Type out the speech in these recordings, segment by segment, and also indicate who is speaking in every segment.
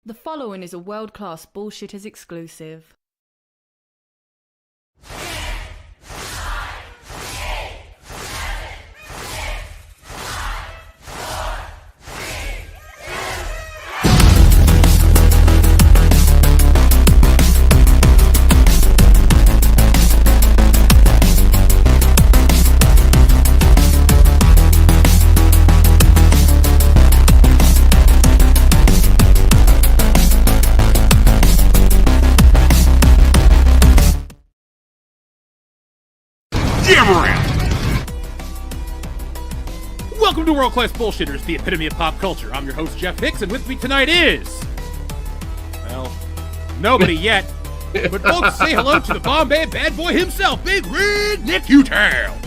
Speaker 1: The following is a world-class Bullshitters exclusive.
Speaker 2: Welcome to World Class Bullshitters, the epitome of pop culture. I'm your host, Jeff Hicks, and with me tonight is... well, nobody yet. But folks, say hello to the Bombay bad boy himself, Big Red Nick Utown.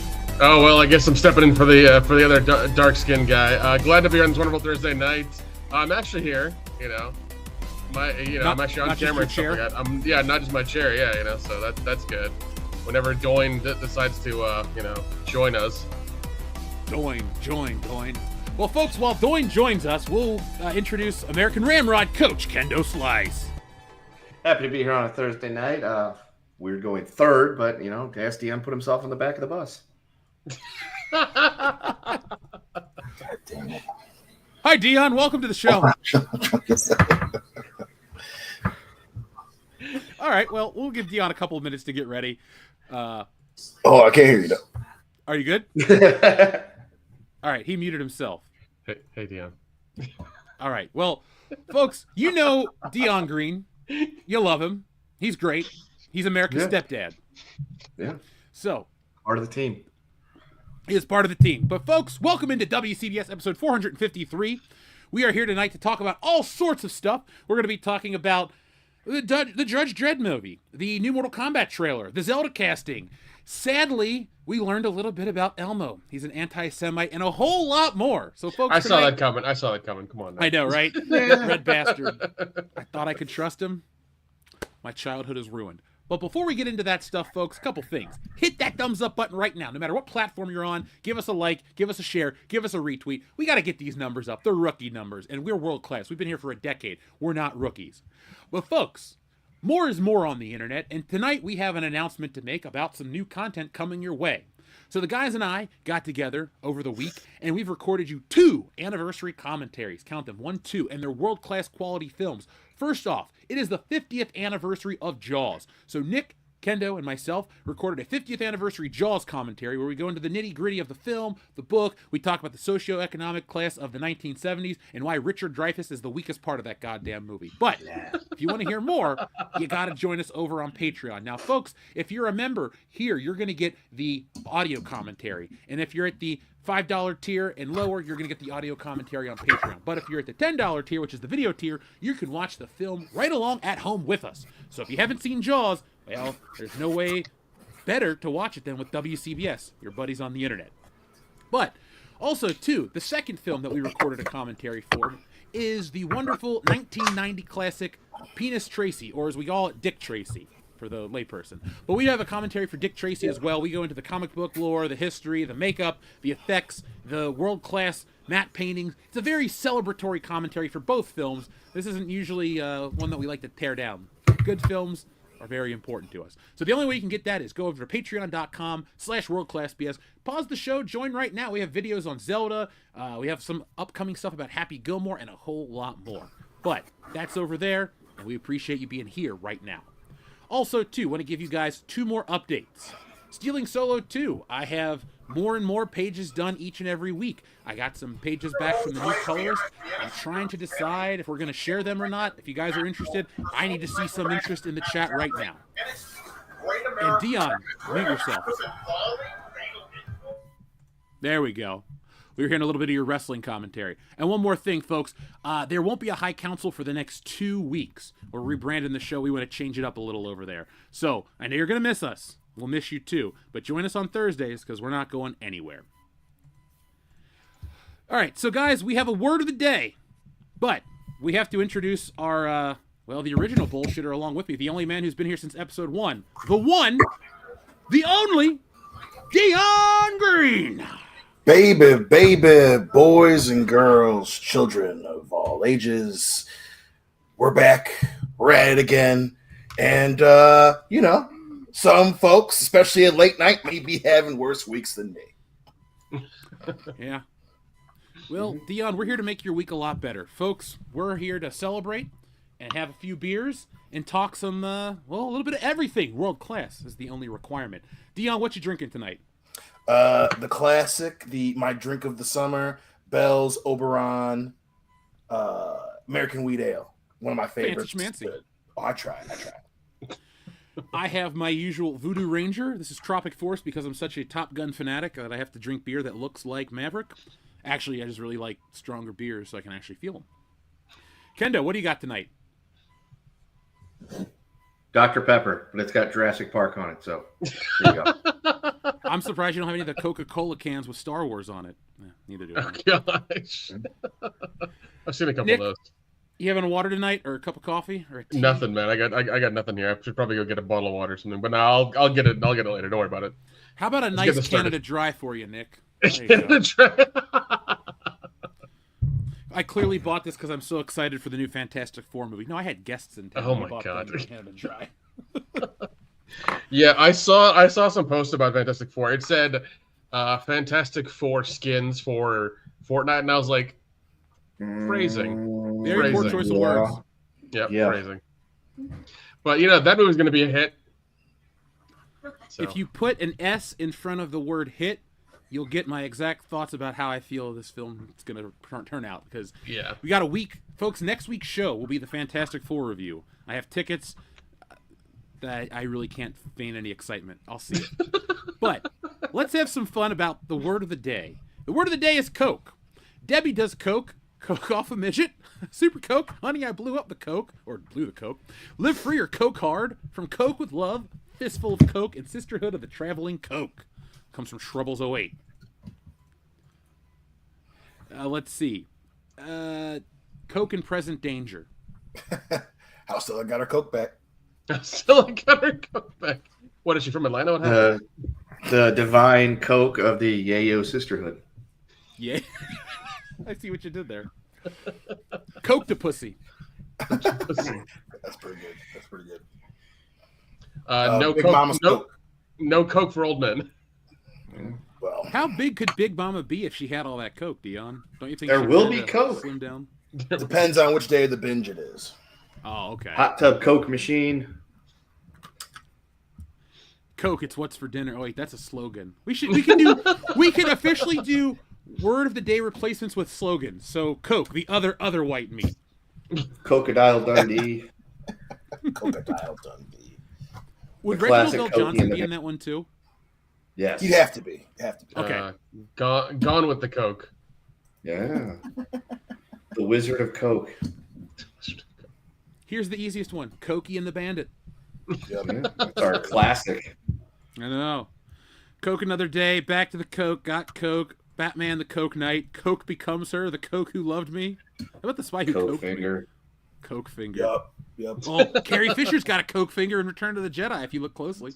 Speaker 3: Oh, well, I guess I'm stepping in for the other dark-skinned guy. Glad to be here on this wonderful Thursday night. I'm actually here, I'm actually on camera and stuff like that. Not just my chair, so that's good. Whenever Doyne decides to, join us. Doyne. Well, folks, while Doyne joins us, we'll introduce American Ramrod coach Kendo Slice.
Speaker 4: Happy to be here on a Thursday night. We're going third, but, Dion put himself on the back of the bus.
Speaker 5: God damn it.
Speaker 2: Hi, Dion. Welcome to the show. All right, well, we'll give Dion a couple of minutes to get ready.
Speaker 5: I can't hear you, though.
Speaker 2: Are you good? All right, he muted himself.
Speaker 3: Hey, Dion.
Speaker 2: All right, well, folks, you know Dion Green. You love him. He's great. He's America's stepdad.
Speaker 4: Yeah.
Speaker 2: So.
Speaker 4: Part of the team.
Speaker 2: He is part of the team. But, folks, welcome into WCBS episode 453. We are here tonight to talk about all sorts of stuff. We're going to be talking about the Judge Dredd movie, the new Mortal Kombat trailer, the Zelda casting. Sadly, we learned a little bit about Elmo. He's an anti-Semite and a whole lot more. So, folks,
Speaker 3: I saw that coming. Come on. Now.
Speaker 2: I know, right? Red bastard. I thought I could trust him. My childhood is ruined. But before we get into that stuff, folks, a couple things. Hit that thumbs up button right now. No matter what platform you're on, give us a like, give us a share, give us a retweet. We got to get these numbers up. They're rookie numbers, and we're world class. We've been here for a decade. We're not rookies. But, folks, more is more on the internet, and tonight we have an announcement to make about some new content coming your way. So the guys and I got together over the week, and we've recorded you 2 anniversary commentaries. Count them, 1, 2, and they're world-class quality films. First off, it is the 50th anniversary of Jaws. So Nick, Kendo, and myself recorded a 50th anniversary Jaws commentary where we go into the nitty-gritty of the film, the book, we talk about the socioeconomic class of the 1970s, and why Richard Dreyfuss is the weakest part of that goddamn movie. But if you want to hear more, you got to join us over on Patreon. Now, folks, if you're a member here, you're going to get the audio commentary. And if you're at the $5 tier and lower, you're going to get the audio commentary on Patreon. But if you're at the $10 tier, which is the video tier, you can watch the film right along at home with us. So if you haven't seen Jaws, well, there's no way better to watch it than with WCBS, your buddies on the internet. But also, too, the second film that we recorded a commentary for is the wonderful 1990 classic Penis Tracy, or as we call it, Dick Tracy, for the layperson. But we have a commentary for Dick Tracy as well. We go into the comic book lore, the history, the makeup, the effects, the world-class matte paintings. It's a very celebratory commentary for both films. This isn't usually one that we like to tear down. Good films are very important to us. So the only way you can get that is go over to patreon.com/worldclassbs. Pause the show, join right now. We have videos on Zelda. We have some upcoming stuff about Happy Gilmore and a whole lot more. But that's over there, and we appreciate you being here right now. Also, too, want to give you guys 2 more updates. Stealing Solo 2, I have more and more pages done each and every week. I got some pages back from the new colorist. I'm trying to decide if we're going to share them or not. If you guys are interested, I need to see some interest in the chat right now. And Dion, mute yourself. There we go. We were hearing a little bit of your wrestling commentary. And one more thing, folks. There won't be a High Council for the next 2 weeks. We're rebranding the show. We want to change it up a little over there. So, I know you're going to miss us. We'll miss you too. But join us on Thursdays because we're not going anywhere. All right, so guys, we have a word of the day. But we have to introduce our, the original bullshitter along with me. The only man who's been here since episode 1. The one, the only, Dion Green.
Speaker 5: Baby, boys and girls, children of all ages, We're back. We're at it again. And, some folks, especially at late night, may be having worse weeks than me.
Speaker 2: Yeah. Well, Dion, we're here to make your week a lot better. Folks, we're here to celebrate and have a few beers and talk some, a little bit of everything. World class is the only requirement. Dion, what you drinking tonight?
Speaker 5: The classic, my drink of the summer, Bell's Oberon American Wheat Ale. One of my favorites.
Speaker 2: Fancy schmancy.
Speaker 5: Oh, I try.
Speaker 2: I have my usual Voodoo Ranger. This is Tropic Force because I'm such a Top Gun fanatic that I have to drink beer that looks like Maverick. Actually, I just really like stronger beers so I can actually feel them. Kendo, what do you got tonight?
Speaker 4: Dr. Pepper, but it's got Jurassic Park on it, so there you go.
Speaker 2: I'm surprised you don't have any of the Coca-Cola cans with Star Wars on it. Neither do I.
Speaker 3: Oh, gosh. I've seen a couple
Speaker 2: Nick,
Speaker 3: of those.
Speaker 2: You having a water tonight, or a cup of coffee, or a tea?
Speaker 3: Nothing, man. I got nothing here. I should probably go get a bottle of water or something. But now I'll get it. I'll get it later. Don't worry about it.
Speaker 2: How about a
Speaker 3: Let's
Speaker 2: nice Canada Dry for you, Nick? I clearly bought this because I'm so excited for the new Fantastic Four movie. No, I had guests in town.
Speaker 3: Oh my God.
Speaker 2: Canada Dry.
Speaker 3: Yeah, I saw some posts about Fantastic Four. It said Fantastic Four skins for Fortnite, and I was like, phrasing.
Speaker 2: Very poor choice of words.
Speaker 3: Yeah,
Speaker 4: Yeah.
Speaker 3: phrasing. But that movie's going to be a hit. So.
Speaker 2: If you put an S in front of the word hit, you'll get my exact thoughts about how I feel this film is going to turn out. Because we got a week. Folks, next week's show will be the Fantastic Four review. I have tickets that I really can't feign any excitement. I'll see it. But let's have some fun about the word of the day. The word of the day is Coke. Debbie does Coke. Coke off a midget. Super Coke. Honey, I blew up the Coke. Or blew the Coke. Live free or Coke hard. From Coke with love. Fistful of Coke and Sisterhood of the Traveling Coke. Comes from Shrubbles08. Let's see. Coke in present danger.
Speaker 5: How still I got her Coke back.
Speaker 3: Still got her Coke back. What is she from Atlanta? What happened?
Speaker 4: The divine Coke of the Yayo Sisterhood.
Speaker 2: Yeah. I see what you did there. Coke to pussy.
Speaker 5: That's pretty good.
Speaker 3: No
Speaker 5: Big
Speaker 3: Coke.
Speaker 5: Mama's Coke.
Speaker 3: No Coke for old men.
Speaker 5: Well,
Speaker 2: How big could Big Mama be if she had all that Coke, Dion? Don't you think
Speaker 4: There
Speaker 2: she
Speaker 4: will
Speaker 2: had
Speaker 4: be
Speaker 2: to
Speaker 4: Coke.
Speaker 2: Slim down?
Speaker 5: depends on which day of the binge it is.
Speaker 2: Oh, okay.
Speaker 4: Hot tub Coke machine.
Speaker 2: Coke, it's what's for dinner. Oh wait, that's a slogan. We can officially do word of the day replacements with slogans. So Coke, the other white meat.
Speaker 4: Crocodile Dundee.
Speaker 5: Crocodile Dundee.
Speaker 2: Would
Speaker 4: The
Speaker 2: Reginald
Speaker 4: classic
Speaker 2: L.
Speaker 4: Coke
Speaker 2: Johnson
Speaker 4: in
Speaker 2: be
Speaker 4: the-
Speaker 2: in that one too?
Speaker 4: Yes.
Speaker 5: You have to be.
Speaker 2: Okay.
Speaker 3: Gone with the Coke.
Speaker 4: Yeah. The Wizard of Coke.
Speaker 2: Here's the easiest one. Cokie and the Bandit.
Speaker 4: Yeah, that's our classic.
Speaker 2: I know. Coke another day. Back to the Coke. Got Coke. Batman the Coke Knight. Coke becomes her. The Coke who loved me. How about the spy who
Speaker 4: Coke
Speaker 2: coked
Speaker 4: finger.
Speaker 2: me? Coke finger.
Speaker 5: Yep.
Speaker 2: Oh, Carrie Fisher's got a Coke finger in Return to the Jedi if you look closely.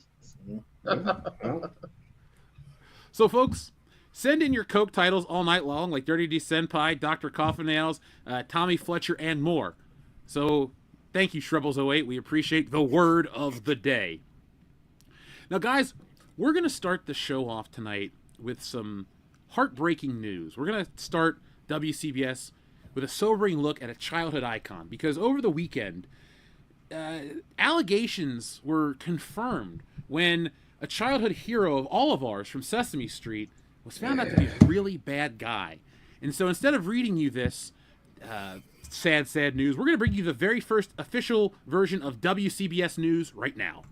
Speaker 2: So, folks, send in your Coke titles all night long, like Dirty D Senpai, Dr. Coffin Nails, Tommy Fletcher, and more. So, thank you, Shrubbles08. We appreciate the word of the day. Now, guys, we're going to start the show off tonight with some heartbreaking news. We're going to start WCBS with a sobering look at a childhood icon, because over the weekend, allegations were confirmed when a childhood hero of all of ours from Sesame Street was found out to be a really bad guy. And so instead of reading you this sad news, we're going to bring you the very first official version of WCBS News right now.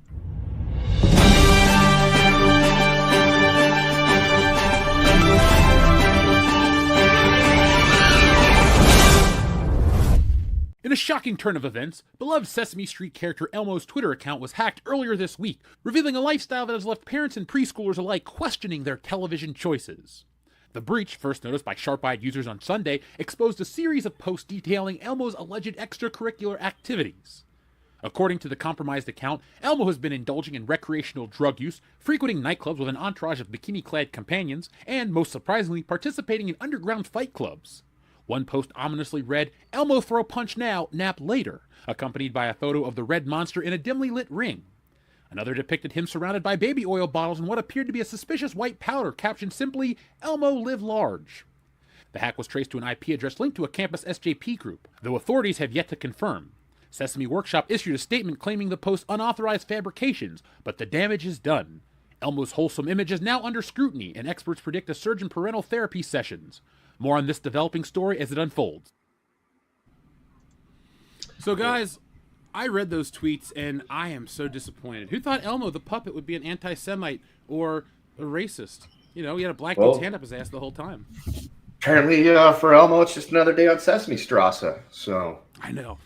Speaker 2: In a shocking turn of events, beloved Sesame Street character Elmo's Twitter account was hacked earlier this week, revealing a lifestyle that has left parents and preschoolers alike questioning their television choices. The breach, first noticed by sharp-eyed users on Sunday, exposed a series of posts detailing Elmo's alleged extracurricular activities. According to the compromised account, Elmo has been indulging in recreational drug use, frequenting nightclubs with an entourage of bikini-clad companions, and, most surprisingly, participating in underground fight clubs. One post ominously read, "Elmo throw punch now, nap later," accompanied by a photo of the red monster in a dimly lit ring. Another depicted him surrounded by baby oil bottles and what appeared to be a suspicious white powder, captioned simply, "Elmo live large." The hack was traced to an IP address linked to a campus SJP group, though authorities have yet to confirm. Sesame Workshop issued a statement claiming the post's unauthorized fabrications, but the damage is done. Elmo's wholesome image is now under scrutiny, and experts predict a surge in parental therapy sessions. More on this developing story as it unfolds. So guys, I read those tweets and I am so disappointed. Who thought Elmo the puppet would be an anti-Semite or a racist? You know, he had a black dude's hand up his ass the whole time.
Speaker 4: Apparently, for Elmo, it's just another day on Sesame Strasse. So
Speaker 2: I know.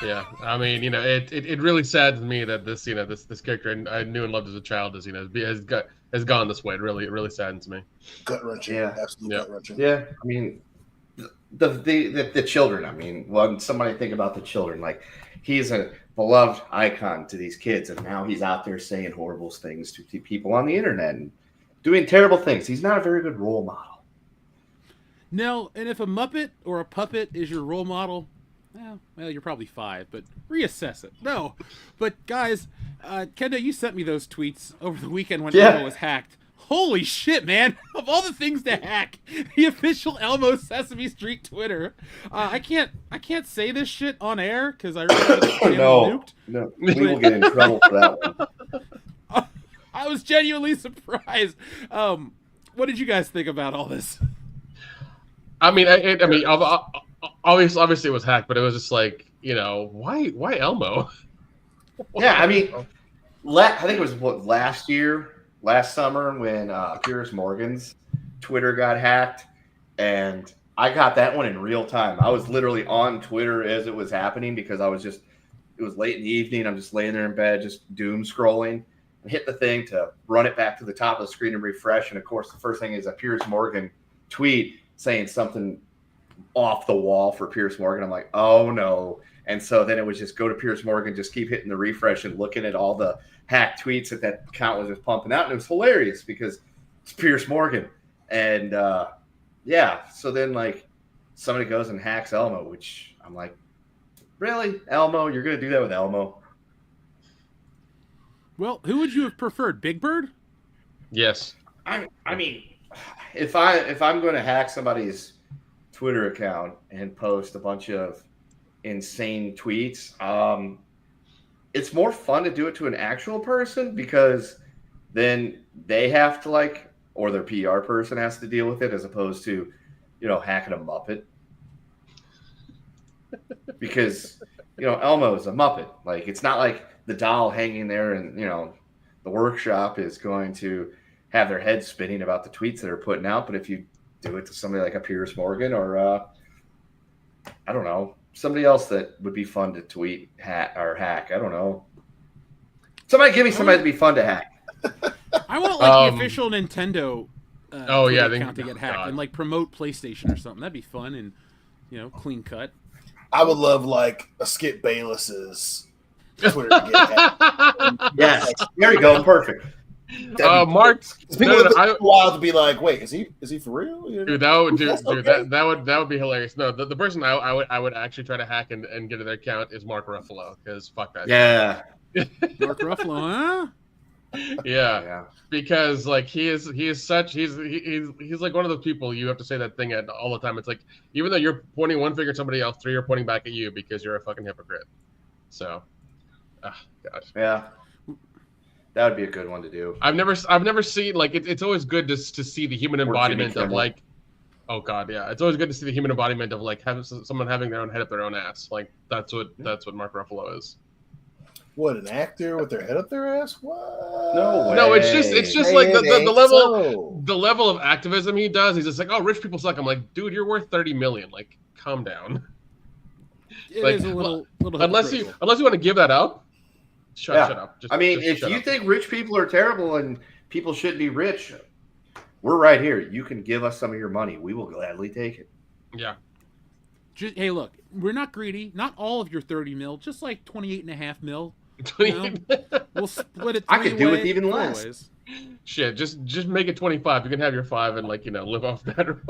Speaker 3: Yeah, I mean, it really saddens me that this character I knew and loved as a child has gone this way. It really saddens me.
Speaker 5: Gut wrenching.
Speaker 4: Yeah.
Speaker 5: Absolutely gut wrenching.
Speaker 4: Yeah, I mean, the children. I mean, when somebody think about the children, like he's a beloved icon to these kids, and now he's out there saying horrible things to people on the internet and doing terrible things. He's not a very good role model.
Speaker 2: No, and if a Muppet or a puppet is your role model, well, you're probably 5, but reassess it. No, but guys, Kendo, you sent me those tweets over the weekend when Elmo was hacked. Holy shit, man! Of all the things to hack, the official Elmo Sesame Street Twitter. I can't say this shit on air because I really
Speaker 4: No, we will get in trouble for that one.
Speaker 2: I was genuinely surprised. What did you guys think about all this?
Speaker 3: I mean, obviously it was hacked, but it was just like, why Elmo?
Speaker 4: Yeah, I mean, I think it was last summer when Piers Morgan's Twitter got hacked, and I got that one in real time. I was literally on Twitter as it was happening because it was late in the evening. I'm just laying there in bed, just doom scrolling, and hit the thing to run it back to the top of the screen and refresh. And of course, the first thing is a Piers Morgan tweet saying something off the wall for Piers Morgan. I'm like, oh no. And so then it was just go to Piers Morgan, just keep hitting the refresh and looking at all the hacked tweets that account was just pumping out. And it was hilarious because it's Piers Morgan. And so then like somebody goes and hacks Elmo, which I'm like, really? Elmo? You're going to do that with Elmo?
Speaker 2: Well, who would you have preferred? Big Bird?
Speaker 3: Yes.
Speaker 4: I mean, if I'm going to hack somebody's Twitter account and post a bunch of insane tweets, it's more fun to do it to an actual person because then they have to or their PR person has to deal with it as opposed to, hacking a Muppet. Because, Elmo is a Muppet. Like, it's not like the doll hanging there and, the workshop is going to have their head spinning about the tweets that are putting out. But if you do it to somebody like a Piers Morgan or I don't know, somebody else that would be fun to tweet hack. I don't know. Somebody give me somebody to be fun to hack.
Speaker 1: I want the official Nintendo
Speaker 3: account
Speaker 1: to get hacked and promote PlayStation or something. That'd be fun and clean cut.
Speaker 5: I would love a Skip Bayless's Twitter to get hacked.
Speaker 4: Yes, there you go, perfect.
Speaker 3: Mark,
Speaker 5: people would wild to be like, wait, is he for real?
Speaker 3: Dude, that would be hilarious. No, the person I would actually try to hack and get to their account is Mark Ruffalo because fuck that.
Speaker 4: Yeah,
Speaker 2: Mark Ruffalo, huh?
Speaker 3: Yeah, because he's like one of those people you have to say that thing at all the time. It's like even though you're pointing one finger at somebody else, 3 are pointing back at you because you're a fucking hypocrite. So, gosh.
Speaker 4: Yeah. That would be a good one to do.
Speaker 3: I've never seen it's always good to see the human embodiment of oh god, yeah. It's always good to see the human embodiment of having someone having their own head up their own ass. That's what Mark Ruffalo is.
Speaker 5: What, an actor with their head up their ass? What?
Speaker 4: No way.
Speaker 3: No, it's just the level of activism he does. He's just like, oh, rich people suck. I'm like, dude, you're worth $30 million. Calm down.
Speaker 2: It is a little
Speaker 3: unless you want to give that up. Shut up.
Speaker 4: If you think rich people are terrible and people shouldn't be rich, we're right here. You can give us some of your money. We will gladly take it.
Speaker 3: Yeah.
Speaker 2: Hey, look, we're not greedy. Not all of your 30 mil, just 28.5 mil. We'll split it 3
Speaker 4: I could do it even less.
Speaker 3: Shit, just make it 25. You can have your 5 and live off that or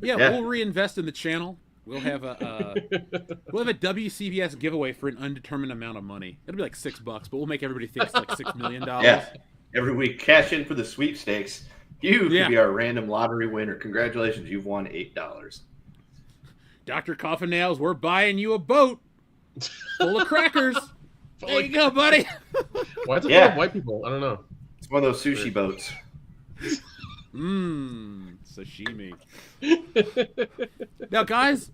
Speaker 2: Yeah, we'll reinvest in the channel. We'll have a WCBS giveaway for an undetermined amount of money. It'll be like $6, but we'll make everybody think it's like $6 million.
Speaker 4: Yeah. Every week, cash in for the sweepstakes. You could be our random lottery winner. Congratulations, you've won $8.
Speaker 2: Dr. Coffin Nails, we're buying you a boat full of crackers. There you go, buddy.
Speaker 3: Why is it full of white people? I don't know.
Speaker 4: It's one of those sushi boats.
Speaker 2: Sashimi. Now, guys,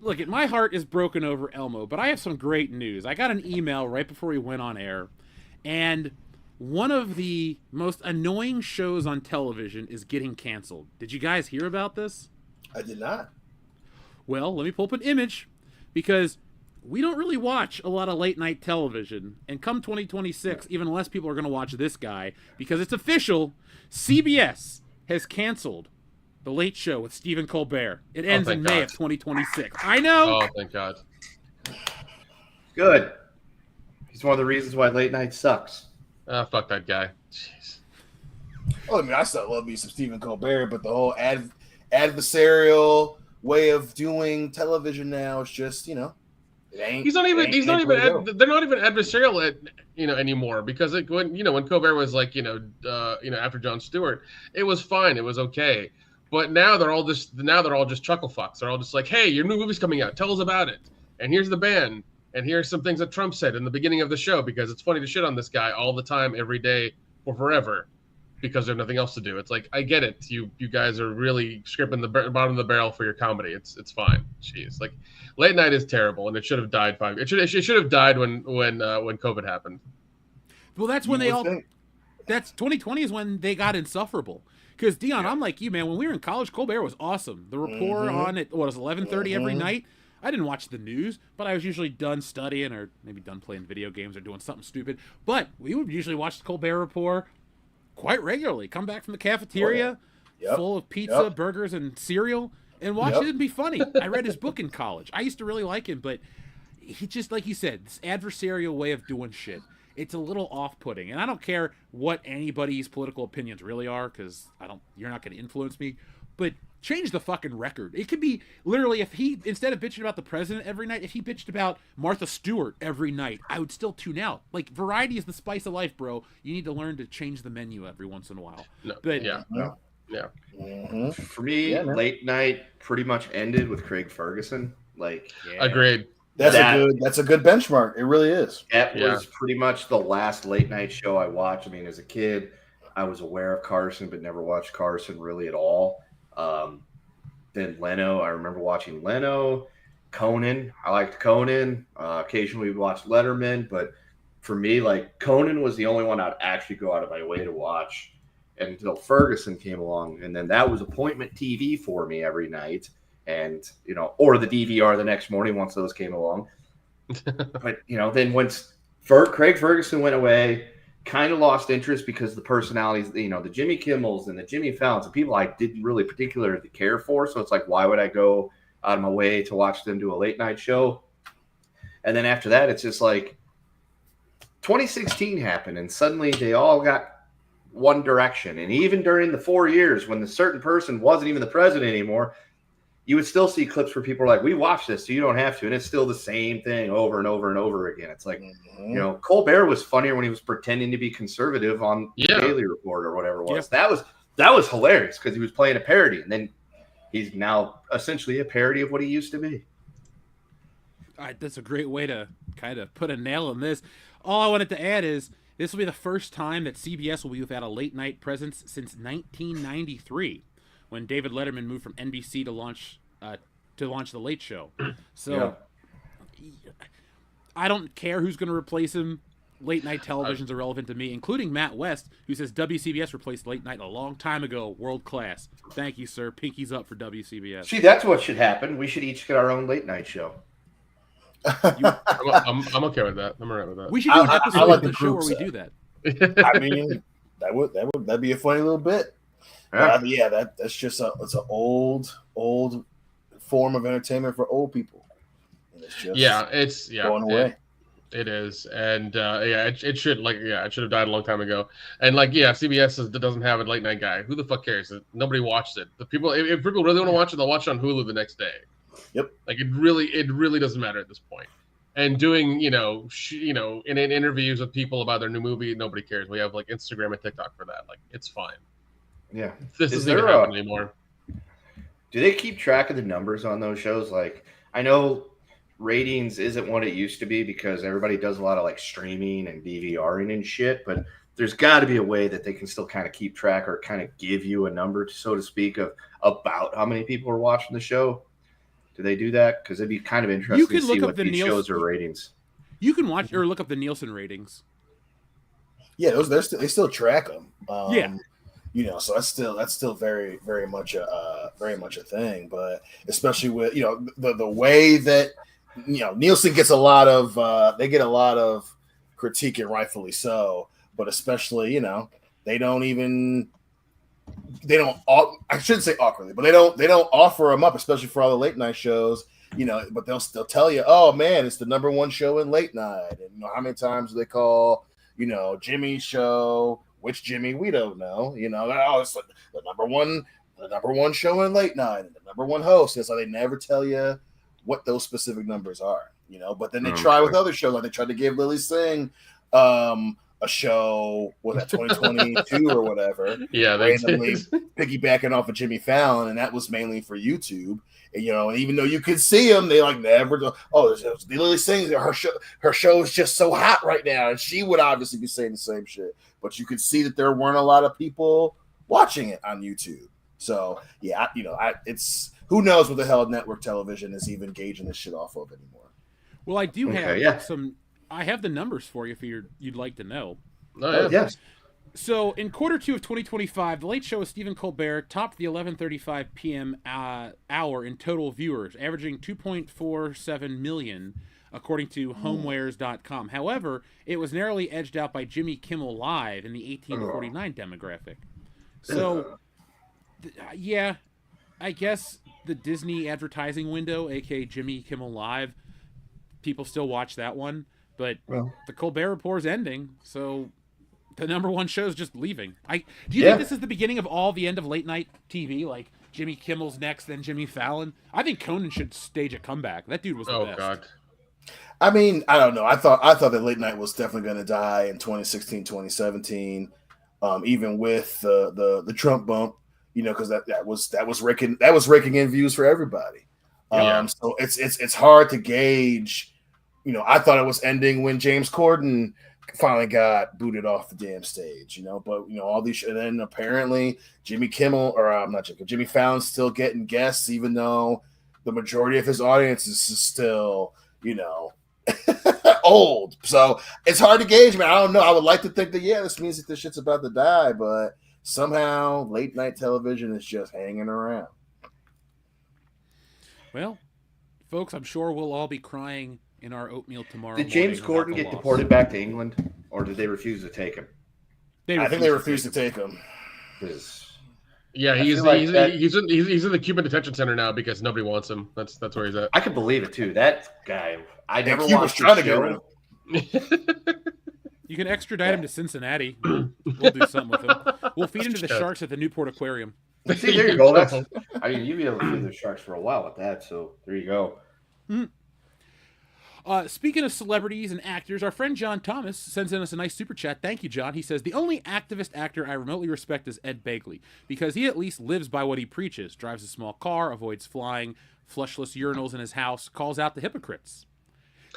Speaker 2: look, my heart is broken over Elmo, but I have some great news. I got an email right before we went on air, and one of the most annoying shows on television is getting canceled. Did you guys hear about this?
Speaker 5: I did not.
Speaker 2: Well, let me pull up an image, because we don't really watch a lot of late night television, and come 2026, even less people are going to watch this guy, because it's official. CBS has canceled The Late Show with Stephen Colbert. It ends in May of 2026. I know.
Speaker 3: Oh, thank God.
Speaker 4: Good. He's one of the reasons why late night sucks.
Speaker 3: Fuck that guy. Jeez.
Speaker 5: Well, I mean, I still love me some Stephen Colbert, but the whole adversarial way of doing television now is just, it ain't.
Speaker 3: They're not even adversarial anymore, because when Colbert was after Jon Stewart, it was fine, it was okay. But now they're all just chuckle fucks. They're all just like, hey, your new movie's coming out, tell us about it, and here's the band, and here's some things that Trump said in the beginning of the show, because it's funny to shit on this guy all the time, every day, for forever, because there's nothing else to do. It's like, I get it. You guys are really scraping the bottom of the barrel for your comedy. It's fine. Jeez, like, late night is terrible, and it should have died It should have died when COVID happened.
Speaker 2: Well, that's when that's 2020 is when they got insufferable. Because Dion, I'm like you, man. When we were in college, Colbert was awesome. The Rapport on at 11:30 every night. I didn't watch the news, but I was usually done studying or maybe done playing video games or doing something stupid. But we would usually watch the Colbert Report quite regularly. Come back from the cafeteria full of pizza, burgers, and cereal, and watch it and be funny. I read his book in college. I used to really like him, but he just, like you said, this adversarial way of doing shit. It's a little off-putting, and I don't care what anybody's political opinions really are, because you're not going to influence me. But change the fucking record. It could be literally, if he, instead of bitching about the president every night, if he bitched about Martha Stewart every night, I would still tune out. Like, variety is the spice of life, bro. You need to learn to change the menu every once in a while.
Speaker 4: For me, late night pretty much ended with Craig Ferguson.
Speaker 3: Agreed.
Speaker 5: That's a good benchmark. It really is.
Speaker 4: That was pretty much the last late night show I watched. I mean, as a kid, I was aware of Carson, but never watched Carson really at all. Then Leno, I remember watching Leno. Conan, I liked Conan. Occasionally we watched Letterman, but for me, Conan was the only one I'd actually go out of my way to watch until Ferguson came along, and then that was appointment TV for me every night. And, or the DVR the next morning once those came along. But, then once Craig Ferguson went away, kind of lost interest because the personalities, the Jimmy Kimmels and the Jimmy Fallons, and people I didn't really particularly care for. So it's like, why would I go out of my way to watch them do a late night show? And then after that, it's just like 2016 happened, and suddenly they all got one direction. And even during the 4 years when the certain person wasn't even the president anymore, you would still see clips where people are like, we watched this, so you don't have to. And it's still the same thing over and over and over again. It's like, Colbert was funnier when he was pretending to be conservative on the Daily Report or whatever it was. That was hilarious because he was playing a parody. And then he's now essentially a parody of what he used to be.
Speaker 2: All right, that's a great way to kind of put a nail in this. All I wanted to add is this will be the first time that CBS will be without a late night presence since 1993. When David Letterman moved from NBC to launch The Late Show. So I don't care who's going to replace him. Late night television's irrelevant to me, including Matt West, who says WCBS replaced late night a long time ago. World class. Thank you, sir. Pinkies up for WCBS.
Speaker 4: See, that's what should happen. We should each get our own late night show.
Speaker 3: I'm okay with that. I'm all right with that.
Speaker 2: We should do an episode of the show where we do that.
Speaker 5: I mean, that'd be a funny little bit. That's just it's an old form of entertainment for old people. And it's just going away.
Speaker 3: It is, and it should it should have died a long time ago. And CBS doesn't have a late night guy. Who the fuck cares? Nobody watches it. The people, if people really want to watch it, they'll watch it on Hulu the next day.
Speaker 5: Yep.
Speaker 3: Like it really doesn't matter at this point. And doing in interviews with people about their new movie, nobody cares. We have like Instagram and TikTok for that. Like it's fine.
Speaker 4: Yeah.
Speaker 3: This isn't even happening anymore.
Speaker 4: Do they keep track of the numbers on those shows? Like I know ratings isn't what it used to be because everybody does a lot of like streaming and DVRing and shit, but there's got to be a way that they can still kind of keep track or kind of give you a number, so to speak, of about how many people are watching the show. Do they do that? Because it'd be kind of interesting to see what these shows are ratings.
Speaker 2: You can watch or look up the Nielsen ratings.
Speaker 5: Yeah, they still track them.
Speaker 2: Yeah.
Speaker 5: So that's still very, very much a thing. But especially with the way that Nielsen gets a lot of they get a lot of critique, and rightfully so. But especially they don't I shouldn't say awkwardly, but they don't offer them up, especially for all the late night shows. But they'll tell you, oh man, it's the number one show in late night, and how many times do they call Jimmy's show? Which Jimmy we don't know. It's like the number one show in late night, and the number one host. It's like they never tell you what those specific numbers are. But then they try with other shows, like they tried to give Lily Singh a show, was that 2022 or whatever?
Speaker 3: Yeah,
Speaker 5: randomly piggybacking off of Jimmy Fallon, and that was mainly for YouTube. And even though you could see them, they like never do. Oh, Lily Singh, her show is just so hot right now, and she would obviously be saying the same shit. But you could see that there weren't a lot of people watching it on YouTube. So yeah, it's who knows what the hell network television is even gauging this shit off of anymore.
Speaker 2: Well, I do have some. I have the numbers for you if you'd like to know.
Speaker 3: Oh,
Speaker 4: yes.
Speaker 2: So in quarter 2 of 2025, The Late Show with Stephen Colbert topped the 11:35 p.m. Hour in total viewers, averaging 2.47 million, according to homewares.com. However, it was narrowly edged out by Jimmy Kimmel Live in the 18 to 49 demographic. So, yeah, I guess the Disney advertising window, aka Jimmy Kimmel Live, people still watch that one. But the Colbert Report is ending, so the number one show is just leaving. Do you think this is the beginning of all the end of late night TV? Like Jimmy Kimmel's next, then Jimmy Fallon? I think Conan should stage a comeback. That dude was the best.
Speaker 3: Oh God.
Speaker 5: I mean, I don't know. I thought that late night was definitely going to die in 2016, 2017, even with the Trump bump. Because that was raking in views for everybody. So it's hard to gauge. I thought it was ending when James Corden finally got booted off the damn stage, but all these, and then apparently Jimmy Fallon's still getting guests, even though the majority of his audience is still, old. So it's hard to gauge, man. I don't know. I would like to think that, this means that this shit's about to die, but somehow late night television is just hanging around.
Speaker 2: Well, folks, I'm sure we'll all be crying in our oatmeal tomorrow.
Speaker 4: Did James Corden get deported back to England, or did they refuse to take him?
Speaker 5: I think they refused to take him.
Speaker 3: Yeah, he's in the Cuban detention center now because nobody wants him. That's where he's at.
Speaker 4: I can believe it too. That guy, I never
Speaker 5: watched
Speaker 4: trying to
Speaker 5: get rid of
Speaker 4: him.
Speaker 2: You can extradite him to Cincinnati. We'll do something with him. We'll feed him to the sharks at the Newport Aquarium.
Speaker 4: See, there you go. You'd be able to feed the sharks for a while with that. So there you go.
Speaker 2: Speaking of celebrities and actors, our friend John Thomas sends in us a nice super chat. Thank you, John. He says, the only activist actor I remotely respect is Ed Begley, because he at least lives by what he preaches, drives a small car, avoids flying, flushless urinals in his house, calls out the hypocrites.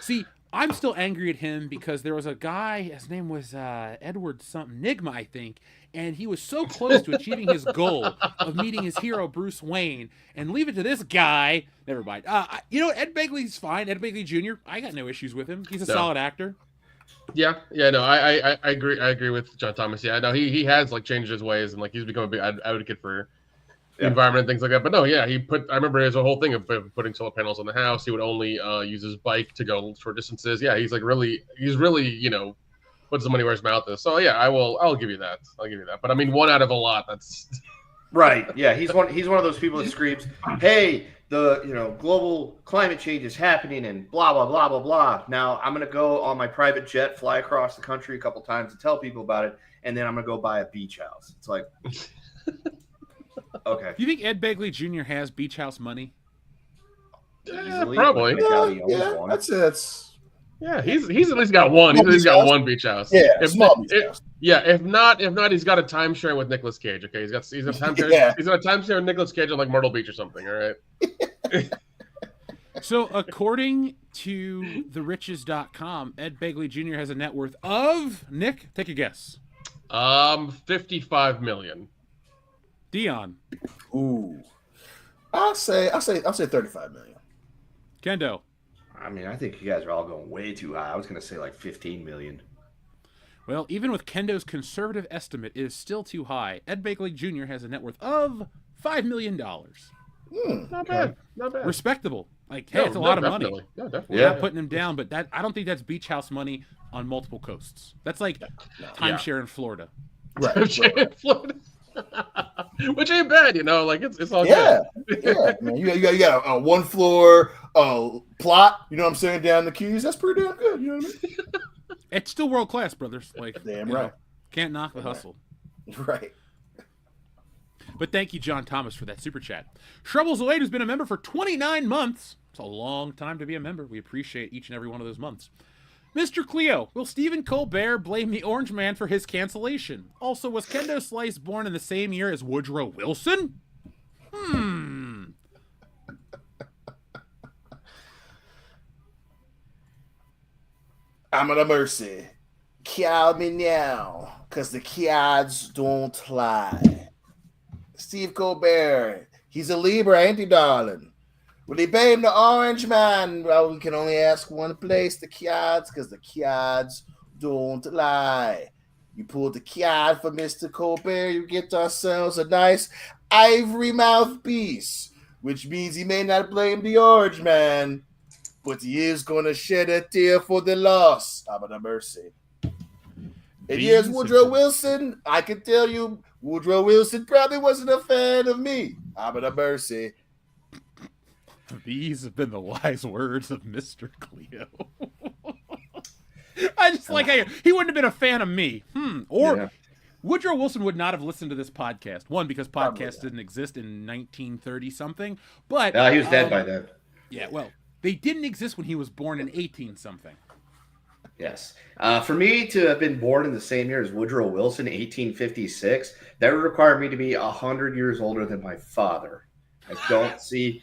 Speaker 2: See, I'm still angry at him because there was a guy, his name was Edward something, Nigma, I think, and he was so close to achieving his goal of meeting his hero, Bruce Wayne, and leave it to this guy. Never mind. Ed Begley's fine. Ed Begley Jr., I got no issues with him. He's a solid actor.
Speaker 3: Yeah, no, I agree. I agree with John Thomas. Yeah, no, he has changed his ways and he's become a big advocate for the environment and things like that. But no, yeah, I remember his whole thing of putting solar panels on the house. He would only use his bike to go short distances. Yeah, he's really puts the money where his mouth is. So yeah, I'll give you that. But I mean, one out of a lot. That's
Speaker 4: right. Yeah, he's one of those people that screams, "Hey, the global climate change is happening and blah blah blah blah blah. Now I'm gonna go on my private jet, fly across the country a couple times to tell people about it, and then I'm gonna go buy a beach house. It's like, okay.
Speaker 2: Do you think Ed Begley Jr. has beach house money?
Speaker 4: Easily,
Speaker 3: probably.
Speaker 5: Yeah,
Speaker 3: he's at least got one. He's at least got one beach house.
Speaker 5: Yeah, if
Speaker 3: not, he's got a timeshare with Nicolas Cage. Okay, he's got timeshare.
Speaker 5: Yeah.
Speaker 3: He's got a timeshare with Nicolas Cage on like Myrtle Beach or something. All right.
Speaker 2: So according to theriches.com, Ed Begley Jr. has a net worth of, Nick, take a guess.
Speaker 3: 55 million.
Speaker 2: Dion.
Speaker 5: Ooh. I'll say 35 million.
Speaker 2: Kendo.
Speaker 4: I mean, I think you guys are all going way too high. I was gonna say like 15 million.
Speaker 2: Well, even with Kendo's conservative estimate, it is still too high. Ed Begley Jr. has a net worth of $5 million.
Speaker 3: Not bad. Not bad.
Speaker 2: Respectable. Like, hey, it's a lot of money.
Speaker 3: Yeah, definitely.
Speaker 2: We're not putting him down, but I don't think that's beach house money on multiple coasts. That's like timeshare in Florida.
Speaker 5: Right.
Speaker 3: Timeshare in Florida. Which ain't bad, like it's all
Speaker 5: good.
Speaker 3: good.
Speaker 5: Yeah, man. You got a 1 floor plot, you know what I'm saying, down the Keys. That's pretty damn good, you know what I mean?
Speaker 2: It's still world class, brothers. Like,
Speaker 5: damn right.
Speaker 2: Can't knock the hustle.
Speaker 5: Right.
Speaker 2: But thank you, John Thomas, for that super chat. Shrubbles Away, who's been a member for 29 months. It's a long time to be a member. We appreciate each and every one of those months. Mr. Cleo, will Stephen Colbert blame the Orange Man for his cancellation? Also, was Kendo Slice born in the same year as Woodrow Wilson? I'm
Speaker 5: at a mercy. Call me now, because the kids don't lie. Steve Colbert, he's a Libra, ain't he, darling? Will he blame the Orange Man? Well, we can only ask one place, the kids, because the kids don't lie. You pull the kid for Mr. Colbert, you get ourselves a nice ivory mouthpiece, which means he may not blame the Orange Man, but he is going to shed a tear for the loss. How about a mercy? And here's Woodrow Wilson. I can tell you, Woodrow Wilson probably wasn't a fan of me. How about a mercy?
Speaker 2: These have been the wise words of Mr. Cleo. I just he wouldn't have been a fan of me. Woodrow Wilson would not have listened to this podcast. One, because podcasts didn't exist in 1930 something. But
Speaker 4: he was dead by then.
Speaker 2: Yeah, well, they didn't exist when he was born in 18 something.
Speaker 4: Yes. For me to have been born in the same year as Woodrow Wilson, 1856, that would require me to be 100 years older than my father. I don't see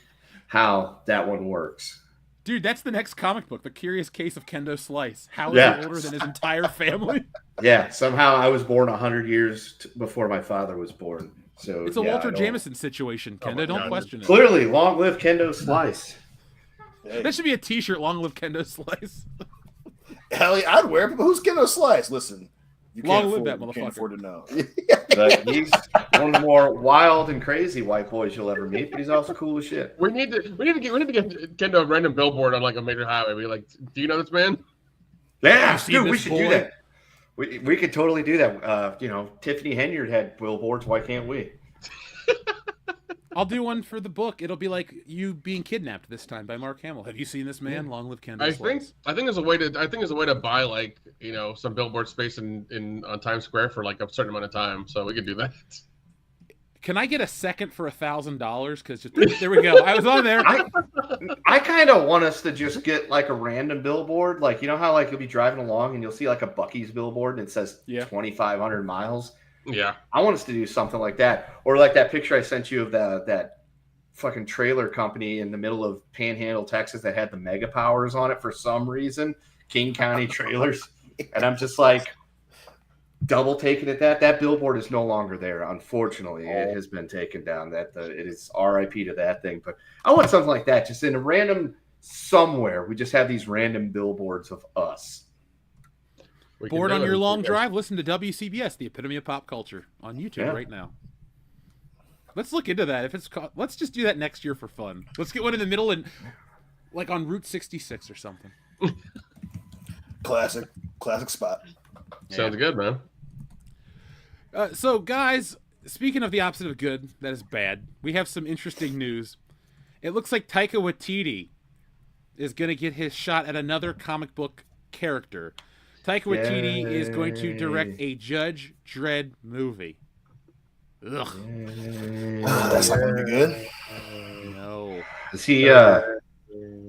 Speaker 4: how that one works.
Speaker 2: Dude, that's the next comic book, The Curious Case of Kendo Slice. How is he older than his entire family?
Speaker 4: Yeah, somehow I was born 100 years before my father was born. So
Speaker 2: it's a Walter Jameson situation, Kendo. Don't question it.
Speaker 4: Clearly, long live Kendo Slice.
Speaker 5: Hey.
Speaker 2: That should be a T-shirt, long live Kendo Slice.
Speaker 5: Hell yeah, I'd wear it, but who's Kendo Slice? Listen. You
Speaker 2: long live that motherfucker.
Speaker 5: Can't afford to know.
Speaker 4: But he's one of the more wild and crazy white boys you'll ever meet, but he's also cool as shit.
Speaker 3: We need to get Kendo a random billboard on like a major highway. Be like, do you know this man?
Speaker 4: Yeah, dude, we should do that. We could totally do that. Tiffany Henyard had billboards. Why can't we?
Speaker 2: I'll do one for the book. It'll be like You Being Kidnapped this time by Mark Hamill. Have you seen this man? Long live Kendo Slice.
Speaker 3: I think there's a way to buy like some billboard space on Times Square for like a certain amount of time. So we could do that.
Speaker 2: Can I get a second for $1,000? Because there we go. I was on there.
Speaker 4: I kind of want us to just get like a random billboard. Like, you know how like you'll be driving along and you'll see like a Buc-ee's billboard and it says 2,500 miles.
Speaker 3: Yeah.
Speaker 4: I want us to do something like that. Or like that picture I sent you of that fucking trailer company in the middle of Panhandle, Texas that had the Mega Powers on it for some reason. King County Trailers. And I'm just like double taking it that billboard is no longer there. Unfortunately, it has been taken down. It is RIP to that thing. But I want something like that, just in a random somewhere. We just have these random billboards of us.
Speaker 2: Bored on your long drive? Listen to WCBS, the epitome of pop culture, on YouTube right now. Let's look into that. Let's just do that next year for fun. Let's get one in the middle and like on Route 66 or something.
Speaker 5: Classic spot.
Speaker 3: Sounds good, man.
Speaker 2: So, guys, speaking of the opposite of good, that is bad. We have some interesting news. It looks like Taika Waititi is going to get his shot at another comic book character. Taika Waititi is going to direct a Judge Dredd movie. Ugh.
Speaker 5: That's not going to be good.
Speaker 2: No.
Speaker 4: Is he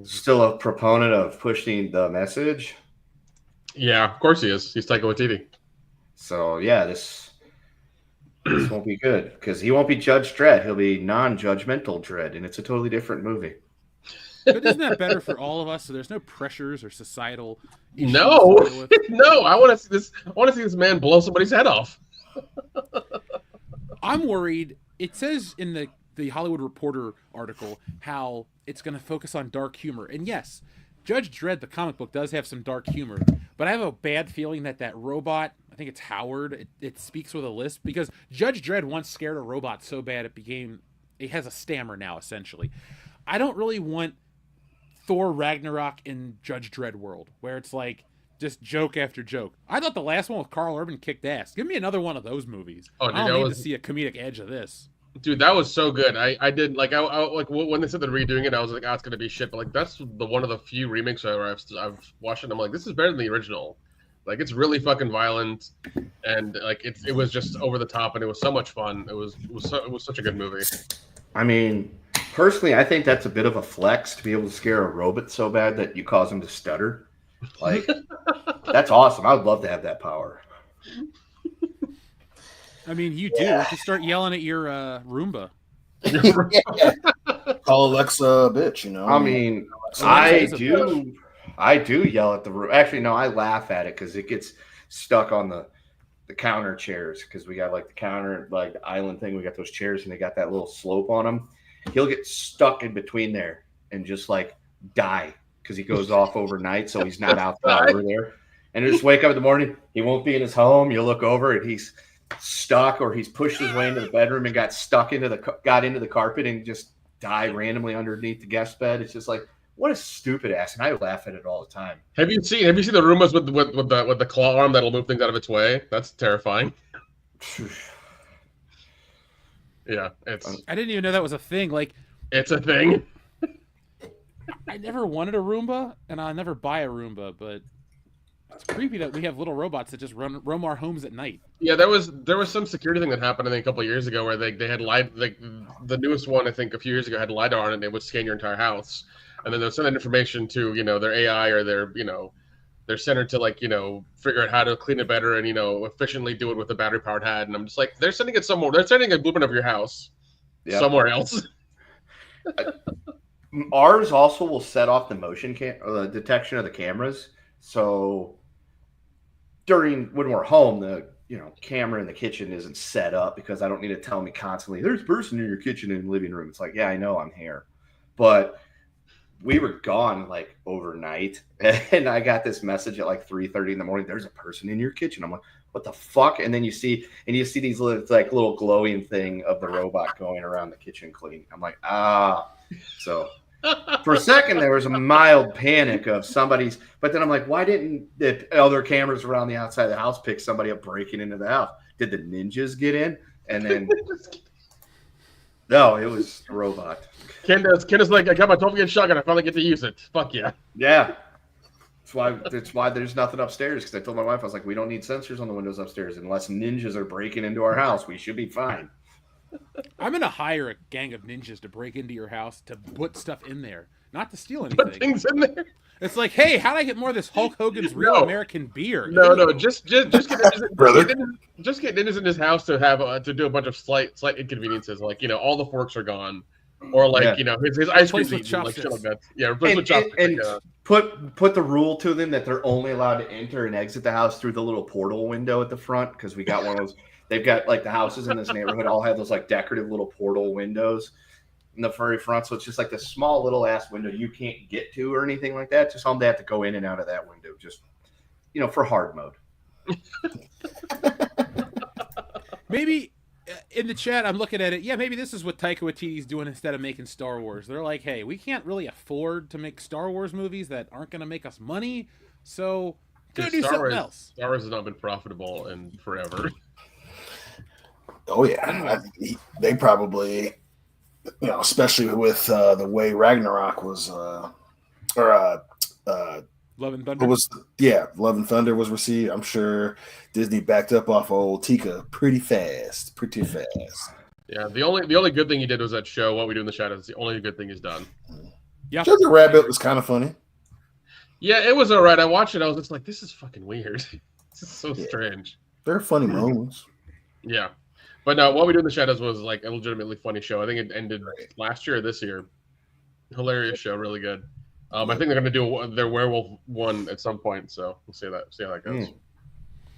Speaker 4: still a proponent of pushing the message?
Speaker 3: Yeah, of course he is. He's Taika Waititi.
Speaker 4: So, yeah, this won't be good because he won't be Judge Dredd. He'll be non-judgmental Dredd, and it's a totally different movie.
Speaker 2: But isn't that better for all of us? So there's no pressures or societal issues.
Speaker 3: No, no. I want to see this. I want to see this man blow somebody's head off.
Speaker 2: I'm worried. It says in the Hollywood Reporter article how it's going to focus on dark humor, and yes, Judge Dredd, the comic book, does have some dark humor. But I have a bad feeling that robot, I think it's Howard, it speaks with a lisp because Judge Dredd once scared a robot so bad it has a stammer now essentially. I don't really want Thor Ragnarok in Judge Dredd world, where it's like just joke after joke. I thought the last one with Carl Urban kicked ass. Give me another one of those movies.
Speaker 3: Oh, dude,
Speaker 2: I don't need to see a comedic edge of this.
Speaker 3: Dude, that was so good. I did like when they said they're redoing it, I was like, oh, it's gonna be shit. But like that's the one of the few remakes where I've watched it. And I'm like, this is better than the original. Like it's really fucking violent, and like it was just over the top, and it was so much fun. It was such a good movie.
Speaker 4: I mean, personally, I think that's a bit of a flex to be able to scare a robot so bad that you cause him to stutter. Like, that's awesome. I would love to have that power.
Speaker 2: I mean, you do. Yeah. Just start yelling at your Roomba.
Speaker 5: Call Alexa a bitch, you know.
Speaker 4: I mean, I do yell at the room. Actually, no, I laugh at it because it gets stuck on the counter chairs because we got like the counter, like the island thing. We got those chairs and they got that little slope on them. He'll get stuck in between there and just like die because he goes off overnight, so he's not out over there. And just wake up in the morning, he won't be in his home. You look over and he's stuck, or he's pushed his way into the bedroom and got into the carpet and just died randomly underneath the guest bed. It's just like, what a stupid ass, and I laugh at it all the time.
Speaker 3: Have you seen the Roombas with the claw arm that'll move things out of its way? That's terrifying. Yeah,
Speaker 2: I didn't even know that was a thing. Like,
Speaker 3: it's a thing.
Speaker 2: I never wanted a Roomba, and I'll never buy a Roomba, but it's creepy that we have little robots that just roam our homes at night.
Speaker 3: Yeah, there was some security thing that happened I think a couple of years ago where they had the newest one I think a few years ago had LiDAR on it and it would scan your entire house, and then they'll send that information to their AI or their center to figure out how to clean it better and efficiently do it with a battery powered hat. And I'm just like, they're sending it somewhere. They're sending a blueprint of your house somewhere else.
Speaker 4: Ours also will set off the motion the detection of the cameras. So when we're home, the camera in the kitchen isn't set up because I don't need to tell me constantly, there's a person in your kitchen and living room. It's like, yeah, I know I'm here. But we were gone like overnight and I got this message at like 3:30 in the morning. There's a person in your kitchen. I'm like, what the fuck? And then you see these little glowing thing of the robot going around the kitchen cleaning. I'm like, so for a second there was a mild panic of somebody's, but then I'm like, why didn't the other cameras around the outside of the house pick somebody up breaking into the house? Did the ninjas get in? And then no, it was a robot.
Speaker 3: Ken is like, I got my 12-gauge shotgun. I finally get to use it. Fuck yeah.
Speaker 4: Yeah. That's why there's nothing upstairs, because I told my wife, I was like, we don't need sensors on the windows upstairs unless ninjas are breaking into our house. We should be fine.
Speaker 2: I'm going to hire a gang of ninjas to break into your house to put stuff in there, not to steal anything.
Speaker 3: Put things in there.
Speaker 2: It's like, hey, how do I get more of this Hulk Hogan's Real American Beer?
Speaker 3: No, just get ninjas in his house to have to do a bunch of slight inconveniences, like all the forks are gone, or like his ice cream like shit like that. Yeah, replace with chopsticks. And
Speaker 4: put the rule to them that they're only allowed to enter and exit the house through the little portal window at the front, because we got one of those. They've got like the houses in this neighborhood all have those like decorative little portal windows in the very front. So it's just like this small little ass window you can't get to or anything like that. Just they have to go in and out of that window, just for hard mode.
Speaker 2: Maybe in the chat, I'm looking at it. Yeah, maybe this is what Taika Waititi's doing instead of making Star Wars. They're like, hey, we can't really afford to make Star Wars movies that aren't going to make us money, so go do something else.
Speaker 3: Star Wars has not been profitable in forever.
Speaker 5: Oh yeah, they probably especially with the way Ragnarok was,
Speaker 2: Love and Thunder.
Speaker 5: Love and Thunder was received. I'm sure Disney backed up off old Taika pretty fast.
Speaker 3: Yeah, the only good thing he did was that show, What We Do in the Shadows. The only good thing he's done.
Speaker 2: Yeah,
Speaker 5: Jojo Rabbit was kind of funny.
Speaker 3: Yeah, it was all right. I watched it. I was just like, this is fucking weird. This is so strange.
Speaker 5: There are funny moments.
Speaker 3: Yeah. But no, What We Do in the Shadows was like a legitimately funny show. I think it ended last year or this year. Hilarious show, really good. I think they're going to do their werewolf one at some point, so we'll see how that goes.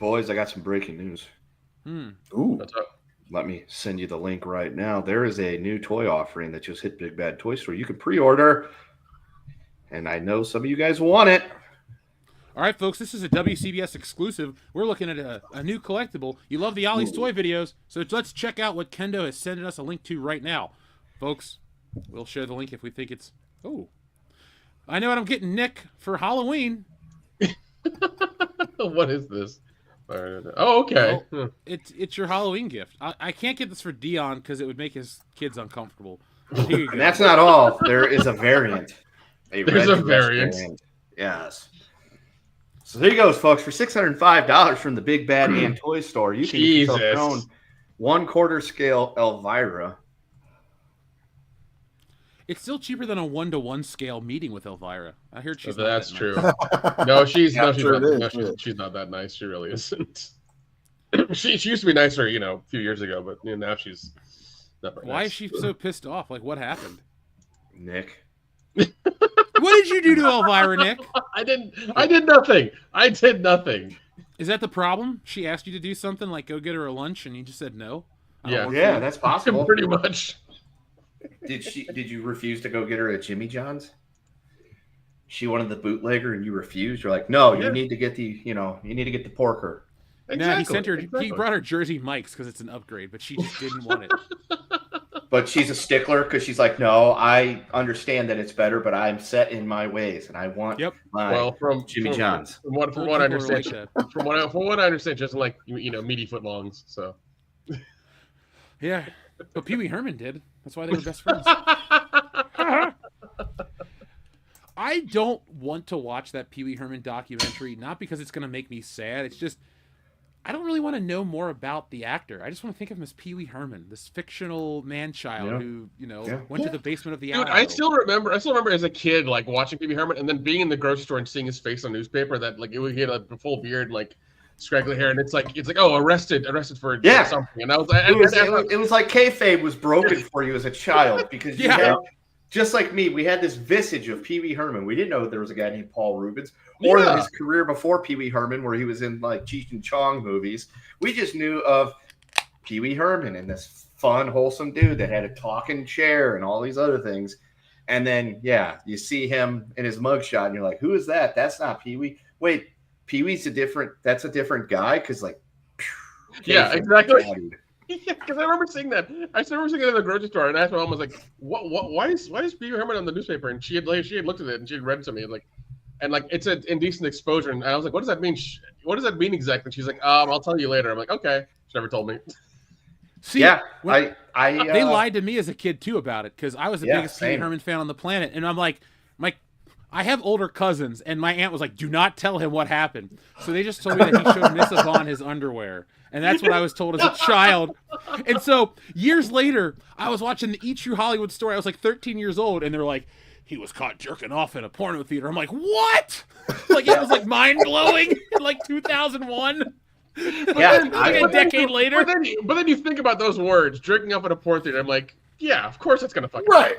Speaker 4: Boys, I got some breaking news.
Speaker 5: Ooh.
Speaker 3: That's up.
Speaker 4: Let me send you the link right now. There is a new toy offering that just hit Big Bad Toy Store. You can pre-order, and I know some of you guys want it.
Speaker 2: All right, folks, this is a WCBS exclusive. We're looking at a new collectible. You love the Ollie's Toy videos, so let's check out what Kendo has sent us a link to right now. Folks, we'll share the link if we think it's... Oh. I know what I'm getting Nick for Halloween.
Speaker 3: What is this? Oh, okay.
Speaker 2: Well, it's your Halloween gift. I can't get this for Dion because it would make his kids uncomfortable. Here you go.
Speaker 4: And that's not all. There is a variant.
Speaker 3: There's a variant.
Speaker 4: Yes. So there you go, folks. For $605 from the Big Bad and Toy Store, you can get yourself your own 1/4 scale Elvira.
Speaker 2: It's still cheaper than a 1-to-1 scale meeting with Elvira. I heard she's.
Speaker 3: That's
Speaker 2: not
Speaker 3: true.
Speaker 2: Nice.
Speaker 3: No, she's not that nice. She really isn't. she used to be nicer, a few years ago, but now she's not very
Speaker 2: Why
Speaker 3: nice.
Speaker 2: is she so pissed off? Like, what happened?
Speaker 4: Nick.
Speaker 2: What did you do to Elvira, Nick?
Speaker 3: I did nothing. I did nothing.
Speaker 2: Is that the problem? She asked you to do something like go get her a lunch, and you just said no.
Speaker 4: Yeah, that's possible.
Speaker 3: Pretty much.
Speaker 4: Did you refuse to go get her at Jimmy John's? She wanted the bootlegger, and you refused. You're like, no, you need to get the porker.
Speaker 2: No, he sent her. Exactly. He brought her Jersey Mike's because it's an upgrade, but she just didn't want it.
Speaker 4: But she's a stickler because she's like, no, I understand that it's better, but I'm set in my ways, and I want my Jimmy John's.
Speaker 3: From what I understand, from what I understand, just like meaty footlongs. So
Speaker 2: yeah, but Pee Wee Herman did. That's why they were best friends. I don't want to watch that Pee Wee Herman documentary, not because it's going to make me sad. It's just I don't really want to know more about the actor. I just want to think of him as Pee Wee Herman, this fictional man-child who, went to the basement of the
Speaker 3: Dude, I still remember as a kid, like, watching Pee Wee Herman and then being in the grocery store and seeing his face on newspaper that, like, he had a full beard and, like, scraggly hair, and it's like, arrested for something. And I was like,
Speaker 4: it was like kayfabe was broken for you as a child because you had, just like me, we had this visage of Pee Wee Herman. We didn't know there was a guy named Paul Rubens or his career before Pee Wee Herman, where he was in like Cheech and Chong movies. We just knew of Pee Wee Herman and this fun, wholesome dude that had a talking chair and all these other things. And then, you see him in his mugshot, and you're like, "Who is that? That's not Pee Wee." Wait, Pee Wee's a different guy because like,
Speaker 3: exactly. Yeah, because I remember seeing that. I remember seeing it in the grocery store, and I asked my mom, "Was like, what? Why is Pee Wee Herman on the newspaper?" And she had looked at it and she had read it to me, and it's an indecent exposure. And I was like, "What does that mean? What does that mean exactly?" And she's like, "I'll tell you later." I'm like, "Okay." She never told me.
Speaker 2: See, they lied to me as a kid too about it because I was the biggest Pee Wee Herman fan on the planet, and I'm like, I have older cousins, and my aunt was like, "Do not tell him what happened." So they just told me that he showed Miss Yvonne his underwear, and that's what I was told as a child. And so years later, I was watching the E! True Hollywood story. I was like 13 years old, and they're like, "He was caught jerking off in a porno theater." I'm like, "What?" Like it was like mind blowing in like 2001. A decade later.
Speaker 3: But then you think about those words, jerking off at a porn theater. I'm like, yeah, of course that's gonna fucking
Speaker 5: right.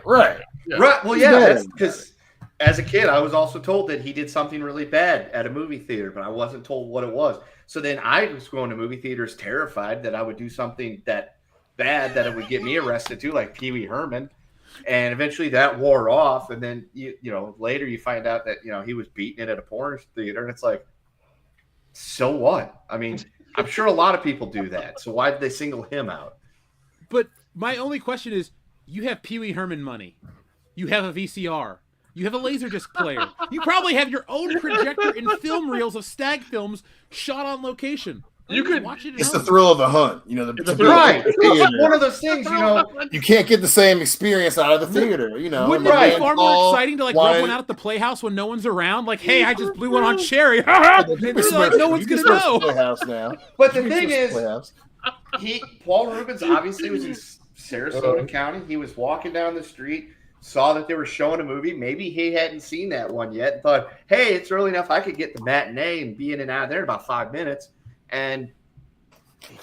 Speaker 3: Yeah.
Speaker 4: Right. Well, that's because as a kid, I was also told that he did something really bad at a movie theater, but I wasn't told what it was. So then I was going to movie theaters terrified that I would do something that bad that it would get me arrested too, like Pee Wee Herman. And eventually that wore off. And then, later you find out that, he was beating it at a porn theater. And it's like, so what? I mean, I'm sure a lot of people do that. So why did they single him out?
Speaker 2: But my only question is, you have Pee Wee Herman money. You have a VCR. You have a Laserdisc player. You probably have your own projector and film reels of stag films shot on location.
Speaker 3: You could
Speaker 2: watch it.
Speaker 5: It's the thrill of the hunt,
Speaker 4: right. It's one of those things,
Speaker 5: You can't get the same experience out of the theater,
Speaker 2: Wouldn't it be far more exciting to like rub one out at the Playhouse when no one's around? Like, hey, I just blew one on Cherry. Like, no one's gonna know.
Speaker 5: Playhouse now.
Speaker 4: But the thing is, Paul Rubens obviously was in Sarasota County. He was walking down the street, saw that they were showing a movie. Maybe he hadn't seen that one yet and thought, hey, it's early enough I could get the matinee and be in and out of there in about 5 minutes. And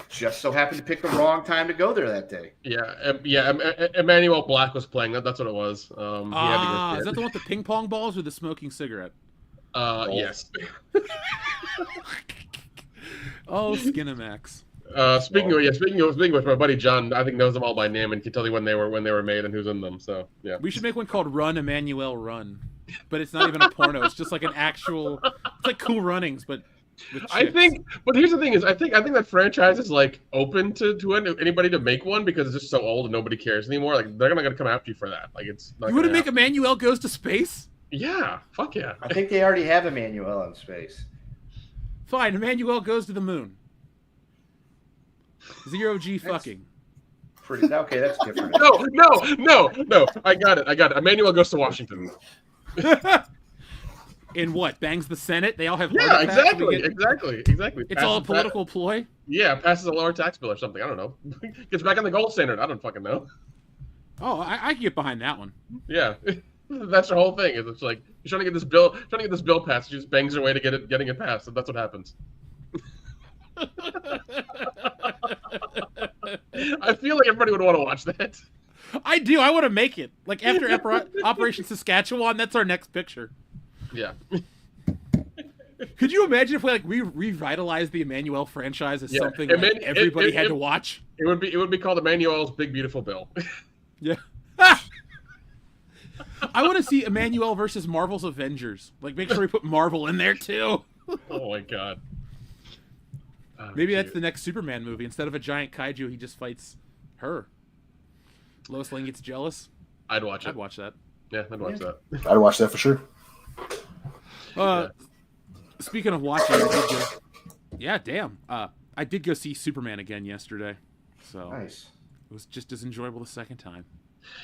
Speaker 4: just so happened to pick the wrong time to go there that day.
Speaker 3: Emmanuel Black was playing. That's what it was.
Speaker 2: Is that the one with the ping pong balls or the smoking cigarette?
Speaker 3: Yes.
Speaker 2: Oh, Skinamax.
Speaker 3: Speaking of which, my buddy John, I think knows them all by name and can tell you when they were made and who's in them. So yeah,
Speaker 2: we should make one called Run Emmanuel Run, but it's not even a porno. It's just like an actual. It's like Cool Runnings, but.
Speaker 3: I think, but here's the thing: is I think that franchise is like open to anybody to make one because it's just so old and nobody cares anymore. Like they're not gonna come after you for that. Like it's. Not
Speaker 2: you wouldn't make Emmanuel Goes to Space?
Speaker 3: Yeah, fuck yeah.
Speaker 4: I think they already have Emmanuel in space.
Speaker 2: Fine, Emmanuel Goes to the Moon. 0G fucking.
Speaker 4: Okay, that's different.
Speaker 3: No. I got it. Emmanuel Goes to Washington.
Speaker 2: In what? Bangs the Senate? They all have.
Speaker 3: Yeah, exactly.
Speaker 2: It's
Speaker 3: passes
Speaker 2: all a political ploy.
Speaker 3: Yeah, passes a lower tax bill or something. I don't know. Gets back on the gold standard. I don't fucking know.
Speaker 2: Oh, I can get behind that one.
Speaker 3: Yeah, that's the whole thing. It's like you're trying to get this bill passed. She just bangs her way to getting it passed. And that's what happens. I feel like everybody would want to watch that.
Speaker 2: I do. I want to make it. Like after Operation Saskatchewan, that's our next picture.
Speaker 3: Yeah.
Speaker 2: Could you imagine if we revitalized the Emmanuel franchise as something everybody had to watch?
Speaker 3: It would be called Emmanuel's Big Beautiful Bill.
Speaker 2: Yeah. I want to see Emmanuel versus Marvel's Avengers. Like, make sure we put Marvel in there too.
Speaker 3: Oh my god.
Speaker 2: Maybe that's the next Superman movie. Instead of a giant kaiju, he just fights her. Lois Lane gets jealous.
Speaker 3: I'd watch it.
Speaker 2: I'd watch that.
Speaker 3: Yeah, I'd watch that.
Speaker 5: I'd watch that for sure.
Speaker 2: Speaking of watching, I did go see Superman again yesterday. So
Speaker 4: nice.
Speaker 2: It was just as enjoyable the second time.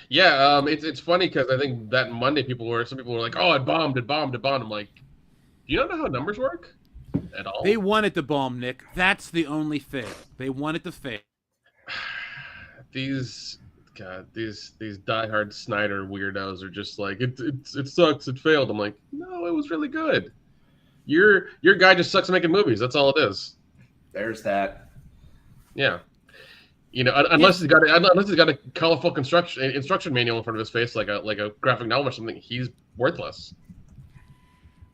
Speaker 3: Yeah, it's funny because I think that Monday some people were like, "Oh, it bombed." I'm like, do you not know how numbers work at all?
Speaker 2: They want it to bomb, Nick. That's the only thing. They want it to fail.
Speaker 3: These diehard Snyder weirdos are just like it sucks. It failed. I'm like, no, it was really good. Your guy just sucks at making movies. That's all it is.
Speaker 4: There's that.
Speaker 3: Yeah. Unless he's got a colorful instruction manual in front of his face, like a graphic novel or something, he's worthless.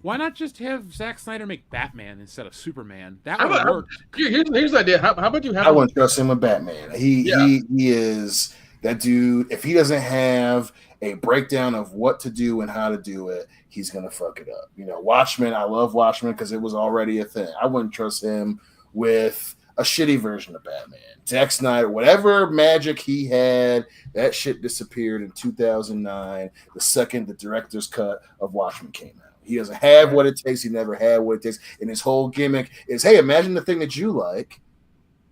Speaker 2: Why not just have Zack Snyder make Batman instead of Superman? That would work.
Speaker 3: Here's the idea. How about you have?
Speaker 5: I wouldn't trust him with Batman. He is that dude. If he doesn't have a breakdown of what to do and how to do it, he's gonna fuck it up. Watchmen. I love Watchmen because it was already a thing. I wouldn't trust him with a shitty version of Batman. Zack Snyder, whatever magic he had, that shit disappeared in 2009, the second the director's cut of Watchmen came out. He doesn't have what it takes. He never had what it takes. And his whole gimmick is, hey, imagine the thing that you like,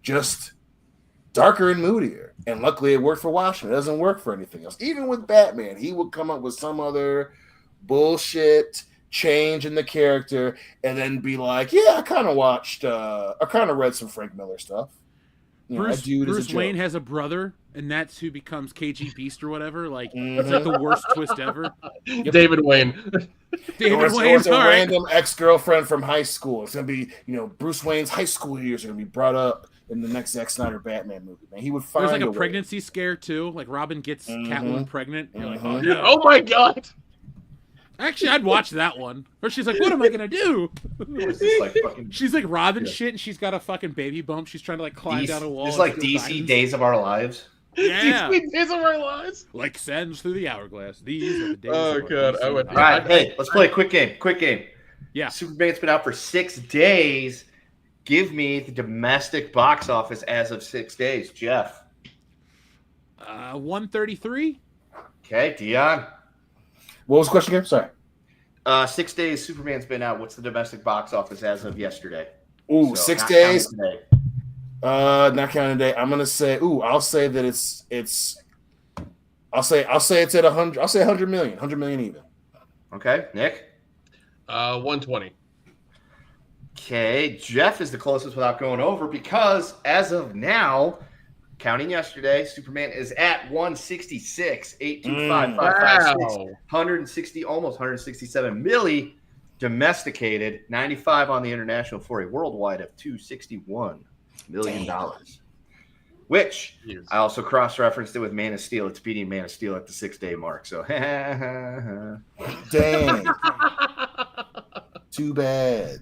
Speaker 5: just darker and moodier. And luckily it worked for Watchmen. It doesn't work for anything else. Even with Batman, he would come up with some other bullshit change in the character and then be like, yeah, I kind of read some Frank Miller stuff.
Speaker 2: Bruce Wayne has a brother, and that's who becomes KG Beast or whatever. Like, it's like the worst twist ever.
Speaker 3: David Wayne.
Speaker 5: David Wayne's a random ex-girlfriend from high school. It's gonna be, Bruce Wayne's high school years are gonna be brought up in the next Zack Snyder Batman movie. Man, he would find.
Speaker 2: There's like a pregnancy scare too. Like Robin gets Catwoman pregnant. And you're like, oh no!
Speaker 3: Oh my god!
Speaker 2: Actually, I'd watch that one. Or she's like, what am I going to do? She's like Robin shit, and she's got a fucking baby bump. She's trying to like climb down a wall.
Speaker 4: It's like DC Days of Our Lives.
Speaker 2: Yeah.
Speaker 3: DC Days of Our Lives.
Speaker 2: Like sands through the hourglass. These are the days
Speaker 3: of God.
Speaker 2: All
Speaker 4: right, hey, let's play a quick game.
Speaker 2: Yeah.
Speaker 4: Superman's been out for 6 days. Give me the domestic box office as of 6 days. Jeff.
Speaker 2: 133.
Speaker 4: Okay, Dion.
Speaker 5: What was the question again? Sorry.
Speaker 4: 6 days Superman's been out. What's the domestic box office as of yesterday?
Speaker 5: Ooh,
Speaker 4: So,
Speaker 5: 6
Speaker 4: not
Speaker 5: days.
Speaker 4: counting today.
Speaker 5: Not counting today. I'm gonna say. I'll say that it's. I'll say it's at 100. I'll say 100 million. 100 million even.
Speaker 4: Okay, Nick.
Speaker 3: 120.
Speaker 4: Okay, Jeff is the closest without going over because as of now, counting yesterday, Superman is at 166, 825,556, 160, almost 167 milli domesticated, 95 on the international for a worldwide of $261 million. Which I also cross-referenced it with Man of Steel. It's beating Man of Steel at the 6-day mark. So,
Speaker 5: dang. Too bad.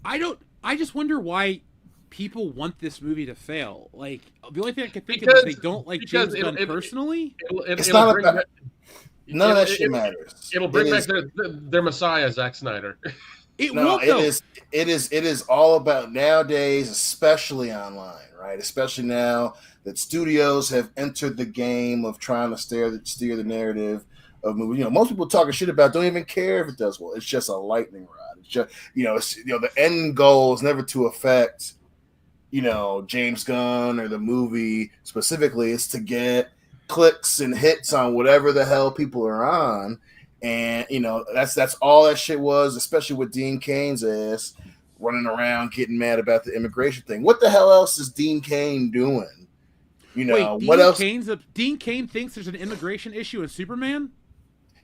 Speaker 2: I just wonder why people want this movie to fail. Like, the only thing I can think of is they don't like James Gunn personally.
Speaker 5: It's not about none of that shit matters.
Speaker 3: It'll bring back their Messiah, Zack Snyder.
Speaker 2: It
Speaker 5: is all about nowadays, especially online, right? Especially now that studios have entered the game of trying to steer the narrative of movies. You know, most people talking shit about don't even care if it does well. It's just a lightning rod. It's just the end goal is never to affect James Gunn or the movie specifically. It's to get clicks and hits on whatever the hell people are on. And that's all that shit was, especially with Dean Cain's ass running around getting mad about the immigration thing. What the hell else is Dean Cain doing? What else?
Speaker 2: Dean Cain thinks there's an immigration issue in Superman.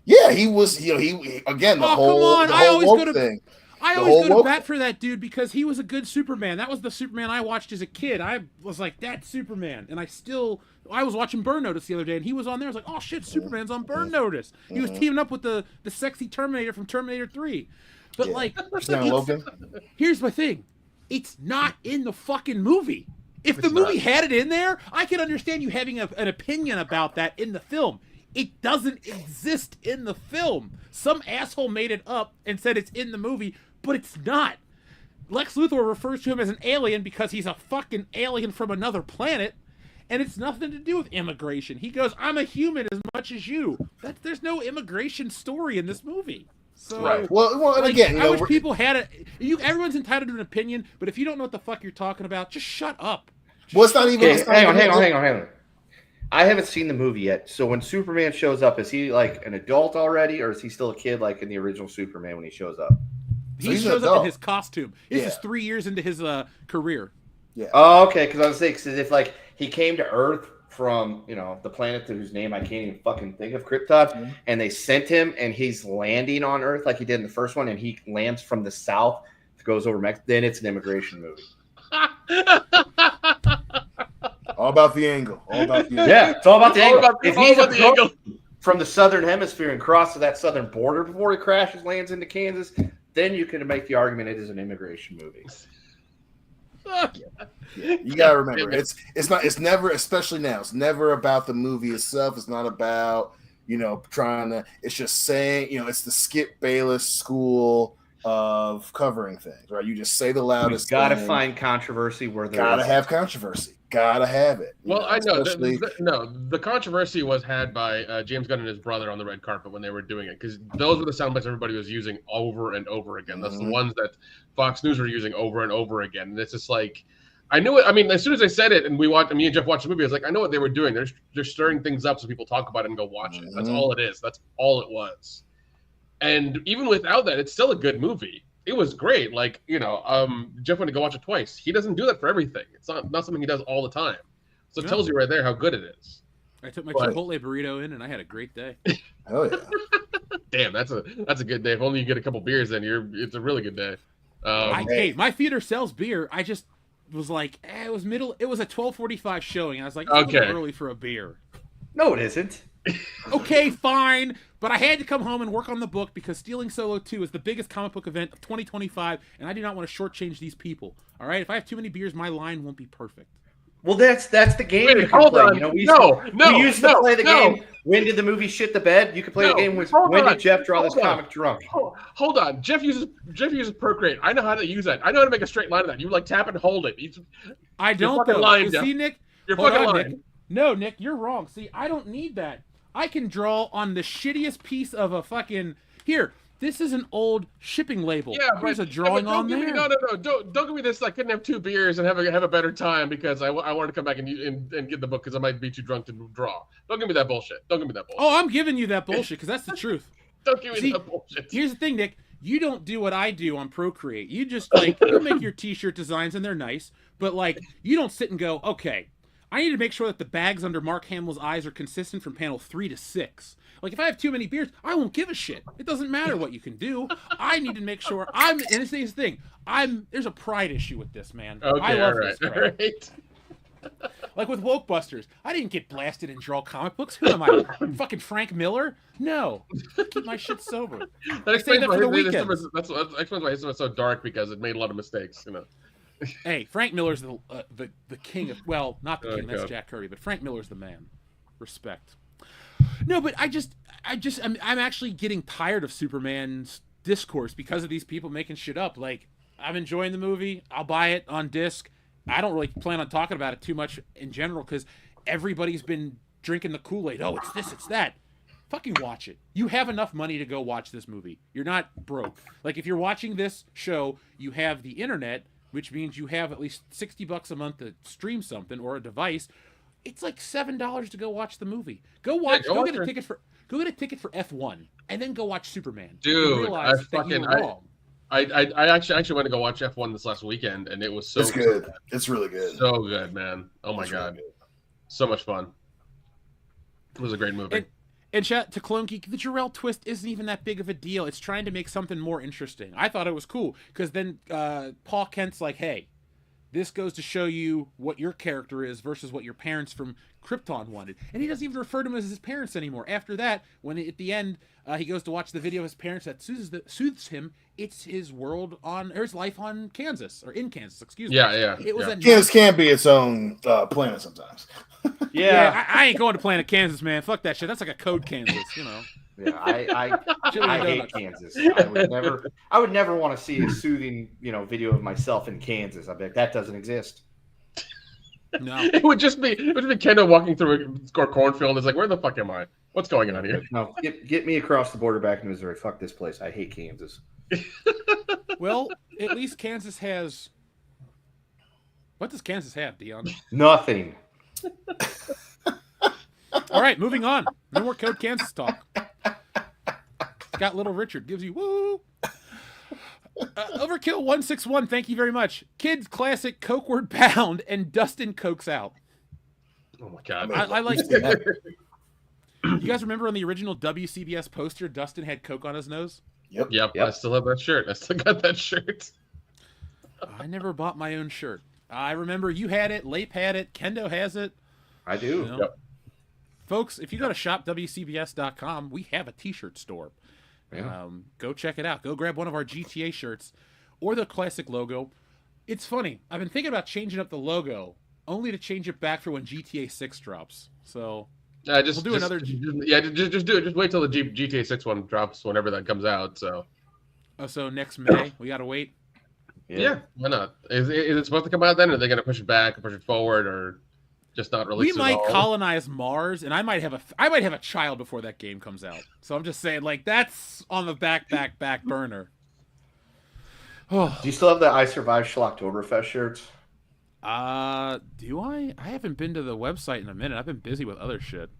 Speaker 5: Yeah, he was. He again the whole
Speaker 2: come on.
Speaker 5: I always go to
Speaker 2: bat for that dude because he was a good Superman. That was the Superman I watched as a kid. I was like, that's Superman, and I was watching Burn Notice the other day, and he was on there. I was like, oh shit, Superman's on Burn Notice. He was teaming up with the sexy Terminator from Terminator 3. But here's my thing. It's not in the fucking movie. If the movie had it in there, I could understand you having an opinion about that in the film. It doesn't exist in the film. Some asshole made it up and said it's in the movie, but it's not. Lex Luthor refers to him as an alien because he's a fucking alien from another planet, and it's nothing to do with immigration. He goes, I'm a human as much as you. There's no immigration story in this movie. So,
Speaker 5: right. Well, and again,
Speaker 2: I wish people had it. Everyone's entitled to an opinion, but if you don't know what the fuck you're talking about, just shut up.
Speaker 5: Well, it's not even.
Speaker 4: Hang on. I haven't seen the movie yet. So when Superman shows up, is he like an adult already, or is he still a kid like in the original Superman when he shows up?
Speaker 2: He shows up in his costume. This is 3 years into his career.
Speaker 5: Yeah.
Speaker 4: Oh, okay. Because I was saying, because if like he came to Earth from the planet whose name I can't even fucking think of, Krypton, and they sent him, and he's landing on Earth like he did in the first one, and he lands from the south, goes over Mexico, then it's an immigration movie.
Speaker 5: All about the angle.
Speaker 4: Yeah, it's all about the angle. If he's from the southern hemisphere and crosses that southern border before he crashes, lands into Kansas, then you can make the argument it is an immigration movie.
Speaker 5: You gotta remember, it's never, especially now, it's never about the movie itself. It's not about trying to. It's just saying it's the Skip Bayless school of covering things, right? You just say the loudest.
Speaker 4: You gotta find controversy where there
Speaker 5: gotta have controversy. Gotta have it.
Speaker 3: Well, I know. The controversy was had by James Gunn and his brother on the red carpet when they were doing it, because those were the sound bites everybody was using over and over again. That's the ones that Fox News were using over and over again. And it's just like, I knew it. I mean, as soon as they said it, and me and Jeff watched the movie, I was like, I know what they were doing. They're stirring things up so people talk about it and go watch it. That's all it is. That's all it was. And even without that, it's still a good movie. It was great. Like, Jeff went to go watch it twice. He doesn't do that for everything. It's not something he does all the time. So it tells you right there how good it is.
Speaker 2: I took my Chipotle burrito in, and I had a great day.
Speaker 5: Hell yeah!
Speaker 3: Damn, that's a good day. If only you get a couple beers, then it's a really good day.
Speaker 2: Hey, my theater sells beer. I just was like, it was a 12:45 showing. I was like, it's a little early for a beer.
Speaker 4: No, it isn't.
Speaker 2: Okay, fine. But I had to come home and work on the book because Stealing Solo 2 is the biggest comic book event of 2025, and I do not want to shortchange these people. All right? If I have too many beers, my line won't be perfect.
Speaker 4: Well, that's the game you can play. We used to play the game. When did the movie shit the bed? You can play the game with when did Jeff draw this comic drunk?
Speaker 3: Hold on. Jeff uses Procreate. I know how to use that. I know how to make a straight line of that. You tap and hold it.
Speaker 2: I don't
Speaker 3: though.
Speaker 2: Lying, see, Nick?
Speaker 3: You're fucking lying.
Speaker 2: Nick. No, Nick, you're wrong. See, I don't need that. I can draw on the shittiest piece of a fucking... Here, This is an old shipping label.
Speaker 3: Yeah,
Speaker 2: Here's a drawing on there.
Speaker 3: No. Don't give me this. I couldn't have 2 beers and have a better time because I wanted to come back and get the book because I might be too drunk to draw. Don't give me that bullshit.
Speaker 2: Oh, I'm giving you that bullshit because that's the truth.
Speaker 3: Don't give me that bullshit.
Speaker 2: Here's the thing, Nick. You don't do what I do on Procreate. You just like you make your t-shirt designs and they're nice, but like you don't sit and go, okay, I need to make sure that the bags under Mark Hamill's eyes are consistent from panel 3 to 6. Like, if I have too many beers, I won't give a shit. It doesn't matter what you can do. I need to make sure and it's the thing. There's a pride issue with this, man.
Speaker 3: Okay,
Speaker 2: I love
Speaker 3: right,
Speaker 2: this crap.
Speaker 3: right.
Speaker 2: Like with Woke Busters, I didn't get blasted and draw comic books. Who am I? Fucking Frank Miller? No. Keep my shit sober.
Speaker 3: That explains why his was so dark because it made a lot of mistakes, you know.
Speaker 2: Hey, Frank Miller's the king of, well, not the king, that's Jack Kirby, but Frank Miller's the man. Respect. No, but I'm actually getting tired of Superman's discourse because of these people making shit up. Like, I'm enjoying the movie. I'll buy it on disc. I don't really plan on talking about it too much in general because everybody's been drinking the Kool-Aid. Oh, it's this, it's that. Fucking watch it. You have enough money to go watch this movie. You're not broke. Like, if you're watching this show, you have the internet, which means you have at least $60 a month to stream something or a device. It's like $7 to go watch the movie. Go get a ticket for F1 and then go watch Superman.
Speaker 3: Dude, I actually went to go watch F1 this last weekend and it was so
Speaker 5: good. It's really good.
Speaker 3: So good, man. Oh my god. Really so much fun. It was a great movie.
Speaker 2: And shout out to Clone Geek, the Jarrell twist isn't even that big of a deal. It's trying to make something more interesting. I thought it was cool because then Paul Kent's like, hey, this goes to show you what your character is versus what your parents from Krypton wanted. And he doesn't even refer to him as his parents anymore. After that, when at the end he goes to watch the video of his parents that soothes him, it's his world on, or his life on Kansas, or in Kansas, excuse me.
Speaker 3: Yeah.
Speaker 2: It was
Speaker 5: Kansas can be its own planet sometimes.
Speaker 2: Yeah, I ain't going to Planet Kansas, man. Fuck that shit. That's like a code Kansas, you know.
Speaker 4: Yeah, I hate Kansas. I would never want to see a soothing, video of myself in Kansas. I bet that doesn't exist.
Speaker 2: No,
Speaker 3: it would just be Kendall walking through a cornfield. It's like, where the fuck am I? What's going on here?
Speaker 4: No, get me across the border back to Missouri. Fuck this place. I hate Kansas.
Speaker 2: Well, at least Kansas has. What does Kansas have, Dion?
Speaker 4: Nothing.
Speaker 2: All right, moving on. No more Code Kansas talk. Got Little Richard gives you woo. Overkill 161, thank you very much. Kids classic Coke word pound and Dustin cokes out.
Speaker 3: Oh my god,
Speaker 2: I like that. You guys remember on the original WCBS poster, Dustin had Coke on his nose?
Speaker 3: Yep. I still have that shirt. I still got that shirt.
Speaker 2: I never bought my own shirt. I remember you had it, Lape had it, Kendo has it.
Speaker 4: I do.
Speaker 3: Yep.
Speaker 2: Folks, if you go to shopwcbs.com, we have a t-shirt store.
Speaker 4: Yeah.
Speaker 2: Go check it out. Go grab one of our GTA shirts or the classic logo. It's funny. I've been thinking about changing up the logo only to change it back for when GTA 6 drops. So we'll do another.
Speaker 3: Just do it. Just wait till the GTA 6 one drops whenever that comes out.
Speaker 2: So next May, we got to wait.
Speaker 3: Yeah, why not? Is it supposed to come out then? Or are they going to push it back or push it forward or just not release it?
Speaker 2: We might colonize Mars, and I might have a child before that game comes out. So I'm just saying, like, that's on the back burner.
Speaker 4: Do you still have the I Survived Schlocktoberfest shirts?
Speaker 2: Do I? I haven't been to the website in a minute. I've been busy with other shit.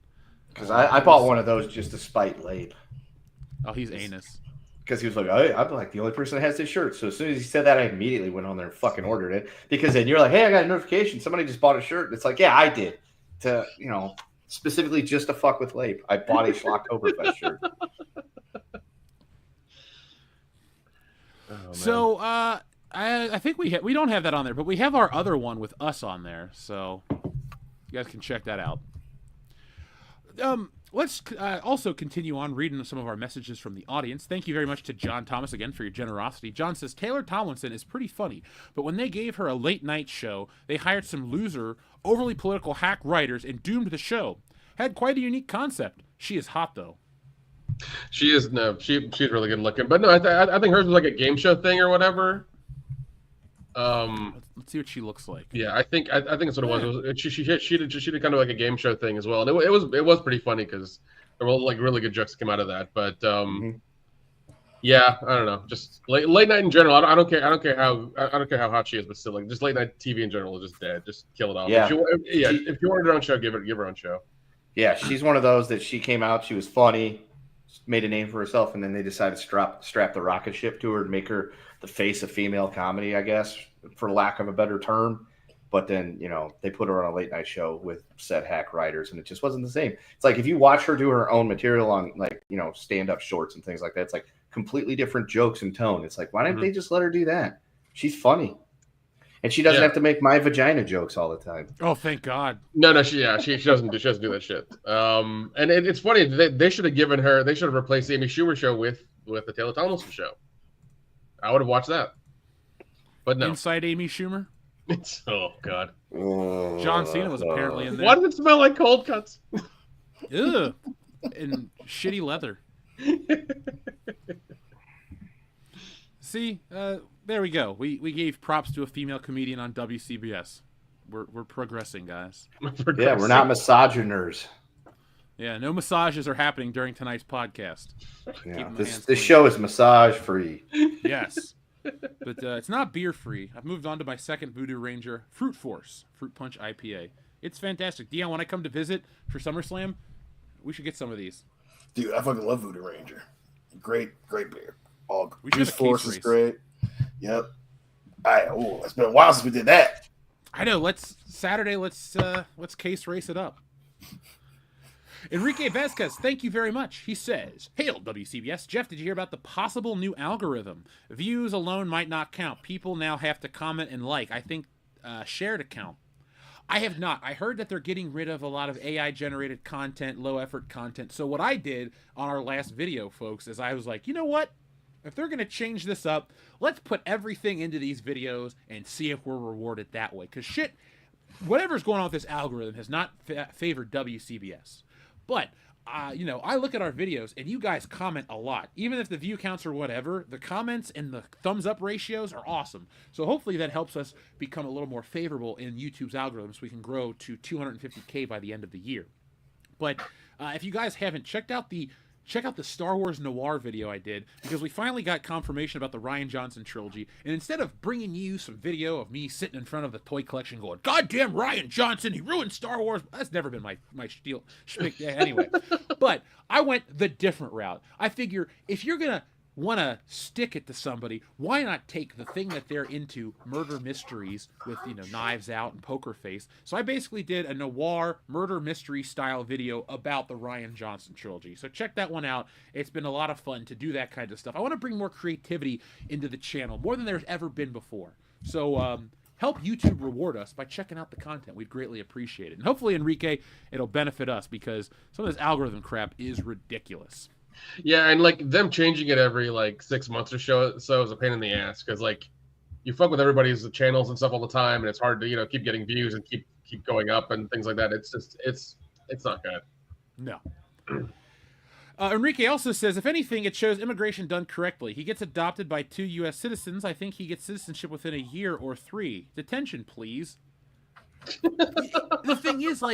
Speaker 4: Because I bought one of those just to spite Lape.
Speaker 2: Oh, he's anus.
Speaker 4: Because he was like, I'm like the only person that has this shirt. So as soon as he said that, I immediately went on there and fucking ordered it. Because then you're like, hey, I got a notification. Somebody just bought a shirt. It's like, yeah, I did. To, specifically just to fuck with Lape. I bought a Schlocktoberfest shirt.
Speaker 3: Oh,
Speaker 2: so, I think we don't have that on there, but we have our other one with us on there. So you guys can check that out. Let's also continue on reading some of our messages from the audience. Thank you very much to John Thomas again for your generosity. John says, Taylor Tomlinson is pretty funny, but when they gave her a late night show, they hired some loser, overly political hack writers and doomed the show. Had quite a unique concept. She is hot, though.
Speaker 3: She is, no, she's really good looking. But no, I think hers was like a game show thing or whatever.
Speaker 2: Let's see what she looks like.
Speaker 3: Yeah, I think that's what it was. She did kind of like a game show thing as well, and it was pretty funny because there were like really good jokes that came out of that. But Yeah, I don't know. Just late night in general. I don't care. I don't care how hot she is, but still, like, just late night TV in general is just dead. Just kill it off.
Speaker 4: Yeah.
Speaker 3: If you wanted her own show, give her own show.
Speaker 4: Yeah, she's one of those that she came out, she was funny, made a name for herself, and then they decided to strap the rocket ship to her and make her the face of female comedy, I guess, for lack of a better term. But then, they put her on a late night show with said hack writers, and it just wasn't the same. It's like if you watch her do her own material on, like, stand-up shorts and things like that, it's like completely different jokes and tone. It's like, why didn't they just let her do that? She's funny. And she doesn't have to make my vagina jokes all the time.
Speaker 2: Oh, thank God.
Speaker 3: No, she doesn't do that shit. And it's funny, they should have replaced the Amy Schumer show with the Taylor Tomlinson show. I would have watched that. But no.
Speaker 2: Inside Amy Schumer?
Speaker 3: Oh, God.
Speaker 2: John Cena was apparently in there.
Speaker 3: Why does it smell like cold cuts?
Speaker 2: Ugh. And shitty leather. See, there we go. We gave props to a female comedian on WCBS. We're progressing, guys.
Speaker 4: Yeah, we're not misogyners.
Speaker 2: Yeah, no massages are happening during tonight's podcast.
Speaker 4: Yeah, this show is massage free.
Speaker 2: Yes. But it's not beer free. I've moved on to my second Voodoo Ranger, Fruit Force, Fruit Punch IPA. It's fantastic. Dion, when I come to visit for SummerSlam, we should get some of these.
Speaker 5: Dude, I fucking love Voodoo Ranger. Great beer.
Speaker 2: Juice
Speaker 5: Force is great. Yep. It's been a while since we did that.
Speaker 2: I know. Let's case race it up. Enrique Vasquez, thank you very much. He says, "Hail WCBS. Jeff, did you hear about the possible new algorithm? Views alone might not count. People now have to comment and like. I think share to count. I have not. I heard that they're getting rid of a lot of AI-generated content, low-effort content. So what I did on our last video, folks, is I was like, you know what? If they're going to change this up, let's put everything into these videos and see if we're rewarded that way. Because shit, whatever's going on with this algorithm has not favored WCBS. But, I look at our videos, and you guys comment a lot. Even if the view counts or whatever, the comments and the thumbs-up ratios are awesome. So hopefully that helps us become a little more favorable in YouTube's algorithm so we can grow to 250K by the end of the year. But if you guys haven't, check out the Star Wars Noir video I did, because we finally got confirmation about the Rian Johnson trilogy, and instead of bringing you some video of me sitting in front of the toy collection going, "Goddamn Rian Johnson, he ruined Star Wars," that's never been my spiel. Anyway, but I went the different route. I figure if you're going to want to stick it to somebody, why not take the thing that they're into, murder mysteries with, Knives Out and Poker Face. So I basically did a noir murder mystery style video about the Rian Johnson trilogy. So check that one out. It's been a lot of fun to do that kind of stuff. I want to bring more creativity into the channel, more than there's ever been before. So help YouTube reward us by checking out the content. We'd greatly appreciate it. And hopefully, Enrique, it'll benefit us, because some of this algorithm crap is ridiculous.
Speaker 3: Yeah, and like them changing it every 6 months or so is a pain in the ass, because you fuck with everybody's channels and stuff all the time, and it's hard to keep getting views and keep going up and things like that. It's just it's not good.
Speaker 2: No. Enrique also says, if anything, it shows immigration done correctly. He gets adopted by 2 U.S. citizens. I think he gets citizenship within a year or 3. Detention, please. The thing is,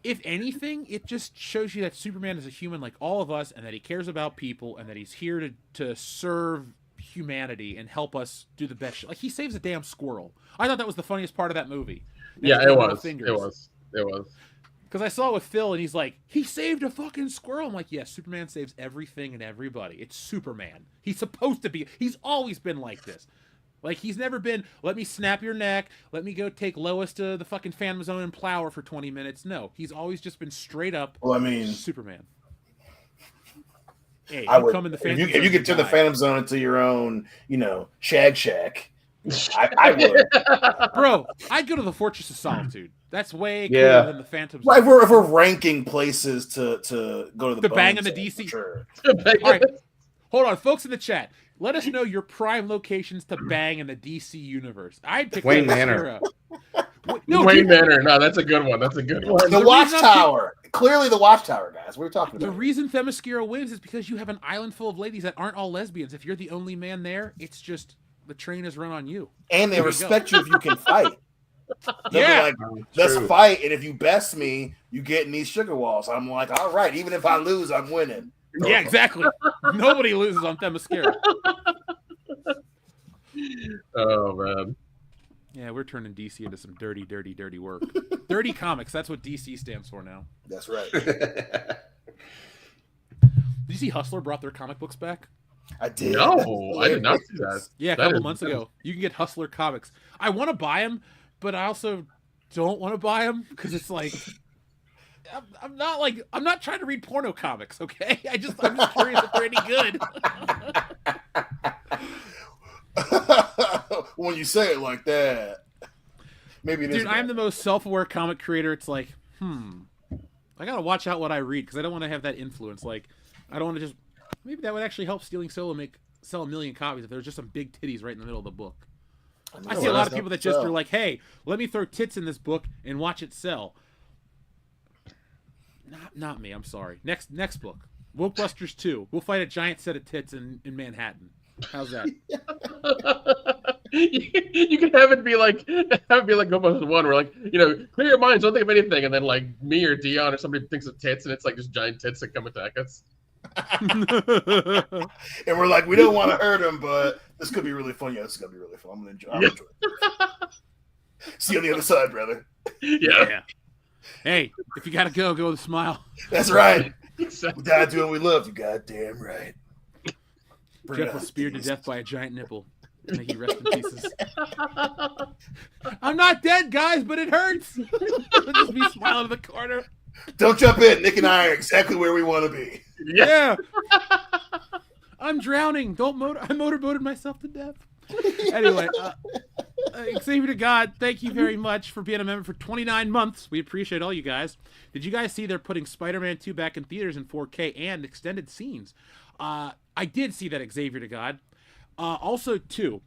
Speaker 2: if anything, it just shows you that Superman is a human like all of us, and that he cares about people, and that he's here to serve humanity and help us do the best shit. Like, he saves a damn squirrel. I thought that was the funniest part of that movie.
Speaker 3: Yeah, it was.
Speaker 2: Because I saw it with Phil, and he's like, he saved a fucking squirrel. I'm like, yes, Superman saves everything and everybody. It's Superman. He's supposed to be. He's always been like this. Like, he's never been, let me snap your neck, let me go take Lois to the fucking Phantom Zone and plow her for 20 minutes. No, he's always just been straight up Superman. Hey, come in the Phantom Zone,
Speaker 5: if you could turn the Phantom Zone into your own, Shag Shack, I would.
Speaker 2: Bro, I'd go to the Fortress of Solitude. That's way cooler than the Phantom Zone.
Speaker 5: Like, if we're ranking places to go to the
Speaker 2: bang in the DC.
Speaker 5: Sure.
Speaker 2: All right, hold on, folks in the chat. Let us know your prime locations to bang in the DC universe. I'd pick
Speaker 4: Wayne Manor.
Speaker 3: Wayne Manor. No, that's a good one.
Speaker 5: The Watchtower. Clearly the Watchtower, guys. We're talking about.
Speaker 2: The reason Themyscira wins is because you have an island full of ladies that aren't all lesbians. If you're the only man there, it's just the train is run on you.
Speaker 5: And they respect you if you can fight.
Speaker 2: Yeah.
Speaker 5: Let's fight. And if you best me, you get in these sugar walls. I'm like, all right, even if I lose, I'm winning.
Speaker 2: Yeah, exactly. Nobody loses on Themyscira.
Speaker 3: Oh man.
Speaker 2: Yeah, we're turning DC into some dirty, dirty, dirty work. Dirty comics. That's what DC stands for now.
Speaker 5: That's right.
Speaker 2: Did you see Hustler brought their comic books back?
Speaker 5: I did.
Speaker 3: No, I did not see that.
Speaker 2: Yeah, a couple months ago. You can get Hustler comics. I want to buy them, but I also don't want to buy them because it's like I'm not trying to read porno comics. Okay, I'm just curious if they're any good.
Speaker 5: When you say it like that, maybe it is.
Speaker 2: Dude, I'm the most self-aware comic creator. It's like, I gotta watch out what I read because I don't want to have that influence. Like, I don't want to just. Maybe that would actually help Stealing Solo sell 1 million copies if there was just some big titties right in the middle of the book. I see a lot of people that just are like, hey, let me throw tits in this book and watch it sell. Not me. I'm sorry. Next book, Wokebusters 2. We'll fight a giant set of tits in Manhattan. How's that?
Speaker 3: You can have it be like Wokebusters 1, where like, clear your minds, don't think of anything, and then like me or Dion or somebody thinks of tits, and it's like just giant tits that come attack us.
Speaker 5: And we're like, we don't want to hurt him, but this could be really fun. Yeah, this is gonna be really fun. I'm gonna enjoy it. See you on the other side, brother.
Speaker 3: Yeah.
Speaker 2: Hey, if you gotta go with a smile.
Speaker 5: That's right.
Speaker 3: Exactly.
Speaker 5: We gotta do what we love. You goddamn right.
Speaker 2: Jeff was speared to death by a giant nipple. May he rest in pieces. I'm not dead, guys, but it hurts. Just be smiling in the corner.
Speaker 5: Don't jump in. Nick and I are exactly where we want to be.
Speaker 2: Yeah. I'm drowning. I motorboated myself to death. Anyway, Xavier to God, thank you very much for being a member for 29 months. We appreciate all you guys. Did you guys see they're putting Spider-Man 2 back in theaters in 4K and extended scenes? I did see that, Xavier to God. Also, too,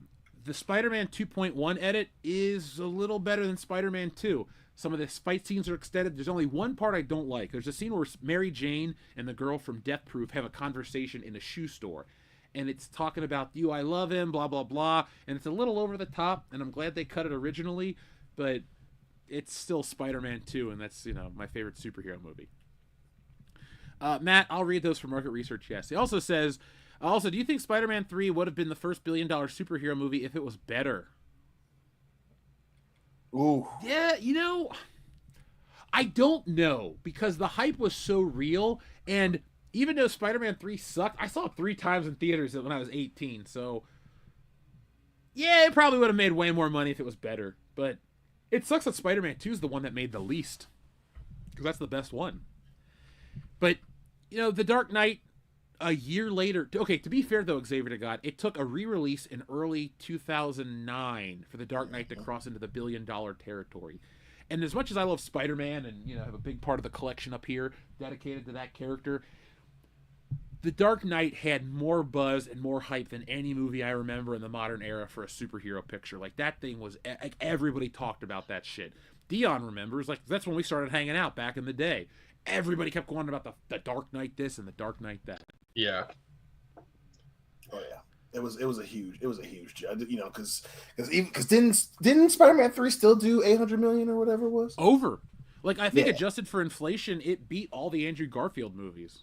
Speaker 2: the Spider-Man 2.1 edit is a little better than Spider-Man 2. Some of the fight scenes are extended. There's only one part I don't like. There's a scene where Mary Jane and the girl from Death Proof have a conversation in a shoe store. And it's talking about you, I love him, blah, blah, blah. And it's a little over the top, and I'm glad they cut it originally. But it's still Spider-Man 2, and that's, my favorite superhero movie. Matt, I'll read those from Market Research, yes. He also says, do you think Spider-Man 3 would have been the first billion-dollar superhero movie if it was better?
Speaker 5: Ooh.
Speaker 2: Yeah, I don't know, because the hype was so real, and even though Spider-Man 3 sucked, I saw it 3 times in theaters when I was 18, so yeah, it probably would have made way more money if it was better, but it sucks that Spider-Man 2 is the one that made the least, because that's the best one. But, The Dark Knight, a year later, okay, to be fair though, Xavier to God, it took a re-release in early 2009 for The Dark Knight to cross into the billion-dollar territory. And as much as I love Spider-Man and, have a big part of the collection up here dedicated to that character, The Dark Knight had more buzz and more hype than any movie I remember in the modern era for a superhero picture. Like, that thing was, like, everybody talked about that shit. Dion remembers, like, that's when we started hanging out back in the day. Everybody kept going about the Dark Knight this and the Dark Knight that.
Speaker 3: Yeah.
Speaker 5: Oh yeah. It was a huge because didn't Spider-Man 3 still do 800 million or whatever it was?
Speaker 2: Over. Like, I think adjusted for inflation, it beat all the Andrew Garfield movies.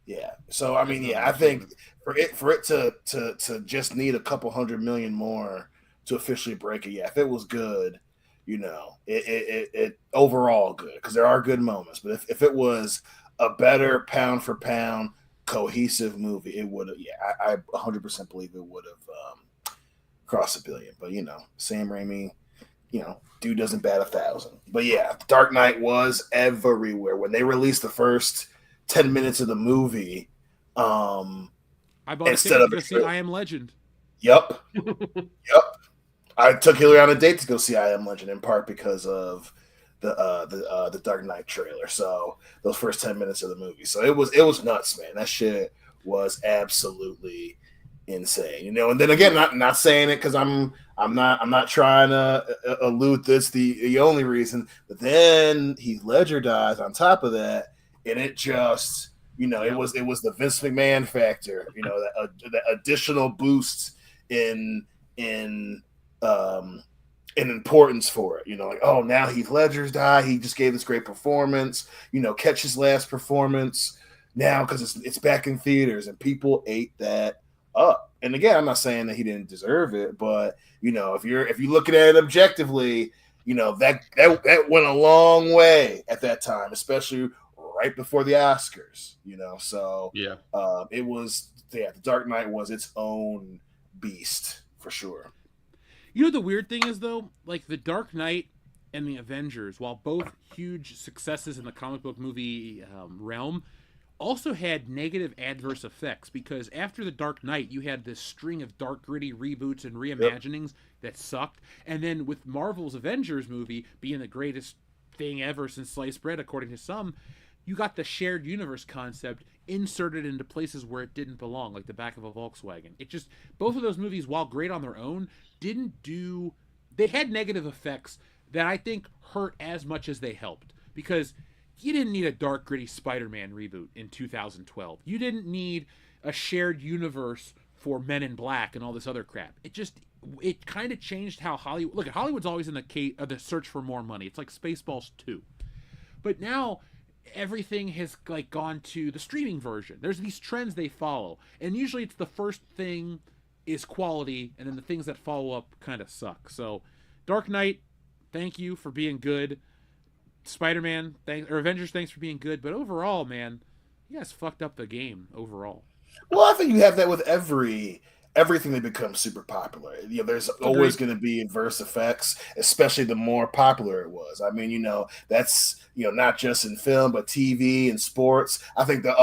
Speaker 5: Yeah. So I mean, I think for it to just need a couple $100 million more to officially break it. Yeah, if it was good, it overall good, because there are good moments. But if it was a better pound for pound cohesive movie, it would have. Yeah, I 100% believe it would have crossed $1 billion. But Sam Raimi, dude doesn't bat 1,000. But yeah, Dark Knight was everywhere when they released the first 10 minutes of the movie.
Speaker 2: I bought a ticket to go see I Am Legend.
Speaker 5: Yep. I took Hillary on a date to go see I Am Legend, in part because of the Dark Knight trailer. So those first 10 minutes of the movie. So it was nuts, man. That shit was absolutely insane. And then again, not saying it because I'm not trying to allude this the only reason. But then Heath Ledger dies on top of that, and it just it was the Vince McMahon factor. That additional boost in importance for it. Like, oh, now Heath Ledger's died. He just gave this great performance. Catch his last performance. now because it's back in theaters and people ate that up. And again, I'm not saying that he didn't deserve it, but if you look at it objectively, that went a long way at that time, especially right before the Oscars. So
Speaker 3: yeah,
Speaker 5: The Dark Knight was its own beast for sure.
Speaker 2: The weird thing is though, like The Dark Knight and the Avengers, while both huge successes in the comic book movie realm, also had negative adverse effects, because after The Dark Knight, you had this string of dark, gritty reboots and reimaginings that sucked. And then with Marvel's Avengers movie being the greatest thing ever since sliced bread, according to some, you got the shared universe concept inserted into places where it didn't belong, like the back of a Volkswagen. Both of those movies, while great on their own, they had negative effects that I think hurt as much as they helped. Because you didn't need a dark, gritty Spider-Man reboot in 2012. You didn't need a shared universe for Men in Black and all this other crap. It kind of changed how Hollywood... Look, Hollywood's always in the search for more money. It's like Spaceballs 2. But now everything has gone to the streaming version. There's these trends they follow. And usually it's the first thing is quality, and then the things that follow up kind of suck. So, Dark Knight, thank you for being good. Spider-Man, Avengers, thanks for being good. But overall, man, you guys fucked up the game overall.
Speaker 5: Well, I think you have that with everything that becomes super popular. There's always going to be adverse effects, especially the more popular it was. I mean, that's not just in film, but TV and sports. I think the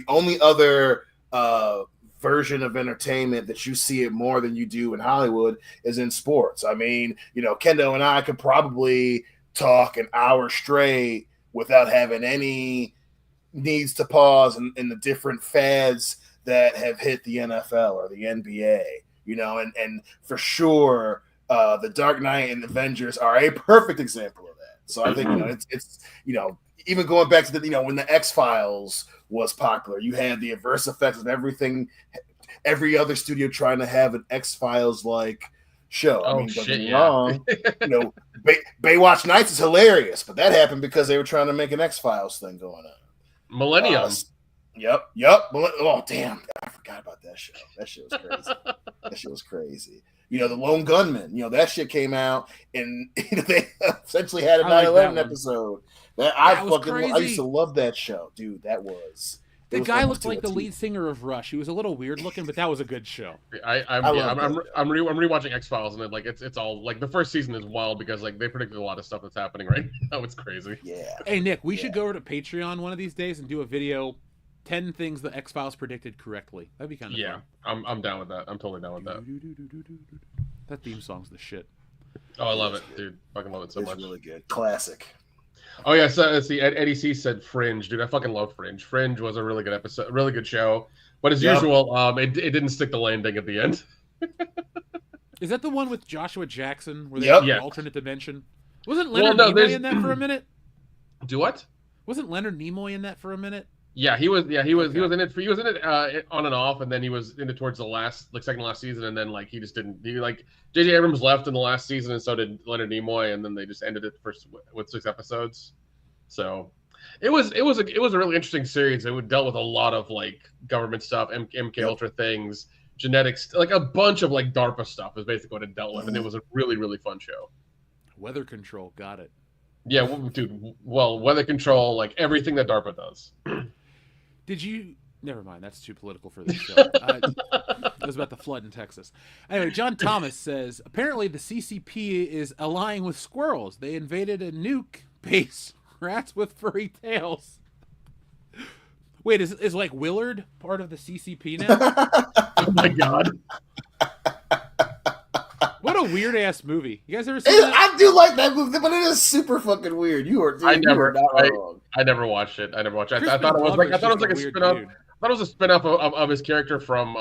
Speaker 5: only other version of entertainment that you see it more than you do in Hollywood is in sports. I mean, Kendo and I could probably talk an hour straight without having any needs to pause in the different fads that have hit the NFL or the NBA, and for sure, The Dark Knight and Avengers are a perfect example of that. So I think, it's even going back to when the X-Files was popular, you had the adverse effects of every other studio trying to have an X-Files like show.
Speaker 3: Oh,
Speaker 5: I mean, don't get me
Speaker 3: yeah.
Speaker 5: wrong. Baywatch Nights is hilarious, but that happened because they were trying to make an X-Files thing going on.
Speaker 3: Millennium.
Speaker 5: Yep. Oh, damn. I forgot about that show. That shit was crazy. The Lone Gunman, that shit came out and they essentially had a 9/11 episode. I used to love that show. Dude,
Speaker 2: the guy looked like the lead singer of Rush. He was a little weird looking, but that was a good show.
Speaker 3: I'm rewatching X-Files, and it's all the first season is wild because they predicted a lot of stuff that's happening right now. It's crazy.
Speaker 5: Yeah.
Speaker 2: Hey Nick, we should go over to Patreon one of these days and do a video, 10 things the X-Files predicted correctly. That'd be kind of fun.
Speaker 3: I'm down with that. I'm totally down with that.
Speaker 2: That theme song's the shit.
Speaker 3: Oh, I love it, dude. Fucking love it so much.
Speaker 5: It's really good. Classic.
Speaker 3: Oh yeah, so let's see. Eddie C said Fringe, dude. I fucking love Fringe. Fringe was a really good episode, really good show. But as usual, it didn't stick the landing at the end.
Speaker 2: Is that the one with Joshua Jackson where they have an alternate dimension? Wasn't Leonard Nimoy in that for a minute?
Speaker 3: Do what?
Speaker 2: Wasn't Leonard Nimoy in that for a minute?
Speaker 3: Yeah, he was in it. He was in it on and off, and then he was in it towards the last, second to last season, and then he just didn't. J.J. Abrams left in the last season, and so did Leonard Nimoy, and then they just ended it with 6 episodes. So it was a really interesting series. It dealt with a lot of government stuff, MK Ultra things, genetics, a bunch of DARPA stuff is basically what it dealt with, and it was a really, really fun show.
Speaker 2: Weather control, got it.
Speaker 3: Yeah, dude. Well, weather control, everything that DARPA does.
Speaker 2: Did you? Never mind. That's too political for this show. It was about the flood in Texas. Anyway, John Thomas says apparently the CCP is allying with squirrels. They invaded a nuke base. Rats with furry tails. Wait, is Willard part of the CCP now?
Speaker 3: Oh my god.
Speaker 2: What a weird ass movie. You guys ever seen that?
Speaker 5: I do like that movie, but it is super fucking weird. I never
Speaker 3: watched it. I thought it was like a spin-off. I thought it was a spin-off of his character from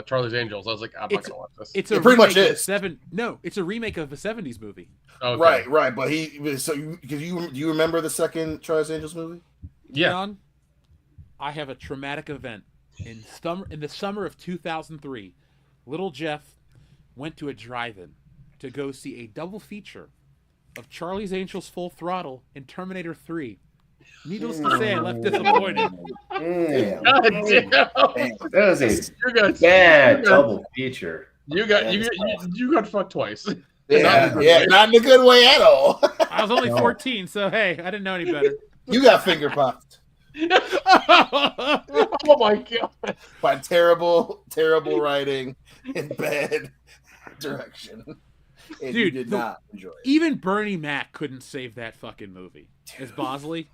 Speaker 3: Charlie's Angels. I was like, I'm not gonna watch this.
Speaker 2: It pretty much is. It's a remake of a 70s movie.
Speaker 3: Okay.
Speaker 5: Right. But do you remember the second Charlie's Angels movie?
Speaker 3: Yeah.
Speaker 2: John, I have a traumatic event in the summer of 2003. Little Jeff went to a drive-in to go see a double feature of Charlie's Angels Full Throttle and Terminator 3 Needless to say, I left disappointed.
Speaker 4: Damn.
Speaker 3: God damn.
Speaker 4: That was a
Speaker 3: You got
Speaker 4: bad double feature.
Speaker 3: You got fucked twice.
Speaker 5: Not in a good way at all.
Speaker 2: I was only 14, so hey, I didn't know any better.
Speaker 5: You got finger popped.
Speaker 3: Oh my god!
Speaker 5: By terrible writing and bad direction. And
Speaker 2: Dude,
Speaker 5: you did not enjoy it.
Speaker 2: Even Bernie Mac couldn't save that fucking movie as Bosley.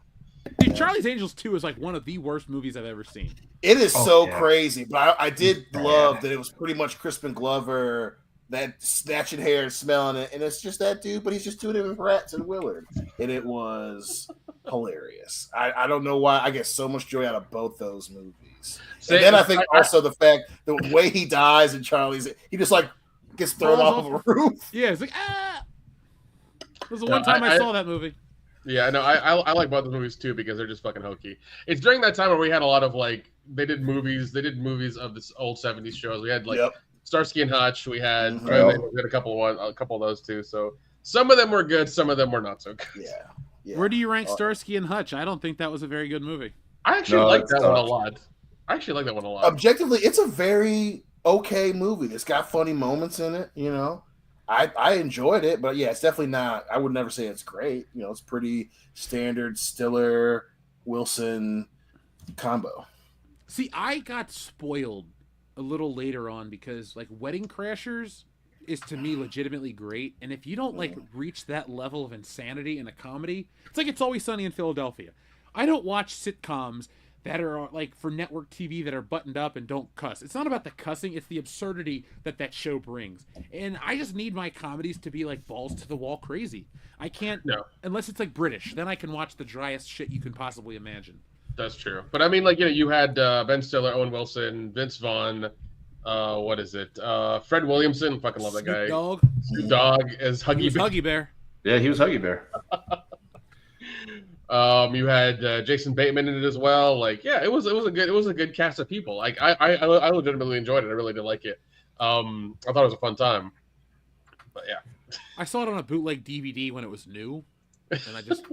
Speaker 2: Dude, Charlie's Angels 2 is like one of the worst movies I've ever seen.
Speaker 5: It is crazy, but I did love that it was pretty much Crispin Glover, that snatching hair and smelling it, and it's just that dude, but he's just doing it with Rats and Willard, and it was hilarious. I don't know why I get so much joy out of both those movies. And then I think also the fact the way he dies in Charlie's, he just like gets thrown off of a roof.
Speaker 2: Yeah, it's like It was the one time I saw that movie.
Speaker 3: Yeah, no, I like both the movies too because they're just fucking hokey. It's during that time where we had a lot of like they did movies of this old 70s shows. We had like Starsky and Hutch. We had a couple of those too. So some of them were good, some of them were not so good.
Speaker 5: Yeah.
Speaker 2: Where do you rank Starsky and Hutch? I don't think that was a very good movie.
Speaker 3: I actually like that one a lot.
Speaker 5: Objectively, it's a very okay movie. It's got funny moments in it, you know. I enjoyed it, but yeah, it's definitely not. I would never say it's great. You know, it's pretty standard Stiller Wilson combo.
Speaker 2: See, I got spoiled a little later on because like Wedding Crashers is to me legitimately great, and if you don't like reach that level of insanity in a comedy, it's like It's Always Sunny in Philadelphia. I don't watch sitcoms that are like for network TV that are buttoned up and don't cuss. It's not about the cussing, it's the absurdity that show brings. And I just need my comedies to be like balls to the wall crazy. I can't, unless it's like British, then I can watch the driest shit you can possibly imagine.
Speaker 3: That's true. But I mean, like, you know, you had Ben Stiller, Owen Wilson, Vince Vaughn, what is it? Fred Williamson, fucking love that guy. Snoop Dogg as
Speaker 2: Huggy Bear.
Speaker 4: Yeah, he was Huggy Bear.
Speaker 3: You had Jason Bateman in it as well. Like, yeah, it was a good cast of people. Like, I legitimately enjoyed it. I really did like it. I thought it was a fun time. But yeah,
Speaker 2: I saw it on a bootleg DVD when it was new, and I just.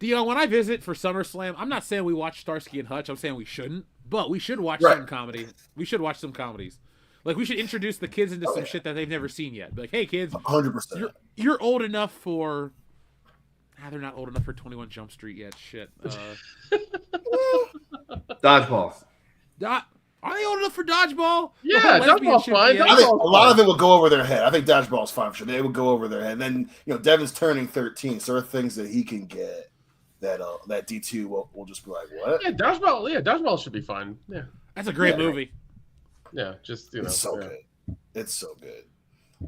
Speaker 2: When I visit for SummerSlam, I'm not saying we watch Starsky and Hutch. I'm saying we shouldn't, but we should watch some comedy. We should watch some comedies. Like, we should introduce the kids into some shit that they've never seen yet. Be like, hey, kids,
Speaker 5: 100%.
Speaker 2: You're old enough for. They're not old enough for 21 Jump Street yet. Shit.
Speaker 4: Dodgeball.
Speaker 2: Are they old enough for Dodgeball?
Speaker 3: Yeah, Dodgeball's fine.
Speaker 5: I think a lot of it will go over their head. I think Dodgeball's fine for sure. They will go over their head. And then, you know, Devin's turning 13, so there are things that he can get that D2 will just be like, what?
Speaker 3: Yeah, Dodgeball should be fun. Yeah.
Speaker 2: That's a great movie.
Speaker 3: Yeah, just, you know.
Speaker 5: It's so good. It's so good.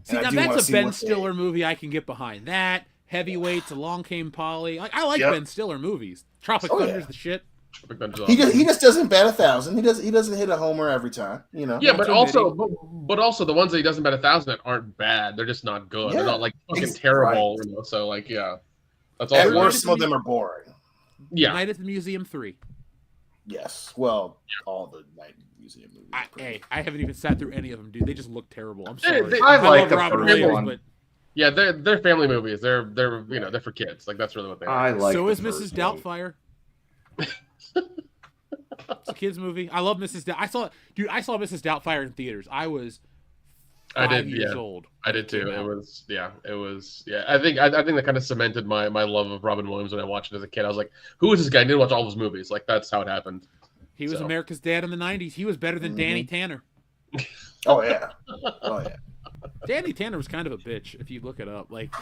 Speaker 2: See, now that's a Ben Stiller movie I can get behind. That, Heavyweights, Along Came Polly. Like, I like Ben Stiller movies. Tropic Thunder's the shit.
Speaker 5: He just doesn't bat 1,000. He doesn't hit a homer every time, you know.
Speaker 3: Yeah, but also the ones that he doesn't bat 1,000 that aren't bad. They're just not good. They're not like fucking terrible. Right. You know? So like, yeah, that's all.
Speaker 5: At worst, some of them are boring.
Speaker 3: Yeah.
Speaker 2: Night at the Museum 3.
Speaker 5: Yes. Well, all the Night at the Museum movies.
Speaker 2: I haven't even sat through any of them, dude. They just look terrible. I'm sorry.
Speaker 4: I like the
Speaker 2: Robert
Speaker 4: first
Speaker 2: Williams,
Speaker 4: one.
Speaker 2: but
Speaker 3: yeah, they're family movies. They're they're for kids. Like, that's really what they are.
Speaker 4: I like.
Speaker 2: So is Mrs. Doubtfire. It's a kids movie. I love Mrs. I saw Mrs. Doubtfire in theaters. I was 5 years old.
Speaker 3: I did too. It was. I think that kind of cemented my love of Robin Williams when I watched it as a kid. I was like, who is this guy? I didn't watch all his movies. Like, that's how it happened.
Speaker 2: He was America's dad in the 90s. He was better than Danny Tanner.
Speaker 5: Oh yeah.
Speaker 2: Danny Tanner was kind of a bitch if you look it up. Like,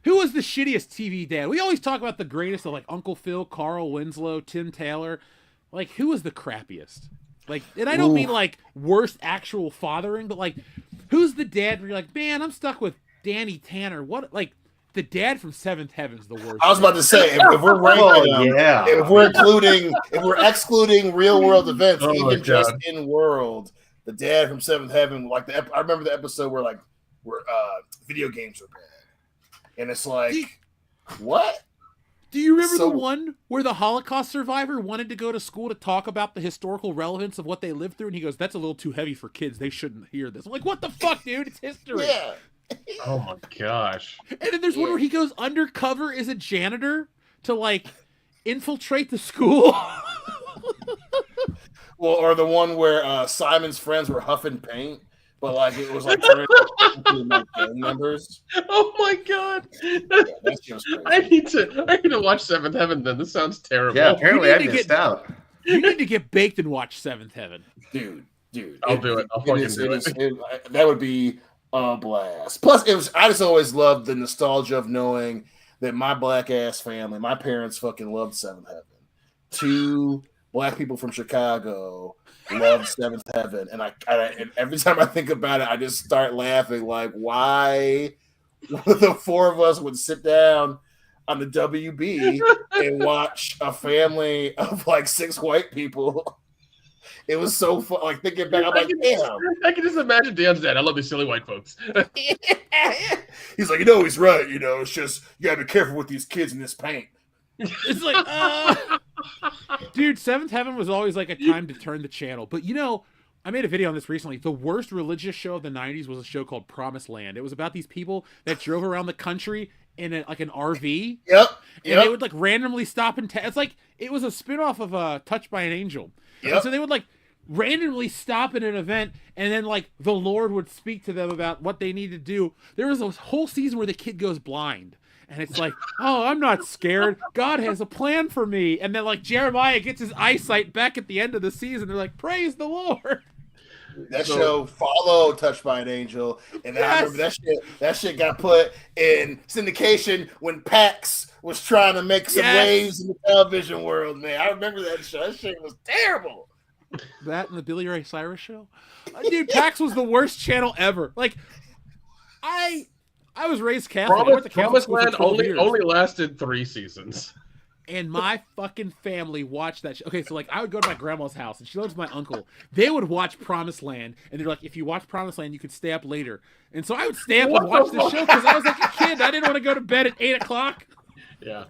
Speaker 2: who was the shittiest TV dad? We always talk about the greatest of like Uncle Phil, Carl Winslow, Tim Taylor. Like, who was the crappiest? Like, and I don't mean like worst actual fathering, but like, who's the dad where you're like, man, I'm stuck with Danny Tanner. What, like, the dad from Seventh Heaven's the worst.
Speaker 5: I was about to say, if we're ranking if we're excluding real world events, even just in world, the dad from Seventh Heaven, like I remember the episode where video games were bad, and it's like, what?
Speaker 2: Do you remember the one where the Holocaust survivor wanted to go to school to talk about the historical relevance of what they lived through, and he goes, "That's a little too heavy for kids. They shouldn't hear this." I'm like, what the fuck, dude? It's history.
Speaker 5: Yeah.
Speaker 3: Oh my gosh.
Speaker 2: And then there's one where he goes undercover as a janitor to like infiltrate the school.
Speaker 5: Well, or the one where Simon's friends were huffing paint, but like it was like turning into like gang members.
Speaker 3: Oh my god!
Speaker 5: Yeah, that shit was crazy.
Speaker 3: I need to watch Seventh Heaven. Then this sounds terrible.
Speaker 4: Yeah, apparently I missed out.
Speaker 2: You need to get baked and watch Seventh Heaven,
Speaker 5: dude.
Speaker 3: I'll do it. I'll fucking do it.
Speaker 5: That would be a blast. Plus, it was. I just always loved the nostalgia of knowing that my black ass family, my parents, fucking loved Seventh Heaven. 2 black people from Chicago loved Seventh Heaven, and and every time I think about it, I just start laughing. Like, why the 4 of us would sit down on the WB and watch a family of like 6 white people. It was so fun. Like thinking back, I'm like, damn.
Speaker 3: I can just imagine Dan's dad. I love these silly white folks.
Speaker 5: He's like, he's right. It's just you gotta be careful with these kids in this paint.
Speaker 2: It's like, dude, Seventh Heaven was always like a time to turn the channel. But I made a video on this recently. The worst religious show of the 90s was a show called Promised Land. It was about these people that drove around the country in like an RV.
Speaker 5: Yep.
Speaker 2: And they would like randomly stop and it's like it was a spinoff of Touched by an Angel.
Speaker 5: Yep.
Speaker 2: And so they would like randomly stop at an event, and then like the Lord would speak to them about what they need to do. There was a whole season where the kid goes blind. And it's like, oh, I'm not scared. God has a plan for me. And then like Jeremiah gets his eyesight back at the end of the season. They're like, praise the Lord.
Speaker 5: That show followed Touched by an Angel. And I remember that shit got put in syndication when PAX was trying to make some waves in the television world, man. I remember that show. That shit was terrible.
Speaker 2: That and the Billy Ray Cyrus show? Dude, PAX was the worst channel ever. Like, I was raised Catholic.
Speaker 3: Promised Land only lasted 3 seasons.
Speaker 2: And my fucking family watched that show. Okay, so like I would go to my grandma's house, and she loves my uncle. They would watch Promised Land, and they're like, if you watch Promised Land, you could stay up later. And so I would stay up and watch the show because I was like a kid. I didn't want to go to bed at 8 o'clock.
Speaker 3: Yeah.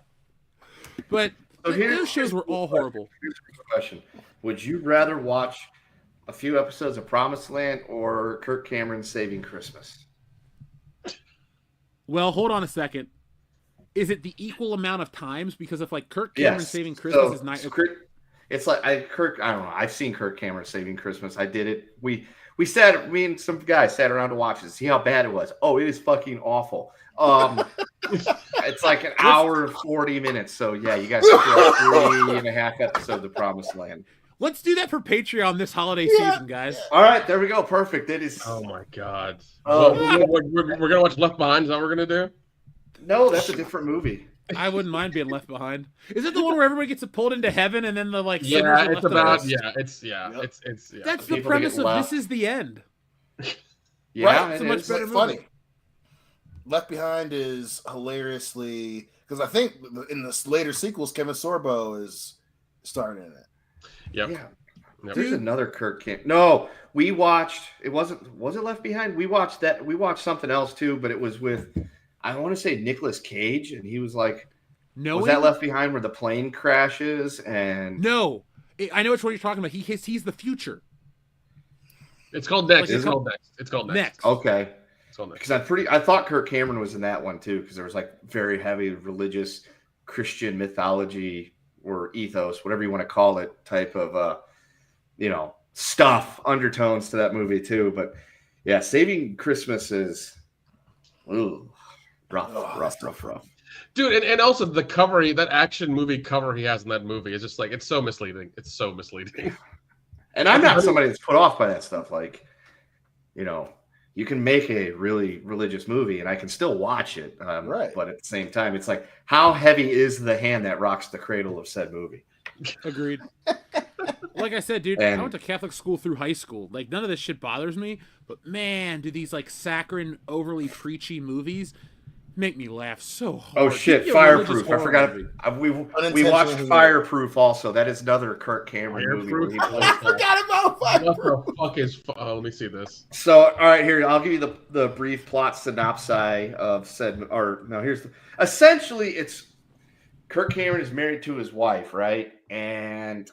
Speaker 2: But those shows were all horrible.
Speaker 4: Here's a question. Would you rather watch a few episodes of Promised Land or Kirk Cameron Saving Christmas?
Speaker 2: Well, hold on a second. Is it the equal amount of times? Because if like Kirk Cameron Saving Christmas is not,
Speaker 4: it's like I don't know. I've seen Kirk Cameron Saving Christmas. I did it. Me and some guys sat around to watch it, see how bad it was. Oh, it is fucking awful. It's like an hour and 40 minutes. So yeah, you guys have 3.5 episodes of Promised Land.
Speaker 2: Let's do that for Patreon this holiday season, guys.
Speaker 4: All right, there we go. Perfect. It is.
Speaker 3: Oh my god. We're gonna watch Left Behind. Is that what we're gonna do?
Speaker 4: No, that's a different movie.
Speaker 2: I wouldn't mind being left behind. Is it the one where everybody gets pulled into heaven and then the like?
Speaker 3: It's about
Speaker 2: That's the premise of This Is the End.
Speaker 4: Yeah,
Speaker 5: right?
Speaker 2: It's a much better movie.
Speaker 5: Funny. Left Behind is hilariously because I think in the later sequels, Kevin Sorbo is starring in it.
Speaker 3: Yep.
Speaker 4: Yeah. There's another Kirk Cameron. No, we watched. Was it Left Behind? We watched that. We watched something else too, but it was with. I want to say Nicolas Cage, and he was like, was that Left Behind where the plane crashes? And
Speaker 2: no, I know which one you're talking about. He's the future.
Speaker 3: It's called Next. It's called Next.
Speaker 4: Okay. Because I thought Kirk Cameron was in that one too, because there was like very heavy religious Christian mythology or ethos, whatever you want to call it, type of stuff, undertones to that movie too. But yeah, Saving Christmas is rough.
Speaker 3: Dude, and also the cover, that action movie cover he has in that movie is just like, it's so misleading. It's so misleading.
Speaker 4: And I'm not somebody that's put off by that stuff. Like, you can make a really religious movie and I can still watch it.
Speaker 5: Right.
Speaker 4: But at the same time, it's like, how heavy is the hand that rocks the cradle of said movie?
Speaker 2: Agreed. Like I said, dude, I went to Catholic school through high school. Like, none of this shit bothers me. But man, do these like saccharine, overly preachy movies make me laugh so hard.
Speaker 4: Oh shit, Fireproof! I forgot. We watched Fireproof also. That is another Kirk Cameron movie. Where he plays
Speaker 5: I forgot about Fireproof.
Speaker 3: What the fuck is? Let me see this.
Speaker 4: So, all right, here I'll give you the brief plot synopsis of said. Essentially, it's Kirk Cameron is married to his wife, right, and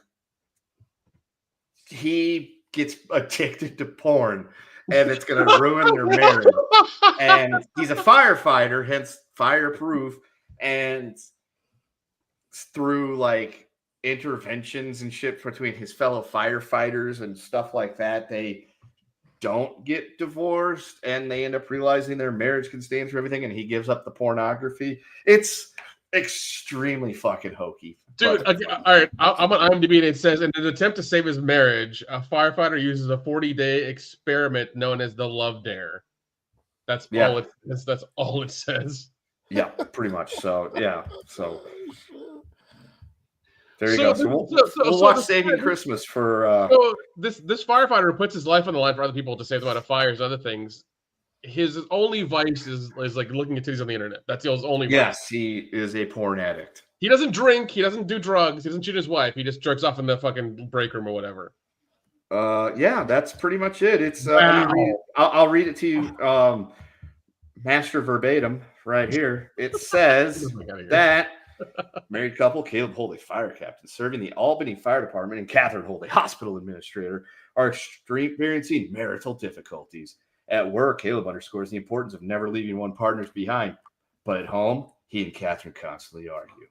Speaker 4: he gets addicted to porn. And it's going to ruin their marriage. And he's a firefighter, hence Fireproof. And through like interventions and shit between his fellow firefighters and stuff like that, they don't get divorced and they end up realizing their marriage can stand for everything, and he gives up the pornography. It's extremely fucking hokey.
Speaker 3: Dude, okay, all right, I'm on IMDb and it says, in an attempt to save his marriage, a firefighter uses a 40-day experiment known as the Love Dare. That's all it says.
Speaker 4: Yeah, pretty much. So yeah, so there you go. So we'll watch Saving Christmas for.
Speaker 3: So this firefighter puts his life on the line for other people to save them out of fires and other things. His only vice is like looking at titties on the internet. That's his only vice.
Speaker 4: Yes, he is a porn addict.
Speaker 3: He doesn't drink. He doesn't do drugs. He doesn't cheat his wife. He just jerks off in the fucking break room or whatever.
Speaker 4: Yeah, that's pretty much it. It's. I'll read it to you. Master verbatim right here. It says that married couple Caleb Holt, a fire captain serving the Albany Fire Department, and Catherine Holt, a hospital administrator, are experiencing marital difficulties. At work, Caleb underscores the importance of never leaving one partner behind, but at home, he and Catherine constantly argue.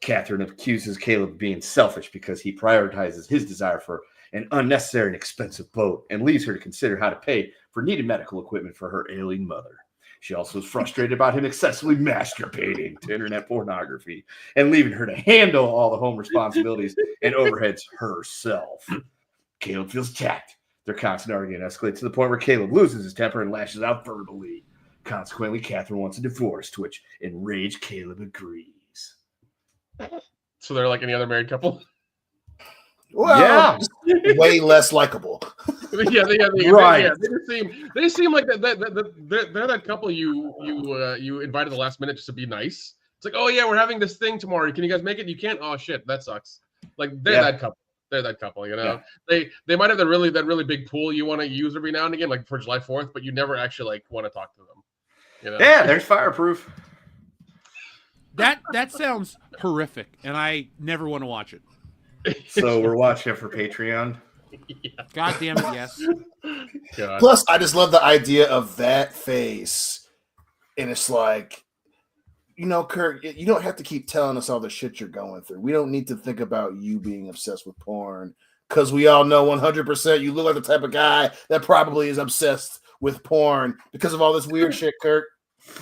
Speaker 4: Catherine accuses Caleb of being selfish because he prioritizes his desire for an unnecessary and expensive boat and leaves her to consider how to pay for needed medical equipment for her ailing mother. She also is frustrated about him excessively masturbating to internet pornography and leaving her to handle all the home responsibilities and overheads herself. Caleb feels attacked. Their constant argument escalates to the point where Caleb loses his temper and lashes out verbally. Consequently, Catherine wants a divorce, to which enraged Caleb agrees.
Speaker 3: So they're like any other married couple?
Speaker 5: Well, yeah, way less likable.
Speaker 3: Yeah,
Speaker 4: right.
Speaker 3: They seem like they're that couple you invited the last minute just to be nice. It's like, oh yeah, we're having this thing tomorrow. Can you guys make it? You can't. Oh shit, that sucks. Like they're that couple. They're that couple, you know. Yeah. They might have that really big pool you want to use every now and again, like for July 4th, but you never actually like want to talk to them. You know?
Speaker 4: Yeah, there's fireproof.
Speaker 2: That sounds horrific, and I never want to watch it.
Speaker 4: So we're watching it for Patreon.
Speaker 2: Yeah. God damn it, yes.
Speaker 3: God.
Speaker 5: Plus, I just love the idea of that face, and it's like, you know, Kurt, you don't have to keep telling us all the shit you're going through. We don't need to think about you being obsessed with porn, because we all know 100% you look like the type of guy that probably is obsessed with porn because of all this weird shit, Kurt.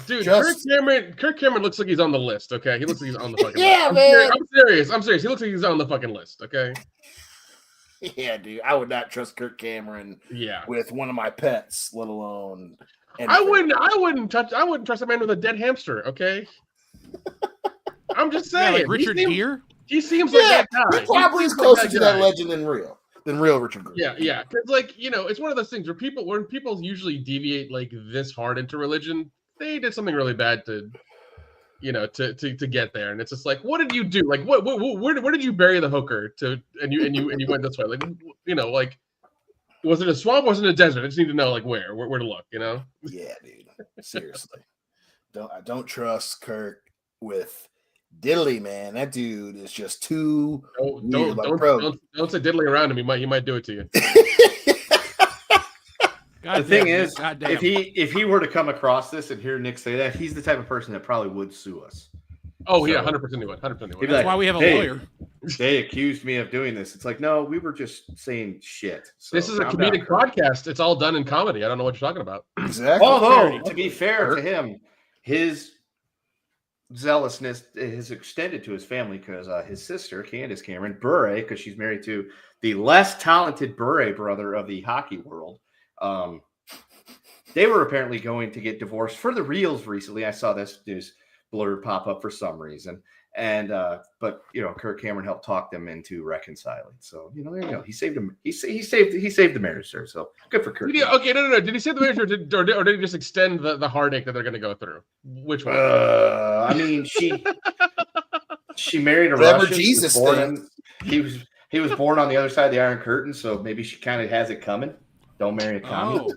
Speaker 3: Dude, Kirk Cameron looks like he's on the list, okay? He looks like he's on the fucking
Speaker 5: yeah,
Speaker 3: list.
Speaker 5: man.
Speaker 3: I'm serious. He looks like he's on the fucking list, okay?
Speaker 5: Yeah, dude. I would not trust Kirk Cameron with one of my pets, let alone anything.
Speaker 3: I wouldn't trust a man with a dead hamster, okay? I'm just saying.
Speaker 2: Yeah, like Richard Gere?
Speaker 3: He seems like that guy.
Speaker 5: He probably is closer to that legend than real Richard Gere.
Speaker 3: Yeah. Because, like, you know, it's one of those things where people usually deviate like this hard into religion, they did something really bad to get there, and it's just like, what did you do? Like, where did you bury the hooker and you went this way? Like, you know, like, was it a swamp? Was it a desert? I just need to know like where to look. You know?
Speaker 5: Yeah, dude. Seriously, I don't trust Kirk with diddly, man. That dude is just too.
Speaker 3: Don't say diddly around him. He might do it to you.
Speaker 4: The thing is, if he were to come across this and hear Nick say that, he's the type of person that probably would sue us.
Speaker 3: Oh, yeah, 100% he would. 100% he would.
Speaker 2: That's why we have a lawyer.
Speaker 4: They accused me of doing this. It's like, no, we were just saying shit. So
Speaker 3: this is a comedic podcast. It's all done in comedy. I don't know what you're talking about.
Speaker 5: Exactly.
Speaker 4: Although, to be fair to him, his zealousness is extended to his family because his sister, Candace Cameron Bure, because she's married to the less talented Bure brother of the hockey world. They were apparently going to get divorced for the reals recently. I saw this news blurb pop up for some reason, and but you know, Kirk Cameron helped talk them into reconciling. So you know, there you go. He saved him. He saved the marriage, sir. So good for Kirk.
Speaker 3: No. Did he save the marriage, or did he just extend the heartache that they're going to go through? Which one?
Speaker 4: I mean, she married a
Speaker 5: Whatever
Speaker 4: Russian.
Speaker 5: Jesus
Speaker 4: He was born on the other side of the Iron Curtain, so maybe she kind of has it coming. Don't marry a commie.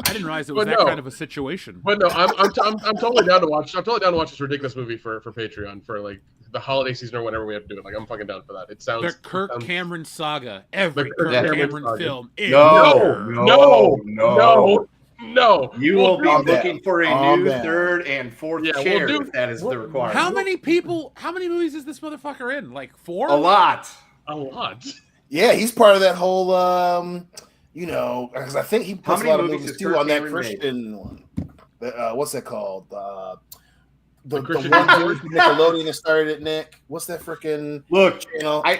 Speaker 2: I didn't realize it was kind of a situation.
Speaker 3: But no, I'm totally down to watch. I'm totally down to watch this ridiculous movie for Patreon for like the holiday season or whenever we have to do it. Like, I'm fucking down for that. It sounds
Speaker 2: the Kirk Cameron saga. Every
Speaker 3: Kirk
Speaker 2: Cameron film.
Speaker 3: No. No.
Speaker 4: You will be
Speaker 5: I'm
Speaker 4: looking
Speaker 5: down.
Speaker 4: for a
Speaker 5: I'm
Speaker 4: new
Speaker 5: down.
Speaker 4: third and fourth chair if that is the requirement.
Speaker 2: How many movies is this motherfucker in? Like 4?
Speaker 4: A lot.
Speaker 3: A lot.
Speaker 5: Yeah, he's part of that whole, because I think he puts a lot of movies too on that Christian one. What's that called? The one dude from Nickelodeon that started it, Nick. What's that freaking channel?
Speaker 4: I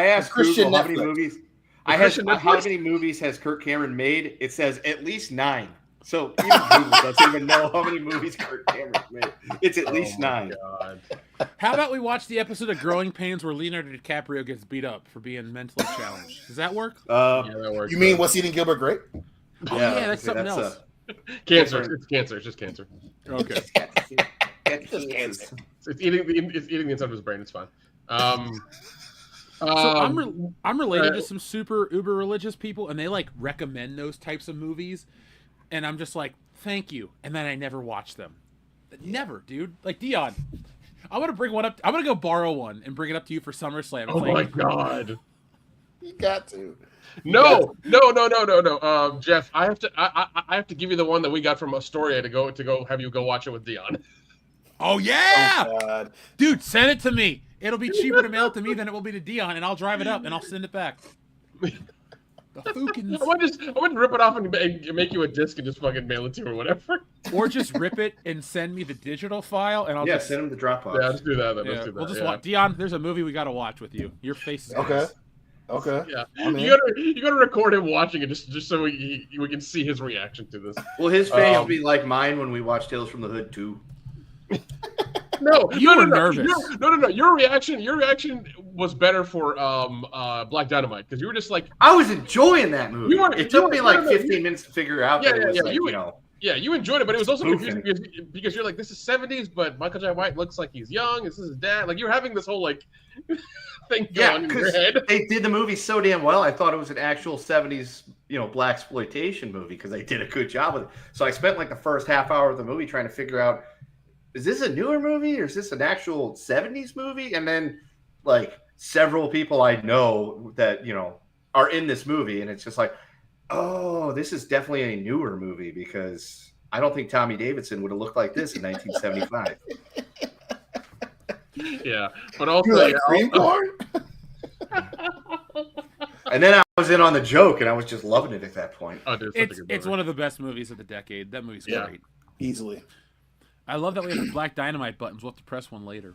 Speaker 4: asked
Speaker 5: Christian
Speaker 4: Google how many movies. How many movies has Kirk Cameron made? It says at least 9. So even Google doesn't even know how many movies Kirk Cameron made. It's at least 9.
Speaker 3: God.
Speaker 2: How about we watch the episode of Growing Pains where Leonardo DiCaprio gets beat up for being mentally challenged? Does that work?
Speaker 3: Yeah, that works.
Speaker 5: You mean What's Eating Gilbert Grape?
Speaker 2: Yeah, that's something else.
Speaker 3: Cancer. It's cancer. It's just cancer.
Speaker 2: Okay.
Speaker 3: It's eating the inside of his brain. It's fine.
Speaker 2: So I'm related to some super uber religious people, and they like recommend those types of movies, and I'm just like, thank you, and then I never watch them. Never, dude. Like Dion, I'm gonna bring one up. I'm gonna go borrow one and bring it up to you for SummerSlam.
Speaker 3: Oh my God!
Speaker 5: You got to.
Speaker 3: No. Jeff, I have to give you the one that we got from Astoria to go have you go watch it with Dion.
Speaker 2: Oh yeah,
Speaker 5: Oh, God.
Speaker 2: Dude, send it to me. It'll be cheaper to mail it to me than it will be to Dion, and I'll drive it up and I'll send it back. The Fookins.
Speaker 3: I want to rip it off and make you a disc and just fucking mail it to you or whatever.
Speaker 2: Or just rip it and send me the digital file, and I'll just
Speaker 4: send him the Dropbox.
Speaker 3: Yeah, let's do that. Then.
Speaker 2: Yeah,
Speaker 3: Let's do that.
Speaker 2: we'll just watch. Dion, there's a movie we got to watch with you. Your face is
Speaker 5: Okay. Okay.
Speaker 3: Yeah, you gotta record him watching it just so we can see his reaction to this.
Speaker 4: Will his face be like mine when we watch Tales from the Hood 2?
Speaker 3: No,
Speaker 2: you were nervous.
Speaker 3: No. Your reaction was better for Black Dynamite because you were just like,
Speaker 4: I was enjoying that movie. It took me like 15 minutes to figure out.
Speaker 3: Yeah, you enjoyed it, but it was also confusing because you're like, this is 70s, but Michael J. White looks like he's young. This is his dad. Like you're having this whole like thing going in your head.
Speaker 4: They did the movie so damn well. I thought it was an actual 70s, black exploitation movie because they did a good job with it. So I spent like the first half hour of the movie trying to figure out, is this a newer movie or is this an actual 70s movie? And then like several people I know that, are in this movie, and it's just like, oh, this is definitely a newer movie because I don't think Tommy Davidson would have looked like this in 1975.
Speaker 3: Yeah, but also,
Speaker 4: and then I was in on the joke, and I was just loving it at that point.
Speaker 3: Oh, dude,
Speaker 2: it's one of the best movies of the decade. That movie's great.
Speaker 5: Easily.
Speaker 2: I love that we have the Black Dynamite buttons. We'll have to press one later.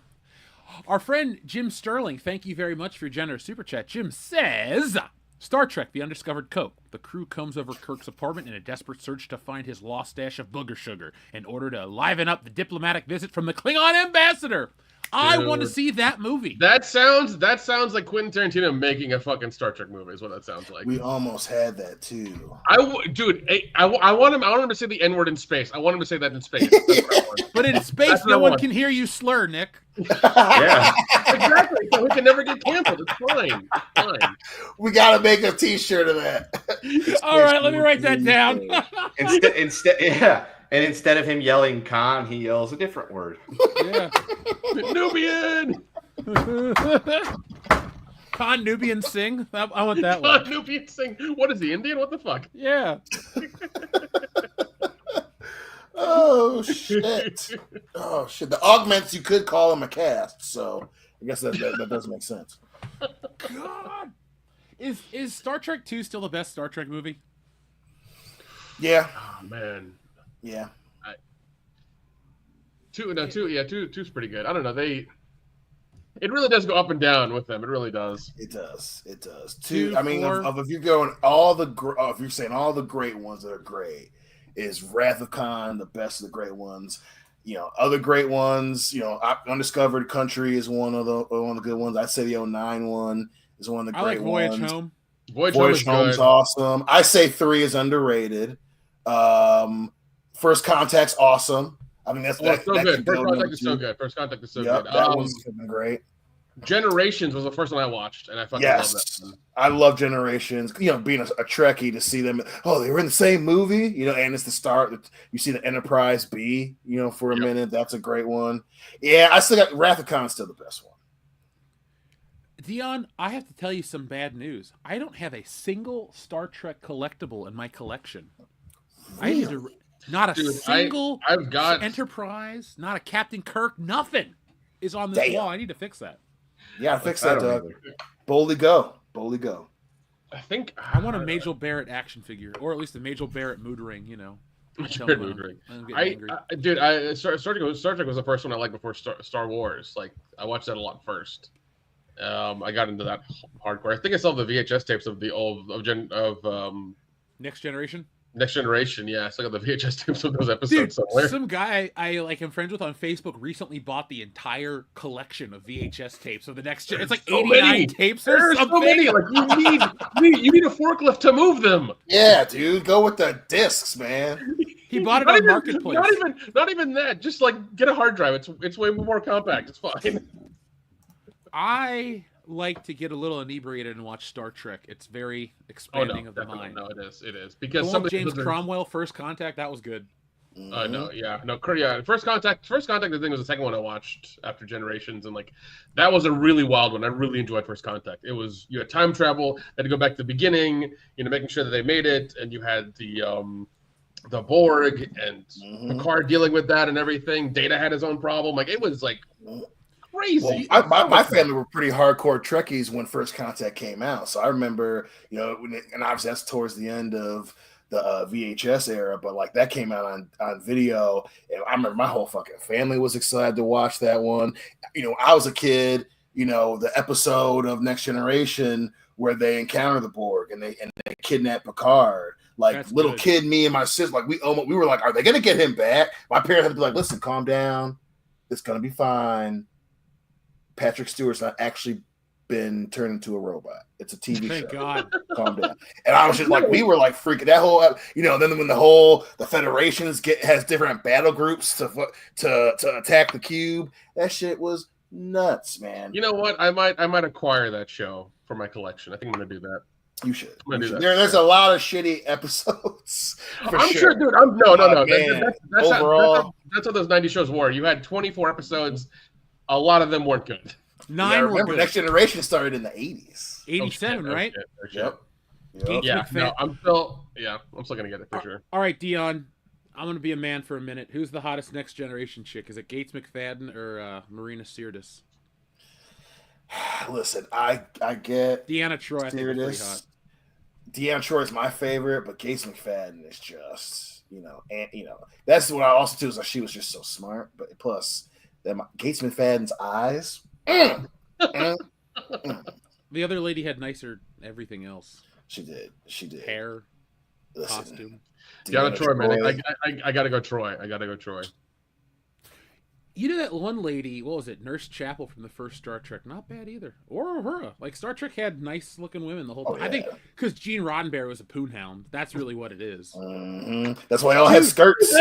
Speaker 2: Our friend Jim Sterling, thank you very much for your generous super chat. Jim says, Star Trek, The Undiscovered Coke. The crew comes over Kirk's apartment in a desperate search to find his lost stash of booger sugar in order to liven up the diplomatic visit from the Klingon ambassador. I want to see that movie.
Speaker 3: That sounds like Quentin Tarantino making a fucking Star Trek movie. Is what that sounds like.
Speaker 5: We almost had that too.
Speaker 3: I want him to say the N-word in space. I want him to say that in space.
Speaker 2: But in space, no one can hear you slur, Nick.
Speaker 4: Yeah,
Speaker 3: exactly. So we can never get canceled. It's fine.
Speaker 5: We gotta make a T-shirt of that.
Speaker 2: All right, let me write that down.
Speaker 4: Instead of him yelling "con," he yells a different word.
Speaker 2: Yeah.
Speaker 3: Nubian.
Speaker 2: Con Nubian Singh. I want that one.
Speaker 3: Con Nubian Singh. What is he, Indian? What the fuck?
Speaker 2: Yeah.
Speaker 5: Oh shit! Oh shit! The augments, you could call him a cast, so I guess that does make sense.
Speaker 2: God, is Star Trek 2 still the best Star Trek movie?
Speaker 5: Yeah.
Speaker 3: Oh man.
Speaker 5: Yeah.
Speaker 3: Two's pretty good. I don't know. It really does go up and down with them. It really does.
Speaker 5: It does.
Speaker 2: Two,
Speaker 5: I mean, if you're going if you're saying all the great ones that are great, is Wrath of Khan the best of the great ones? Other great ones. Undiscovered Country is one of the good ones. I'd say the 2009 one is one of the great ones.
Speaker 2: Voyage Home.
Speaker 5: Voyage Home is awesome. I say 3 is underrated. First Contact's awesome. I mean, that's
Speaker 3: so good. First Contact is so good. First Contact is so good.
Speaker 5: That one's been great.
Speaker 3: Generations was the first one I watched, and I fucking love that one.
Speaker 5: I love Generations. Being a Trekkie, to see them, they were in the same movie, and it's the start. You see the Enterprise B, for a minute. That's a great one. Yeah, I still got Wrath of Khan, still the best one.
Speaker 2: Dion, I have to tell you some bad news. I don't have a single Star Trek collectible in my collection. I need to, not a single
Speaker 3: I've got
Speaker 2: Enterprise, not a Captain Kirk, nothing is on this wall. I need to fix that.
Speaker 5: Yeah, fix that, Doug. Boldly go. Boldly go.
Speaker 2: I want a Majel Barrett action figure, or at least a Majel Barrett mood ring, you know.
Speaker 3: Mood ring. Star Trek was the first one I liked before Star Wars. Like, I watched that a lot first. I got into that hardcore. I think I still have the VHS tapes of the old
Speaker 2: Next Generation.
Speaker 3: Next Generation, yeah. I still got the VHS tapes of those episodes somewhere.
Speaker 2: Some guy I like am friends with on Facebook recently bought the entire collection of VHS tapes of the Next Gen. It's like 89 tapes or something. So many.
Speaker 3: Like you need a forklift to move them.
Speaker 5: Yeah, dude, go with the discs, man.
Speaker 2: He bought it on Marketplace.
Speaker 3: Not even that. Just like get a hard drive. It's way more compact. It's fine.
Speaker 2: I like to get a little inebriated and watch Star Trek. It's very expanding of the mind.
Speaker 3: No, it is because
Speaker 2: some James Cromwell First Contact, that was good.
Speaker 3: First Contact. I think was the second one I watched after Generations, and like that was a really wild one. I really enjoyed First Contact. It was, you had time travel, had to go back to the beginning, making sure that they made it, and you had the Borg and Picard dealing with that and everything. Data had his own problem. Like, it was like crazy.
Speaker 5: Well, my family were pretty hardcore Trekkies when First Contact came out, so I remember, and obviously that's towards the end of the VHS era, but like that came out on video, and I remember my whole fucking family was excited to watch that one. I was a kid. The episode of Next Generation where they encounter the Borg and they kidnap Picard. Like, that's little good. Kid, me and my sister, like we were like, are they gonna get him back? My parents had to be like, listen, calm down. It's gonna be fine. Patrick Stewart's not actually been turned into a robot. It's a TV show.
Speaker 2: Thank God.
Speaker 5: Calm down. And I was just like, we were like freaking that whole, then when the Federations has different battle groups to attack the cube, that shit was nuts, man.
Speaker 3: You know what? I might acquire that show for my collection. I think I'm gonna do that.
Speaker 5: You should. There's a lot of shitty episodes.
Speaker 3: I'm sure, dude. No. That's how those 90 shows were. You had 24 episodes. A lot of them weren't good.
Speaker 2: 9 were good.
Speaker 5: Next Generation started in the 80s.
Speaker 2: 87, right?
Speaker 5: Yep.
Speaker 3: Yeah. No, I'm still gonna get it for sure.
Speaker 2: All right, Dion. I'm gonna be a man for a minute. Who's the hottest Next Generation chick? Is it Gates McFadden or Marina Sirtis?
Speaker 5: Listen, I get
Speaker 2: Deanna Troi. I think is pretty hot.
Speaker 5: Deanna Troi is my favorite, but Gates McFadden is just, that's what I also do is like she was just so smart. But plus, Gates McFadden's eyes.
Speaker 2: The other lady had nicer everything else.
Speaker 5: She did.
Speaker 2: Hair, costume.
Speaker 3: Deanna Troi, man. I gotta go Troy.
Speaker 2: That one lady, what was it? Nurse Chapel from the first Star Trek. Not bad either. Or Uhura. Like, Star Trek had nice looking women the whole time. Yeah. I think because Gene Roddenberry was a poonhound. That's really what it is.
Speaker 5: Mm-hmm. That's why they all had skirts.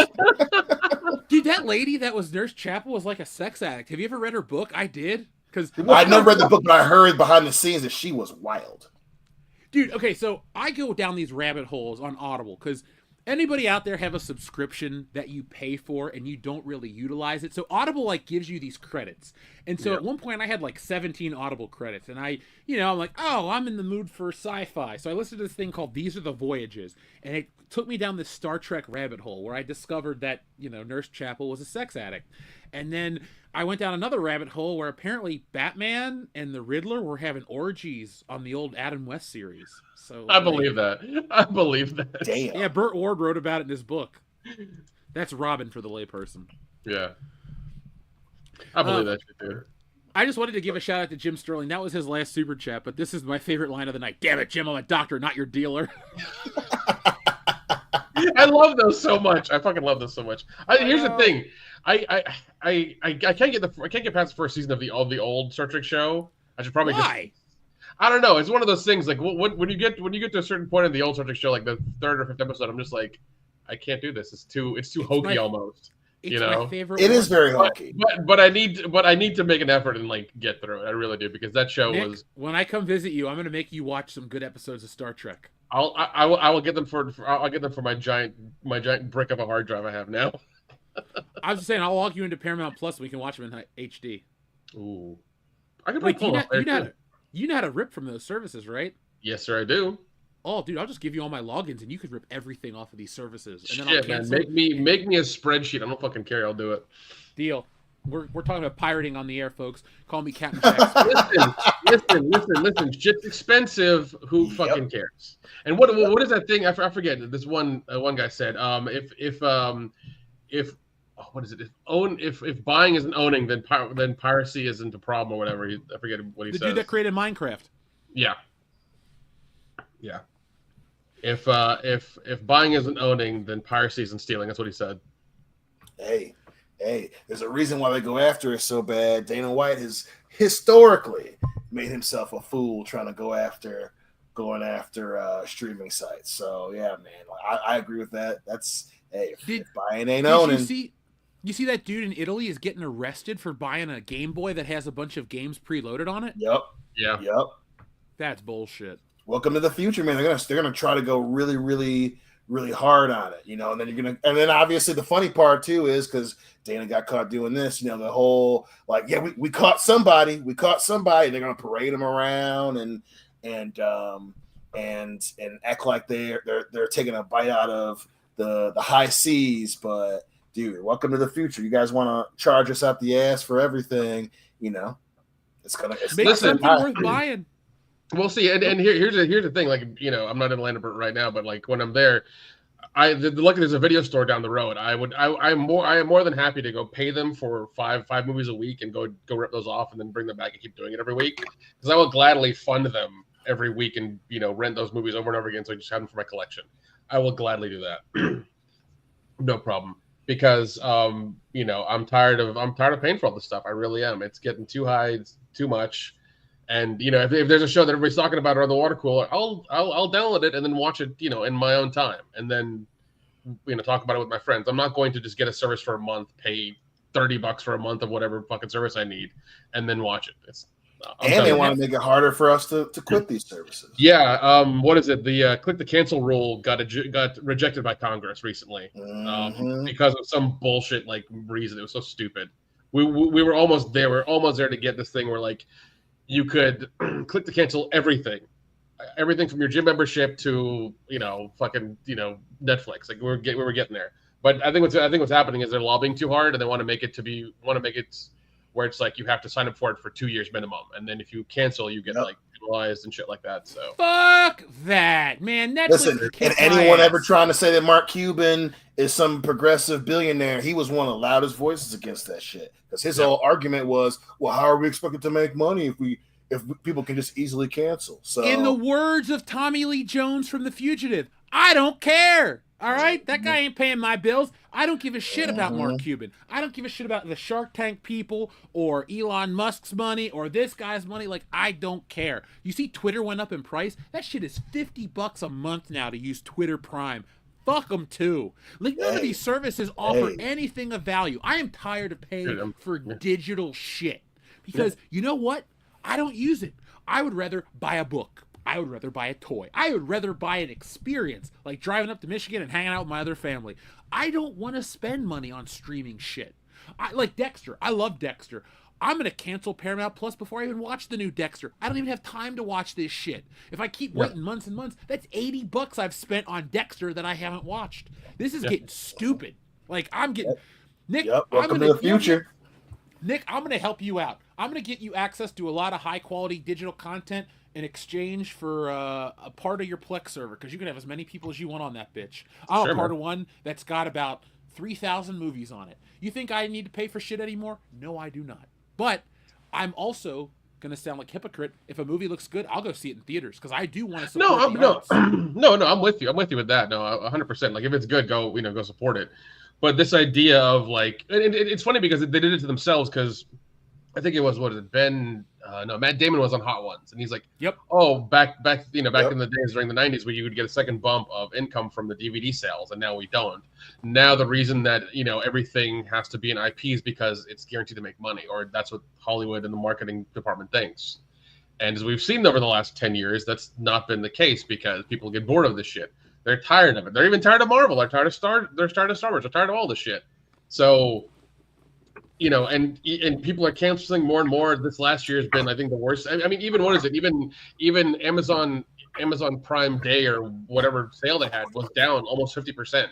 Speaker 2: Dude, that lady that was Nurse Chapel was like a sex addict. Have you ever read her book? I did.
Speaker 5: I never read the book, but I heard behind the scenes that she was wild.
Speaker 2: Dude, okay, so I go down these rabbit holes on Audible because anybody out there have a subscription that you pay for and you don't really utilize it? So Audible gives you these credits. And so at one point I had 17 Audible credits, and I'm like, oh, I'm in the mood for sci-fi. So I listened to this thing called These Are the Voyages, and it took me down this Star Trek rabbit hole where I discovered that, Nurse Chapel was a sex addict. And then I went down another rabbit hole where apparently Batman and the Riddler were having orgies on the old Adam West series. So
Speaker 3: I believe that.
Speaker 5: Damn.
Speaker 2: Yeah, Burt Ward wrote about it in his book. That's Robin for the layperson.
Speaker 3: Yeah. I believe that shit, dude.
Speaker 2: I just wanted to give a shout out to Jim Sterling. That was his last super chat, but this is my favorite line of the night. Damn it, Jim, I'm a doctor, not your dealer.
Speaker 3: I love those so much. I fucking love those so much. Here's the thing. I can't get past the first season of the old Star Trek show. I should probably I don't know. It's one of those things. Like when you get to a certain point in the old Star Trek show, like the 3rd or 5th episode, I'm just like, I can't do this. It's too hokey almost.
Speaker 2: It's my favorite.
Speaker 5: It is very hokey.
Speaker 3: But I need to make an effort and get through it. I really do, because that show was.
Speaker 2: When I come visit you, I'm going to make you watch some good episodes of Star Trek.
Speaker 3: I will get them for my giant brick of a hard drive I have now.
Speaker 2: I was just saying, I'll log you into Paramount Plus. We can watch them in HD.
Speaker 3: Ooh, I could play
Speaker 2: You know how to rip from those services, right?
Speaker 3: Yes, sir, I do.
Speaker 2: Oh, dude, I'll just give you all my logins, and you could rip everything off of these services. And then
Speaker 3: Shit,
Speaker 2: I'll
Speaker 3: man,
Speaker 2: cancel
Speaker 3: make me a spreadsheet. I don't fucking care. I'll do it.
Speaker 2: Deal. We're talking about pirating on the air, folks. Call me Captain Jackson.
Speaker 3: listen. Shit's expensive. Who fucking cares? And what is that thing? I forget. This one guy said, if what is it? If buying isn't owning, then piracy isn't a problem or whatever. I forget what he says.
Speaker 2: The dude that created Minecraft.
Speaker 3: Yeah. If buying isn't owning, then piracy isn't stealing. That's what he said.
Speaker 5: Hey, there's a reason why they go after it so bad. Dana White has historically made himself a fool trying to going after streaming sites. So yeah, man, I agree with that. That's if buying ain't owning.
Speaker 2: You see that dude in Italy is getting arrested for buying a Game Boy that has a bunch of games preloaded on it?
Speaker 5: Yep.
Speaker 2: That's bullshit.
Speaker 5: Welcome to the future, man. They're gonna try to go really, really, really hard on it, and then obviously the funny part too is because Dana got caught doing this, the whole we caught somebody, they're gonna parade him around and act like they're taking a bite out of the high seas, but dude, welcome to the future. You guys want to charge us out the ass for everything, it's
Speaker 2: make something worth buying.
Speaker 3: We'll see. And here's the thing. I'm not in Landenberg right now, but when I'm there, luckily there's a video store down the road. I am more than happy to go pay them for five movies a week and go rip those off and then bring them back and keep doing it every week, because I will gladly fund them every week and rent those movies over and over again, so I just have them for my collection. I will gladly do that. No problem. Because I'm tired of paying for all this stuff. I really am. It's getting too high. It's too much. And if there's a show that everybody's talking about around the water cooler, I'll download it and then watch it in my own time, and then talk about it with my friends. I'm not going to just get a service for a month, pay $30 for a month of whatever fucking service I need, and then watch it.
Speaker 5: And they want to make it harder for us to quit these services.
Speaker 3: Yeah. What is it? The click the cancel rule got rejected by Congress recently because of some bullshit reason. It was so stupid. We were almost there. We're almost there to get this thing where you could click to cancel everything from your gym membership to fucking Netflix. We were getting there. But I think what's happening is they're lobbying too hard, and they want to make it where it's you have to sign up for it for 2 years minimum, and then if you cancel, you get penalized and shit like that. So
Speaker 2: fuck that, man. Netflix.
Speaker 5: Listen, and anyone ever trying to say that Mark Cuban is some progressive billionaire, he was one of the loudest voices against that shit, because his whole argument was, well, how are we expected to make money if people can just easily cancel? So
Speaker 2: in the words of Tommy Lee Jones from The Fugitive, I don't care. All right? That guy ain't paying my bills. I don't give a shit about Mark Cuban. I don't give a shit about the Shark Tank people or Elon Musk's money or this guy's money. I don't care. You see Twitter went up in price? That shit is $50 a month now to use Twitter Prime. Fuck them too. None of these services offer anything of value. I am tired of paying for digital shit. Because you know what? I don't use it. I would rather buy a book. I would rather buy a toy. I would rather buy an experience, like driving up to Michigan and hanging out with my other family. I don't want to spend money on streaming shit. Like Dexter. I love Dexter. I'm going to cancel Paramount Plus before I even watch the new Dexter. I don't even have time to watch this shit. If I keep waiting months and months, that's $80 I've spent on Dexter that I haven't watched. This is getting stupid. I'm getting... Nick,
Speaker 5: welcome to the future.
Speaker 2: Nick, I'm going to help you out. I'm going to get you access to a lot of high-quality digital content in exchange for a part of your Plex server, because you can have as many people as you want on that bitch. I'm a part of one that's got about 3,000 movies on it. You think I need to pay for shit anymore? No, I do not. But I'm also going to sound like a hypocrite. If a movie looks good, I'll go see it in theaters, because I do want to support the arts.
Speaker 3: No, I'm with you. I'm with you with that. No, 100%. If it's good, go support it. But this idea of it's funny because they did it to themselves, because I think it was, Matt Damon was on Hot Ones, and he's like,
Speaker 2: "Yep,
Speaker 3: oh, back in the days during the 90s where you would get a second bump of income from the DVD sales, and now we don't. Now the reason that everything has to be an IP is because it's guaranteed to make money, or that's what Hollywood and the marketing department thinks. And as we've seen over the last 10 years, that's not been the case, because people get bored of this shit. They're tired of it. They're even tired of Marvel. They're tired of Star Wars. They're tired of all this shit. So you know, and people are canceling more and more. This last year has been, I think, the worst. I mean, even what is it? Even Amazon Prime Day or whatever sale they had was down almost 50%.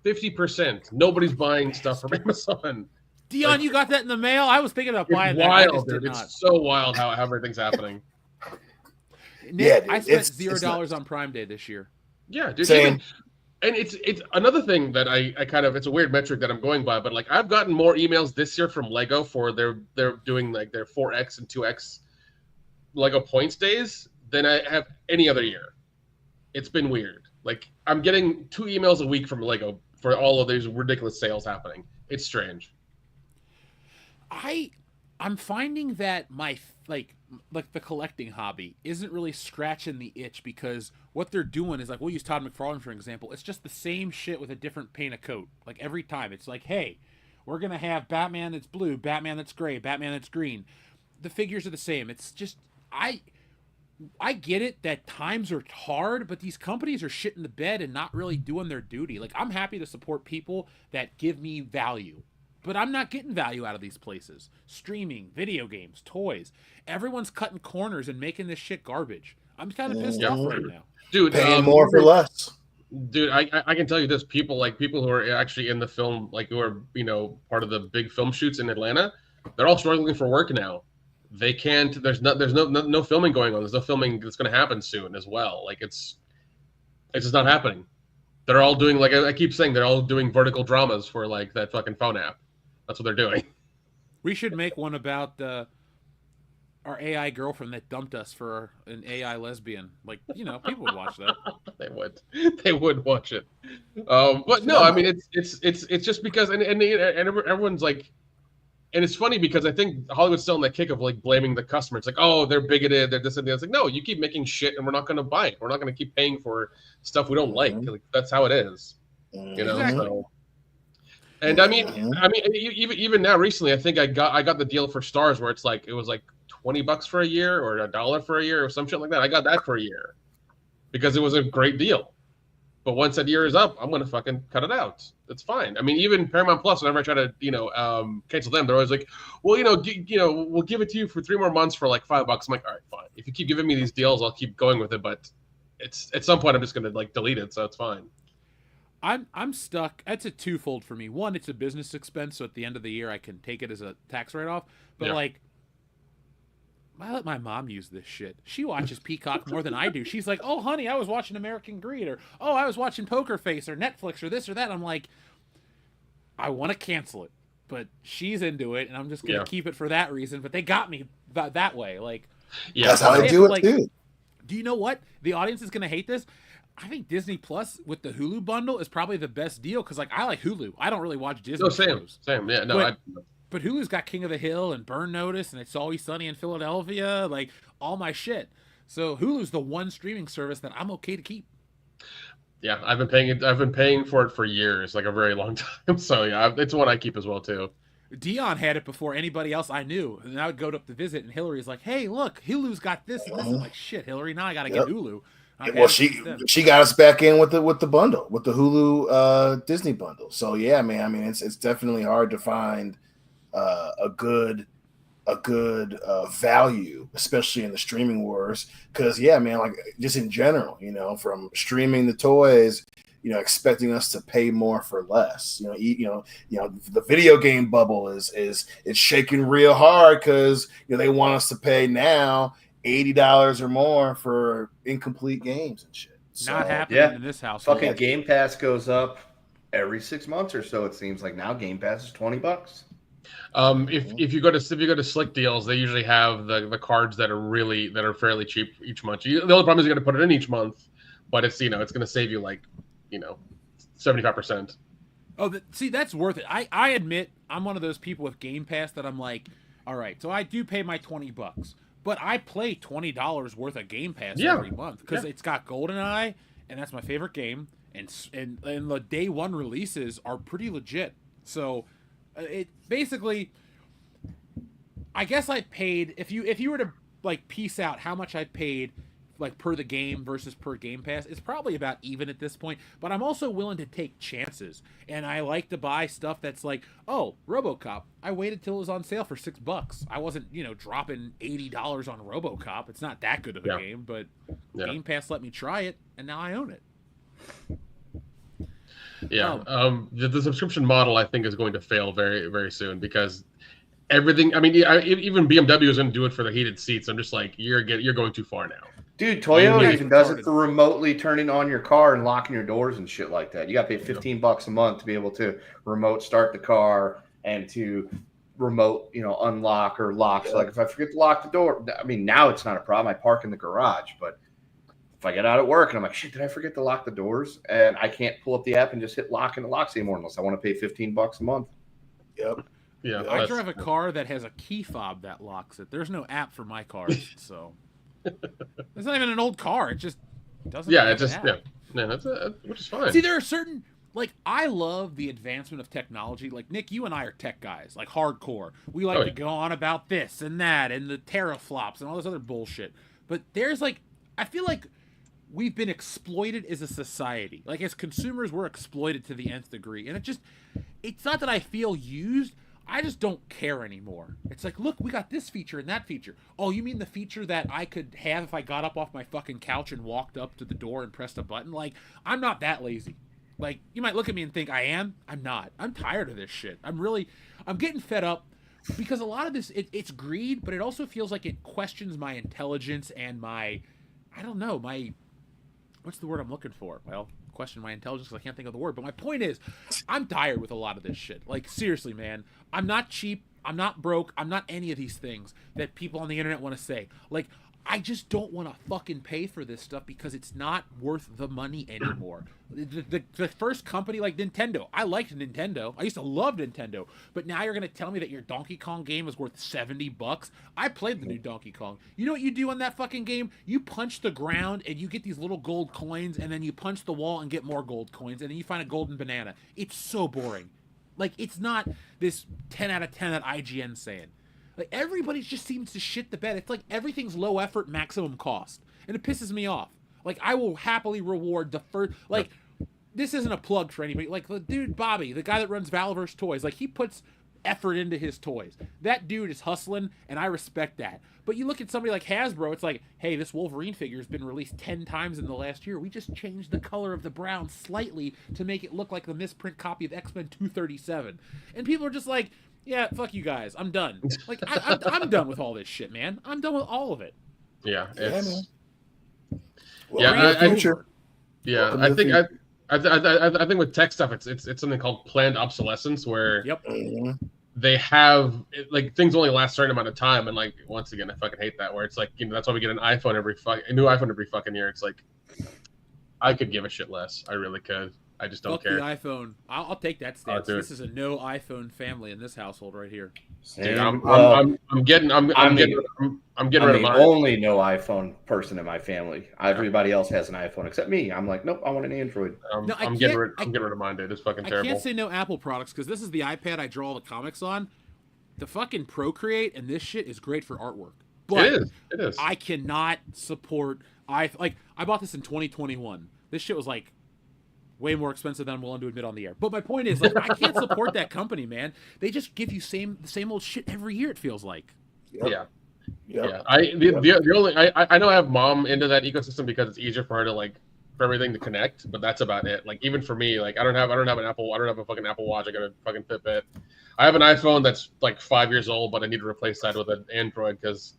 Speaker 3: 50%. Nobody's buying stuff from Amazon.
Speaker 2: Dion,
Speaker 3: Like,
Speaker 2: you got that in the mail? I was thinking of buying
Speaker 3: it's
Speaker 2: that.
Speaker 3: wild,
Speaker 2: I just
Speaker 3: dude.
Speaker 2: did not.
Speaker 3: It's so wild how everything's happening.
Speaker 2: Nick,
Speaker 5: dude,
Speaker 2: I spent
Speaker 5: it's
Speaker 2: $0 on Prime Day this year.
Speaker 3: Yeah, dude.
Speaker 5: Same.
Speaker 3: And it's another thing that I kind of, it's a weird metric that I'm going by, but like I've gotten more emails this year from Lego for they're doing like their 4X and 2X Lego points days than I have any other year. It's been weird. Like I'm getting 2 emails a week from Lego for all of these ridiculous sales happening. It's strange.
Speaker 2: I'm finding that my like the collecting hobby isn't really scratching the itch, because what they're doing is like, we'll use Todd McFarlane for example. It's just the same shit with a different paint of coat. Like every time it's like, hey, we're gonna have Batman that's blue, Batman that's gray, Batman that's green. The figures are the same. It's just I get it that times are hard, but these companies are shitting the bed and not really doing their duty. Like I'm happy to support people that give me value, but I'm not getting value out of these places. Streaming, video games, toys. Everyone's cutting corners and making this shit garbage. I'm kind of pissed off right now.
Speaker 3: Dude,
Speaker 5: Paying more for less.
Speaker 3: Dude, I can tell you this: people who are actually in the film, like who are part of the big film shoots in Atlanta, they're all struggling for work now. They can't. There's no filming going on. There's no filming that's going to happen soon as well. Like it's just not happening. They're all doing, like I keep saying, they're all doing vertical dramas for like that fucking phone app. That's what they're doing.
Speaker 2: We should make one about our AI girlfriend that dumped us for an AI lesbian. Like, people would watch that.
Speaker 3: They would watch it. But no, I mean it's just because and everyone's like, and it's funny because I think Hollywood's still in that kick of like blaming the customer. It's like, oh, they're bigoted, they're this and that. It's like, no, you keep making shit and we're not going to buy it. We're not going to keep paying for stuff we don't like. Like that's how it is.
Speaker 2: Exactly.
Speaker 3: So. And I mean, even now recently, I think I got the deal for Stars where it was like $20 for a year or $1 for a year or some shit like that. I got that for a year because it was a great deal. But once that year is up, I'm gonna fucking cut it out. It's fine. I mean, even Paramount Plus, whenever I try to cancel them, they're always like, well, we'll give it to you for 3 more months for like $5. I'm like, all right, fine. If you keep giving me these deals, I'll keep going with it. But it's at some point I'm just gonna like delete it, so it's fine.
Speaker 2: I'm stuck. That's a twofold for me. One, it's a business expense, so at the end of the year I can take it as a tax write-off. But like, I let my mom use this shit. She watches Peacock more than I do. She's like, oh, honey, I was watching American Greed, or oh, I was watching Poker Face, or Netflix, or this or that. I'm like, I want to cancel it, but she's into it, and I'm just gonna keep it for that reason. But they got me that way. Like,
Speaker 5: that's how I do it too.
Speaker 2: Do you know what? The audience is gonna hate this. I think Disney Plus with the Hulu bundle is probably the best deal because, like, I like Hulu. I don't really watch Disney shows.
Speaker 3: Same. Yeah, no,
Speaker 2: but Hulu's got King of the Hill and Burn Notice and It's Always Sunny in Philadelphia, like all my shit. So Hulu's the one streaming service that I'm okay to keep.
Speaker 3: Yeah, I've been paying for it for years, like a very long time. So yeah, it's one I keep as well too.
Speaker 2: Dion had it before anybody else I knew, and I would go up to visit, and Hillary's like, "Hey, look, Hulu's got this." And this. I'm like, "Shit, Hillary, now I gotta get Hulu."
Speaker 5: Well, she got us back in with the bundle, with the Hulu Disney bundle. So yeah, man. I mean, it's definitely hard to find a good value, especially in the streaming wars. Because yeah, man, like just in general, from streaming the toys, expecting us to pay more for less. The video game bubble is shaking real hard because they want us to pay now $80 or more for incomplete games and shit.
Speaker 2: Not happening in this house.
Speaker 4: Fucking Game Pass goes up every 6 months or so. It seems like now Game Pass is $20.
Speaker 3: If you go to Slick Deals, they usually have the cards that are fairly cheap each month. The only problem is you got to put it in each month, but it's it's going to save you like 75%.
Speaker 2: Oh, see, that's worth it. I admit I'm one of those people with Game Pass that I'm like, all right, so I do pay my $20. But I play $20 worth of Game Pass every month because it's got GoldenEye, and that's my favorite game. And the day one releases are pretty legit. So it basically, I guess I paid, if you were to like piece out how much I paid like per the game versus per Game Pass, it's probably about even at this point. But I'm also willing to take chances, and I like to buy stuff that's like, oh, RoboCop. I waited till it was on sale for $6. I wasn't, dropping $80 on RoboCop. It's not that good of a game, but Game Pass let me try it, and now I own it.
Speaker 3: Yeah, the subscription model I think is going to fail very, very soon because everything. I mean, even BMW is going to do it for the heated seats. I'm just like, you're going too far now.
Speaker 4: Dude, Toyota even does it for remotely turning on your car and locking your doors and shit like that. You got to pay $15 a month to be able to remote start the car and to remote, unlock or lock. So like if I forget to lock the door, I mean, now it's not a problem. I park in the garage, but if I get out at work and I'm like, shit, did I forget to lock the doors? And I can't pull up the app and just hit lock and it locks anymore unless I want to pay $15 a month.
Speaker 5: Yep.
Speaker 3: Yeah.
Speaker 2: I drive a car that has a key fob that locks it. There's no app for my cars, so it's not even an old car. It just doesn't.
Speaker 3: Yeah, it just that's which is fine.
Speaker 2: See, there are certain I love the advancement of technology. Like Nick, you and I are tech guys, like hardcore. We like to go on about this and that and the teraflops and all this other bullshit. But there's I feel like we've been exploited as a society. Like as consumers, we're exploited to the nth degree. And it's not that I feel used. I just don't care anymore. It's like, look, we got this feature and that feature. Oh, you mean the feature that I could have if I got up off my fucking couch and walked up to the door and pressed a button? Like, I'm not that lazy. Like, you might look at me and think I am. I'm not. I'm tired of this shit. I'm getting fed up because a lot of this, it's greed, but it also feels like it questions my intelligence and what's the word I'm looking for? Well, question my intelligence because I can't think of the word. But my point is, I'm tired with a lot of this shit. Like, seriously, man. I'm not cheap. I'm not broke. I'm not any of these things that people on the internet want to say. Like, I just don't want to fucking pay for this stuff because it's not worth the money anymore. The first company like Nintendo, I liked Nintendo. I used to love Nintendo. But now you're going to tell me that your Donkey Kong game is worth $70? I played the new Donkey Kong. You know what you do on that fucking game? You punch the ground and you get these little gold coins, and then you punch the wall and get more gold coins, and then you find a golden banana. It's so boring. Like, it's not this 10 out of 10 that IGN's saying. Like, everybody just seems to shit the bed. It's like everything's low effort, maximum cost. And it pisses me off. Like, I will happily reward the first... Like, this isn't a plug for anybody. Like, the dude, Bobby, the guy that runs Valverse Toys, like, he puts effort into his toys. That dude is hustling, and I respect that. But you look at somebody like Hasbro, it's like, hey, this Wolverine figure has been released 10 times in the last year. We just changed the color of the brown slightly to make it look like the misprint copy of X-Men 237. And people are just like... Yeah, fuck you guys. I'm done. Like, I'm done with all this shit, man. I'm done with all of it.
Speaker 3: Yeah, it's... I think with tech stuff, it's something called planned obsolescence, where they have things only last a certain amount of time, and like once again, I fucking hate that. Where it's like that's why we get a new iPhone every fucking year. It's like I could give a shit less. I really could. I just don't care.
Speaker 2: The iPhone. I'll take that stance. This is a no iPhone family in this household right here.
Speaker 3: Dude, I'm getting rid of mine.
Speaker 4: Only no iPhone person in my family. Everybody else has an iPhone except me. I'm like, nope, I want an Android.
Speaker 3: I'm getting rid of mine, dude. It's fucking terrible.
Speaker 2: I can't say no Apple products because this is the iPad I draw all the comics on. The fucking Procreate and this shit is great for artwork. But
Speaker 3: it is.
Speaker 2: I cannot support I bought this in 2021. This shit was like way more expensive than I'm willing to admit on the air. But my point is, like, I can't support that company, man. They just give you the same old shit every year, it feels like.
Speaker 3: Yep. Yeah. I know I have mom into that ecosystem because it's easier for her to like for everything to connect, but that's about it. Like even for me, like I don't have a fucking Apple Watch. I got a fucking Fitbit. I have an iPhone that's like 5 years old, but I need to replace that with an Android because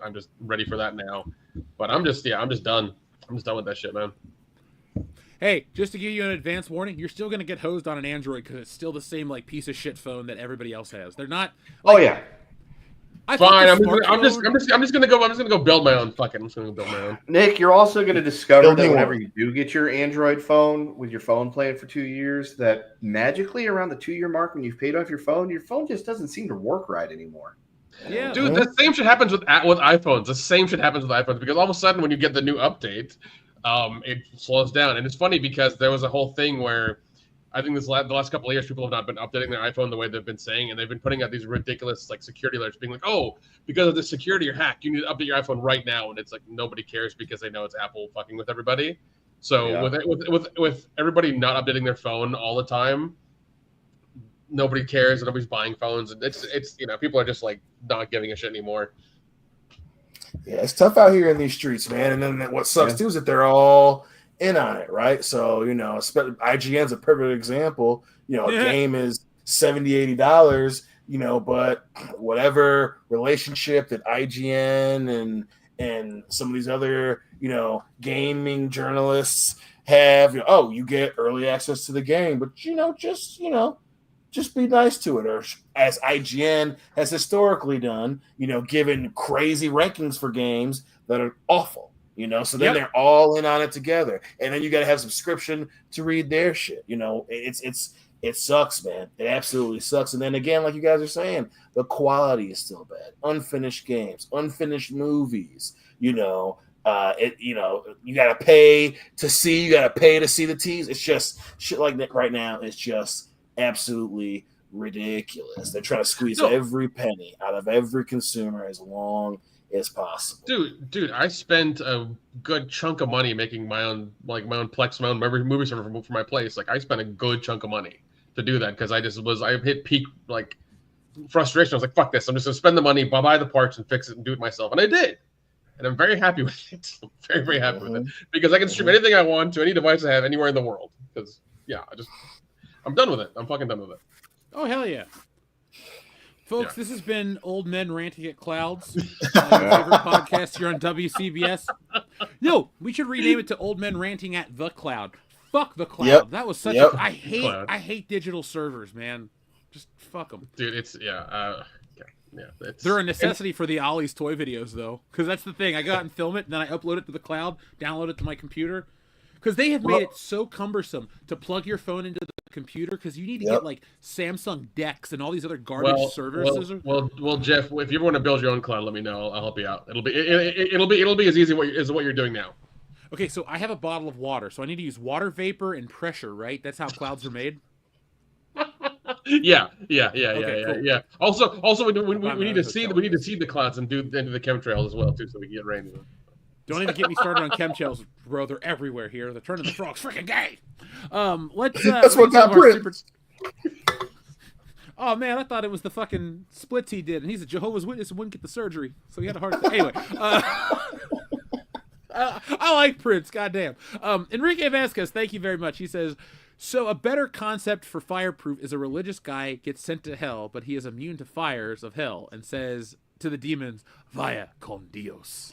Speaker 3: I'm just ready for that now. But I'm just done. I'm just done with that shit, man.
Speaker 2: Hey, just to give you an advance warning, you're still gonna get hosed on an Android because it's still the same like piece of shit phone that everybody else has. They're not. Like,
Speaker 4: oh yeah.
Speaker 3: Fine. I'm just gonna go build my own. Fucking. I'm just gonna build my own.
Speaker 4: Nick, you're also gonna discover that whenever you do get your Android phone with your phone plan for 2 years, that magically around the 2-year mark when you've paid off your phone just doesn't seem to work right anymore.
Speaker 2: Yeah,
Speaker 3: dude, the same shit happens with iPhones. The same shit happens with iPhones because all of a sudden when you get the new update. It slows down, and it's funny because there was a whole thing where I think the last couple of years, people have not been updating their iPhone the way they've been saying, and they've been putting out these ridiculous like security alerts, being like, "Oh, because of the security hack, you need to update your iPhone right now." And it's like nobody cares because they know it's Apple fucking with everybody. So with everybody not updating their phone all the time, nobody cares. And nobody's buying phones. And it's people are just like not giving a shit anymore.
Speaker 5: Yeah, it's tough out here in these streets, man. And then what sucks too is that they're all in on it, right? So, IGN's a perfect example. A game is $70, $80, but whatever relationship that IGN and some of these other, gaming journalists have, you get early access to the game, but just be nice to it. Or as IGN has historically done, given crazy rankings for games that are awful. So then they're all in on it together, and then you got to have subscription to read their shit. It sucks, man. It absolutely sucks. And then again, like you guys are saying, the quality is still bad. Unfinished games, unfinished movies. You got to pay to see. You got to pay to see the teas. It's just shit like that right now. It's just absolutely ridiculous. They're trying to squeeze every penny out of every consumer as long as possible.
Speaker 3: Dude, I spent a good chunk of money making my own Plex, my own movie server for my place. Like I spent a good chunk of money to do that because I hit peak like frustration. I was like, fuck this. I'm just gonna spend the money, buy the parts and fix it and do it myself. And I did. And I'm very happy with it. I'm very, very happy with it. Because I can stream anything I want to any device I have anywhere in the world. Because I'm done with it. I'm fucking done with it.
Speaker 2: Oh hell yeah. Folks, this has been Old Men Ranting at Clouds, your favorite podcast here on WCBS. No, we should rename it to Old Men Ranting at the Cloud. Fuck the cloud. Yep. That was such a... I hate digital servers, man. Just fuck them.
Speaker 3: Dude, it's...
Speaker 2: They're a necessity for the Ollie's toy videos, though. Because that's the thing. I go out and film it, and then I upload it to the cloud, download it to my computer. Because they have made it so cumbersome to plug your phone into the computer because you need to get like Samsung Dex and all these other garbage services.
Speaker 3: Well, Jeff, if you ever want to build your own cloud, let me know. I'll help you out. It'll be as easy as what you're doing now.
Speaker 2: Okay, so I have a bottle of water, so I need to use water vapor and pressure, right? That's how clouds are made.
Speaker 3: Yeah. Also, we need to seed the clouds and do the chemtrails as well too, so we can get rain.
Speaker 2: Don't even get me started on chemtrails, bro. They're everywhere here. They're turning the frogs freaking gay.
Speaker 5: That's what got Prince.
Speaker 2: Oh man, I thought it was the fucking splits he did, and he's a Jehovah's Witness and wouldn't get the surgery, so he had a heart attack. Anyway, I like Prince. Goddamn. Enrique Vasquez, thank you very much. He says, so a better concept for fireproof is a religious guy gets sent to hell, but he is immune to fires of hell, and says to the demons, "Vaya con Dios."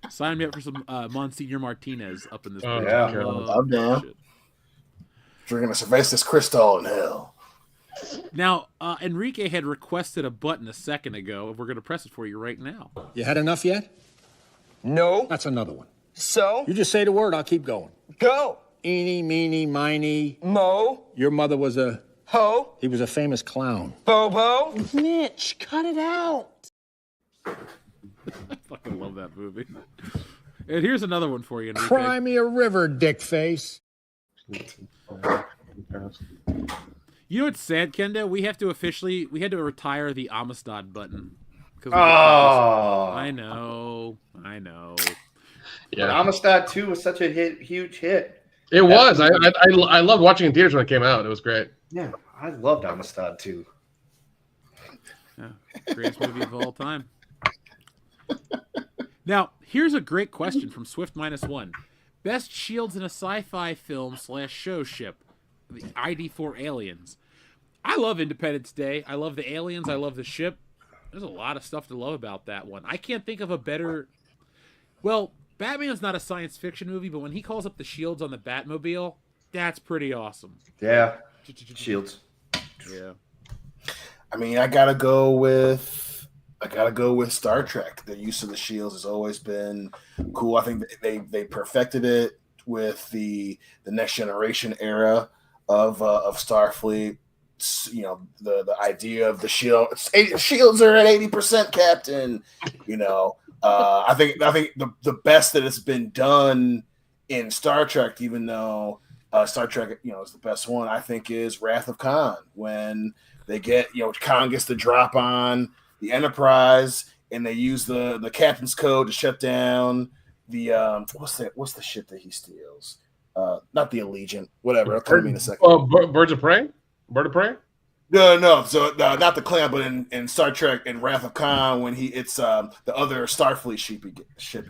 Speaker 2: Sign me up for some Monsignor Martinez up in this.
Speaker 5: I'm down. Drinking a Cervezas Cristal in hell.
Speaker 2: Now, Enrique had requested a button a second ago. We're going to press it for you right now.
Speaker 6: You had enough yet?
Speaker 7: No.
Speaker 6: That's another one.
Speaker 7: So?
Speaker 6: You just say the word, I'll keep going.
Speaker 7: Go.
Speaker 6: Eeny, meeny, miny.
Speaker 7: Mo.
Speaker 6: Your mother was a...
Speaker 7: Ho.
Speaker 6: He was a famous clown.
Speaker 7: Bobo. Mitch, cut it out.
Speaker 2: I fucking love that movie. And here's another one for you, Enrique.
Speaker 6: Cry me a river, dickface.
Speaker 2: You know what's sad, Kendo? We had to retire the Amistad button.
Speaker 4: Oh,
Speaker 2: I know.
Speaker 4: Yeah, but Amistad 2 was such a huge hit.
Speaker 3: It was. I loved watching it in theaters when it came out. It was great.
Speaker 4: Yeah, I loved Amistad 2.
Speaker 2: Yeah, greatest movie of all time. Now, here's a great question from Swift-1. Best shields in a sci-fi film / show ship. The ID4 aliens. I love Independence Day. I love the aliens. I love the ship. There's a lot of stuff to love about that one. I can't think of a better... Well, Batman's not a science fiction movie, but when he calls up the shields on the Batmobile, that's pretty awesome.
Speaker 4: Yeah. Shields.
Speaker 2: Yeah.
Speaker 5: I mean, I gotta go with Star Trek. The use of the shields has always been cool. I think they perfected it with the Next Generation era of Starfleet. You know, the idea of the shield. Shields are at 80%, Captain. You know, I think the best that it's been done in Star Trek, even though Star Trek, is the best one. I think is Wrath of Khan, when they get, Khan gets the drop on the Enterprise, and they use the captain's code to shut down the what's the shit that he steals? Not the Allegiant, whatever. I'll come to me in a second.
Speaker 3: Birds of Prey? Bird of Prey?
Speaker 5: No. So not the Klan, but in Star Trek in Wrath of Khan, when it's the other Starfleet ship he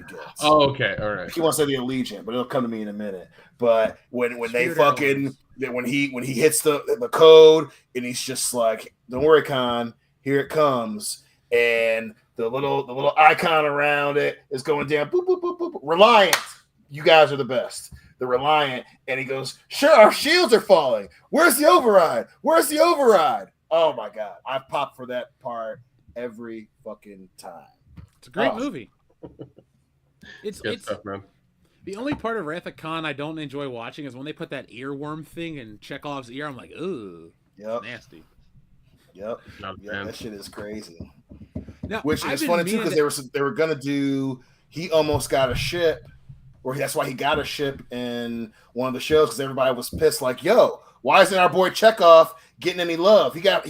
Speaker 5: gets.
Speaker 3: Oh, okay, all right.
Speaker 5: He wants to say the Allegiant, but it'll come to me in a minute. But when they fucking when he hits the code, and he's just like, "Don't worry, Khan, here it comes," and the little icon around it is going down. Boop boop boop boop. Reliant, you guys are the best. The Reliant, and he goes, "Sure, our shields are falling. Where's the override? Where's the override?" Oh my god, I pop for that part every fucking time.
Speaker 2: It's a great movie. It's
Speaker 3: stuff, man.
Speaker 2: The only part of Wrath of Khan I don't enjoy watching is when they put that earworm thing in Chekhov's ear. I'm like, ooh, nasty.
Speaker 5: Yep, that shit is crazy.
Speaker 2: Now,
Speaker 5: which is funny too, because they were gonna do. He almost got a ship. Or that's why he got a ship in one of the shows, because everybody was pissed. Like, yo, why isn't our boy Chekhov getting any love? He got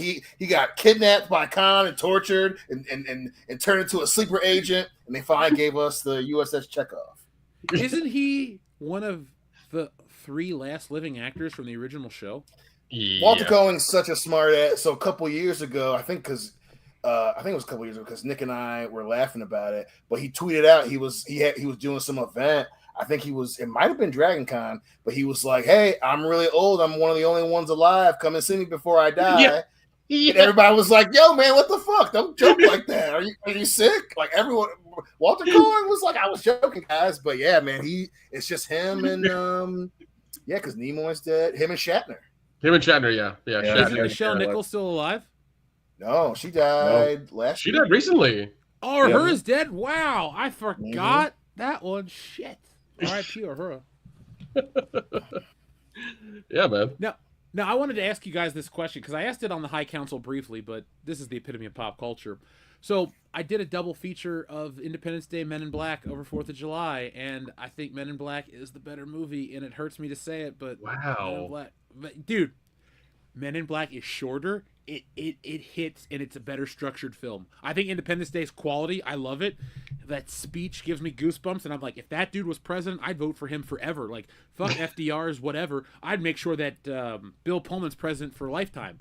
Speaker 5: kidnapped by Khan and tortured and turned into a sleeper agent, and they finally gave us the USS Chekhov.
Speaker 2: Isn't he one of the 3 last living actors from the original show?
Speaker 3: Yeah.
Speaker 5: Walter Cohen's such a smart ass. So a couple years ago, I think it was a couple years ago, because Nick and I were laughing about it. But he tweeted out he was doing some event. I think it might have been Dragon Con, but he was like, "Hey, I'm really old. I'm one of the only ones alive. Come and see me before I die." Yeah. And everybody was like, "Yo, man, what the fuck? Don't joke like that. Are you sick?" Like everyone, Walter Cohen was like, "I was joking, guys." But yeah, man, it's just him and because Nimoy's dead. Him and Shatner.
Speaker 3: Yeah.
Speaker 2: Isn't Michelle Nichols still alive?
Speaker 5: No, she died last year.
Speaker 3: She died recently.
Speaker 2: Oh, her is dead? Wow, I forgot that one. Shit. R.I.P. or her.
Speaker 3: Yeah, man.
Speaker 2: Now, I wanted to ask you guys this question, because I asked it on the High Council briefly, but this is the epitome of pop culture. So I did a double feature of Independence Day, Men in Black over 4th of July, and I think Men in Black is the better movie, and it hurts me to say it, but
Speaker 3: wow.
Speaker 2: Dude, Men in Black is shorter. It hits, and it's a better structured film. I think Independence Day is quality. I love it. That speech gives me goosebumps, and I'm like, if that dude was president, I'd vote for him forever. Like, fuck FDR's whatever. I'd make sure that Bill Pullman's president for a lifetime.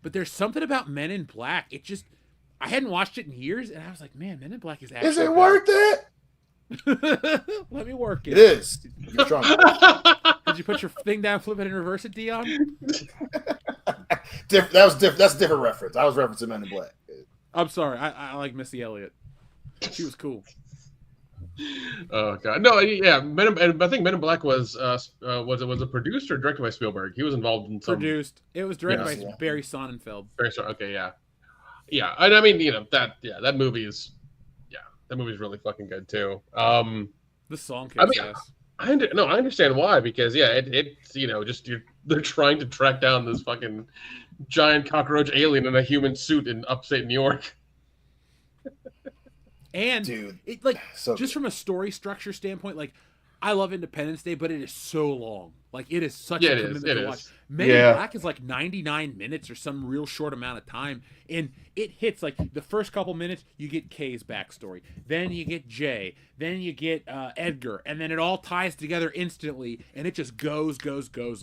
Speaker 2: But there's something about Men in Black. I hadn't watched it in years, and I was like, man, Men in Black is actually.
Speaker 5: Is it worth it?
Speaker 2: Let me work it.
Speaker 5: It is. You're strong.
Speaker 2: Did you put your thing down, flip it, and reverse it, Dion?
Speaker 5: That's a different reference. I was referencing Men in Black.
Speaker 2: I'm sorry. I like Missy Elliott. She was cool.
Speaker 3: Oh god, no, yeah. I think Men in Black was it produced or directed by Spielberg? He was involved in some.
Speaker 2: Produced. It was directed by Barry Sonnenfeld.
Speaker 3: Okay, yeah. And I mean, that movie's really fucking good too.
Speaker 2: The song kicks ass.
Speaker 3: I understand why, because they're trying to track down this fucking giant cockroach alien in a human suit in upstate New York.
Speaker 2: And
Speaker 5: dude,
Speaker 2: just from a story structure standpoint, like, I love Independence Day, but it is so long. Like, it is such a commitment to watch. Men in Black is like 99 minutes or some real short amount of time, and it hits like the first couple minutes. You get Kay's backstory, then you get Jay, then you get Edgar, and then it all ties together instantly, and it just goes.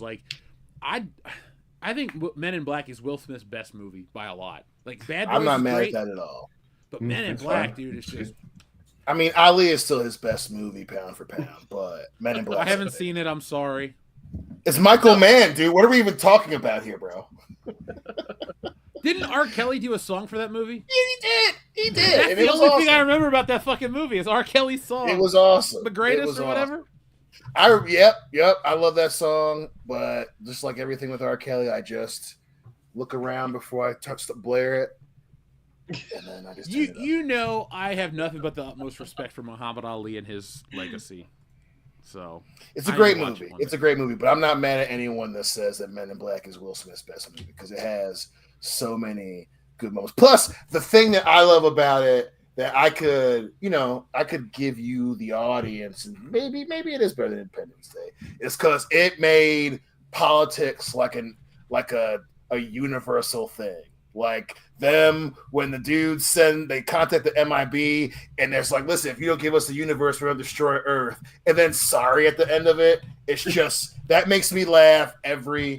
Speaker 2: Like, I think Men in Black is Will Smith's best movie by a lot. Like, Bad Boys
Speaker 5: I'm not
Speaker 2: is
Speaker 5: mad
Speaker 2: great,
Speaker 5: at that at all.
Speaker 2: but Men in Black, dude, is just.
Speaker 5: I mean, Ali is still his best movie, pound for pound, but Men in Black.
Speaker 2: I haven't seen it. I'm sorry.
Speaker 5: It's Michael Mann, dude. What are we even talking about here, bro?
Speaker 2: Didn't R. Kelly do a song for that movie?
Speaker 5: Yeah, he did.
Speaker 2: That's
Speaker 5: and
Speaker 2: the only
Speaker 5: awesome.
Speaker 2: thing I remember about that fucking movie is R. Kelly's song.
Speaker 5: It was awesome.
Speaker 2: The greatest or whatever.
Speaker 5: Yep. I love that song, but just like everything with R. Kelly, I just look around before I touch the blare it. And then I just
Speaker 2: I have nothing but the utmost respect for Muhammad Ali and his legacy. So
Speaker 5: it's a great movie. It's a great movie, but I'm not mad at anyone that says that Men in Black is Will Smith's best movie, because it has so many good moments. Plus, the thing that I love about it that I could, I could give you the audience, and maybe it is better than Independence Day. It's because it made politics like a universal thing. Like them, when the dudes they contact the MIB, and there's like, listen, if you don't give us the universe, we're gonna destroy Earth. And then sorry at the end of it, it's just that makes me laugh every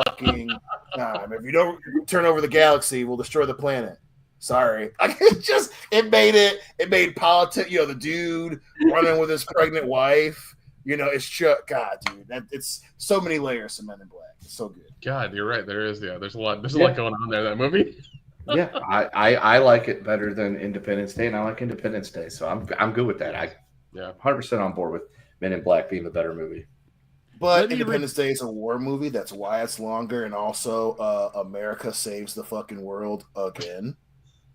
Speaker 5: fucking time. If you don't turn over the galaxy, we'll destroy the planet. Sorry. It made politics, the dude running with his pregnant wife. It's just, God, dude, it's so many layers to Men in Black. It's so good.
Speaker 3: God, you're right. There is, there's a lot going on there in that movie.
Speaker 4: Yeah, I like it better than Independence Day, and I like Independence Day, so I'm good with that. 100% on board with Men in Black being the better movie.
Speaker 5: But Independence Day is a war movie. That's why it's longer, and also America saves the fucking world again.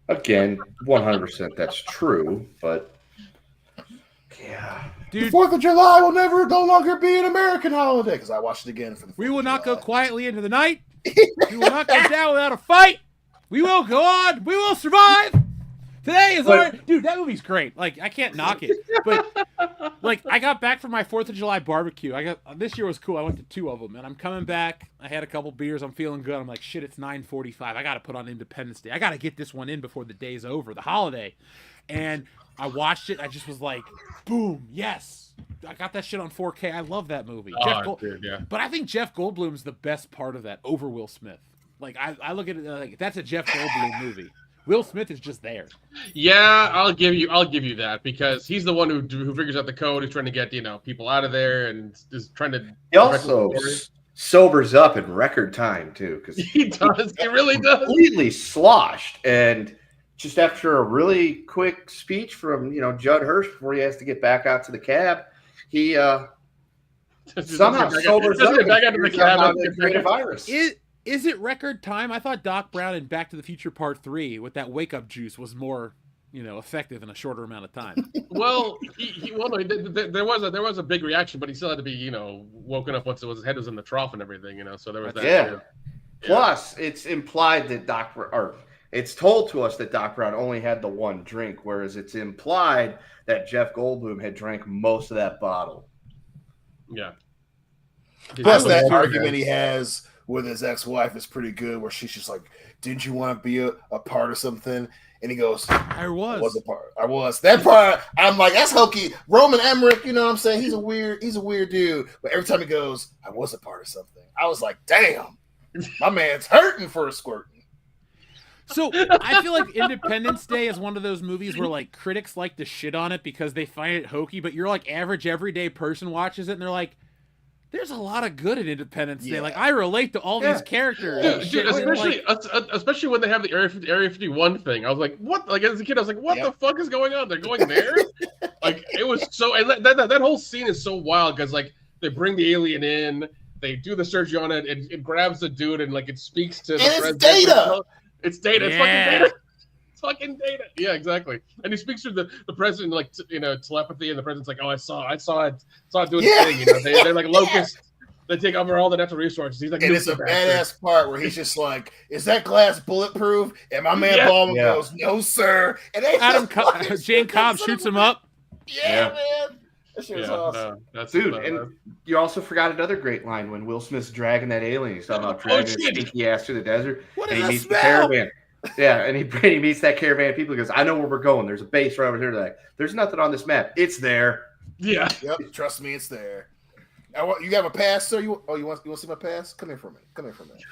Speaker 4: Again, 100% that's true, but yeah.
Speaker 5: Dude, the 4th of July will no longer be an American holiday, because I watched it again for the 4th
Speaker 2: We will
Speaker 5: of
Speaker 2: not
Speaker 5: July.
Speaker 2: go quietly into the night. We will not go down without a fight. We will go on. We will survive. Today is our... Dude, that movie's great. Like, I can't knock it. But, like, I got back from my 4th of July barbecue. This year was cool. I went to 2 of them, and I'm coming back. I had a couple beers. I'm feeling good. I'm like, shit, it's 9:45. I got to put on Independence Day. I got to get this one in before the day's over, the holiday. And I watched it. I just was like, boom, yes. I got that shit on 4K. I love that movie.
Speaker 3: Dude, yeah.
Speaker 2: But I think Jeff Goldblum's the best part of that over Will Smith. Like, I look at it like, that's a Jeff Goldblum movie. Will Smith is just there.
Speaker 3: Yeah, I'll give you that, because he's the one who figures out the code, who's trying to get people out of there, and is trying to.
Speaker 4: He also sobers up in record time too, because
Speaker 3: he does. He really does.
Speaker 4: Completely sloshed, and just after a really quick speech from Judd Hirsch before he has to get back out to the cab, he somehow sobers up.
Speaker 3: Back out to the cab.
Speaker 4: The virus.
Speaker 2: Is it record time? I thought Doc Brown in Back to the Future Part 3 with that wake-up juice was more, effective in a shorter amount of time.
Speaker 3: Well, there was a big reaction, but he still had to be, woken up once his head was in the trough and everything, So there was that.
Speaker 4: Yeah.
Speaker 3: Too.
Speaker 4: Plus, it's implied that it's told to us that Doc Brown only had the one drink, whereas it's implied that Jeff Goldblum had drank most of that bottle.
Speaker 3: Yeah.
Speaker 5: Plus, that argument he has with his ex-wife is pretty good, where she's just like, didn't you want to be a part of something? And he goes, I was a part. I was. That part, I'm like, that's hokey. Roman Emmerich, you know what I'm saying? He's a weird dude. But every time he goes, I was a part of something, I was like, damn, my man's hurting for a squirting.
Speaker 2: So I feel like Independence Day is one of those movies where like critics like to shit on it because they find it hokey, but your like average everyday person watches it and they're like, there's a lot of good in Independence Day. Like, I relate to all these characters.
Speaker 3: Dude, especially when they have the Area 51 thing. I was like, what? Like, as a kid, I was like, what the fuck is going on? They're going there? Like, it was so... And that whole scene is so wild, because, like, they bring the alien in, they do the surgery on it, it grabs the dude, and, like, it speaks to...
Speaker 5: It's Data!
Speaker 3: It's Data. It's fucking Data. It's fucking Data. Yeah, exactly. And he speaks to the president, like, telepathy, and the president's like, oh, I saw it doing the thing. They're like locusts. They take over all the natural resources. He's like,
Speaker 5: and it's a badass part where he's just like, is that glass bulletproof? And my man Baldwin goes, no, sir. And
Speaker 2: Jane Cobb shoots him up.
Speaker 5: Yeah, man. That shit was awesome.
Speaker 4: And you also forgot another great line when Will Smith's dragging that alien. He's talking about dragging his stinky ass through the desert.
Speaker 5: What
Speaker 4: and
Speaker 5: is
Speaker 4: he meets
Speaker 5: that
Speaker 4: the
Speaker 5: smell?
Speaker 4: caravan. Yeah, and he meets that caravan of people. He goes, I know where we're going. There's a base right over here. Like, there's nothing on this map. It's there.
Speaker 3: Yeah.
Speaker 5: Yep. Trust me, it's there. You have a pass, sir? You want to see my pass? Come here for a minute.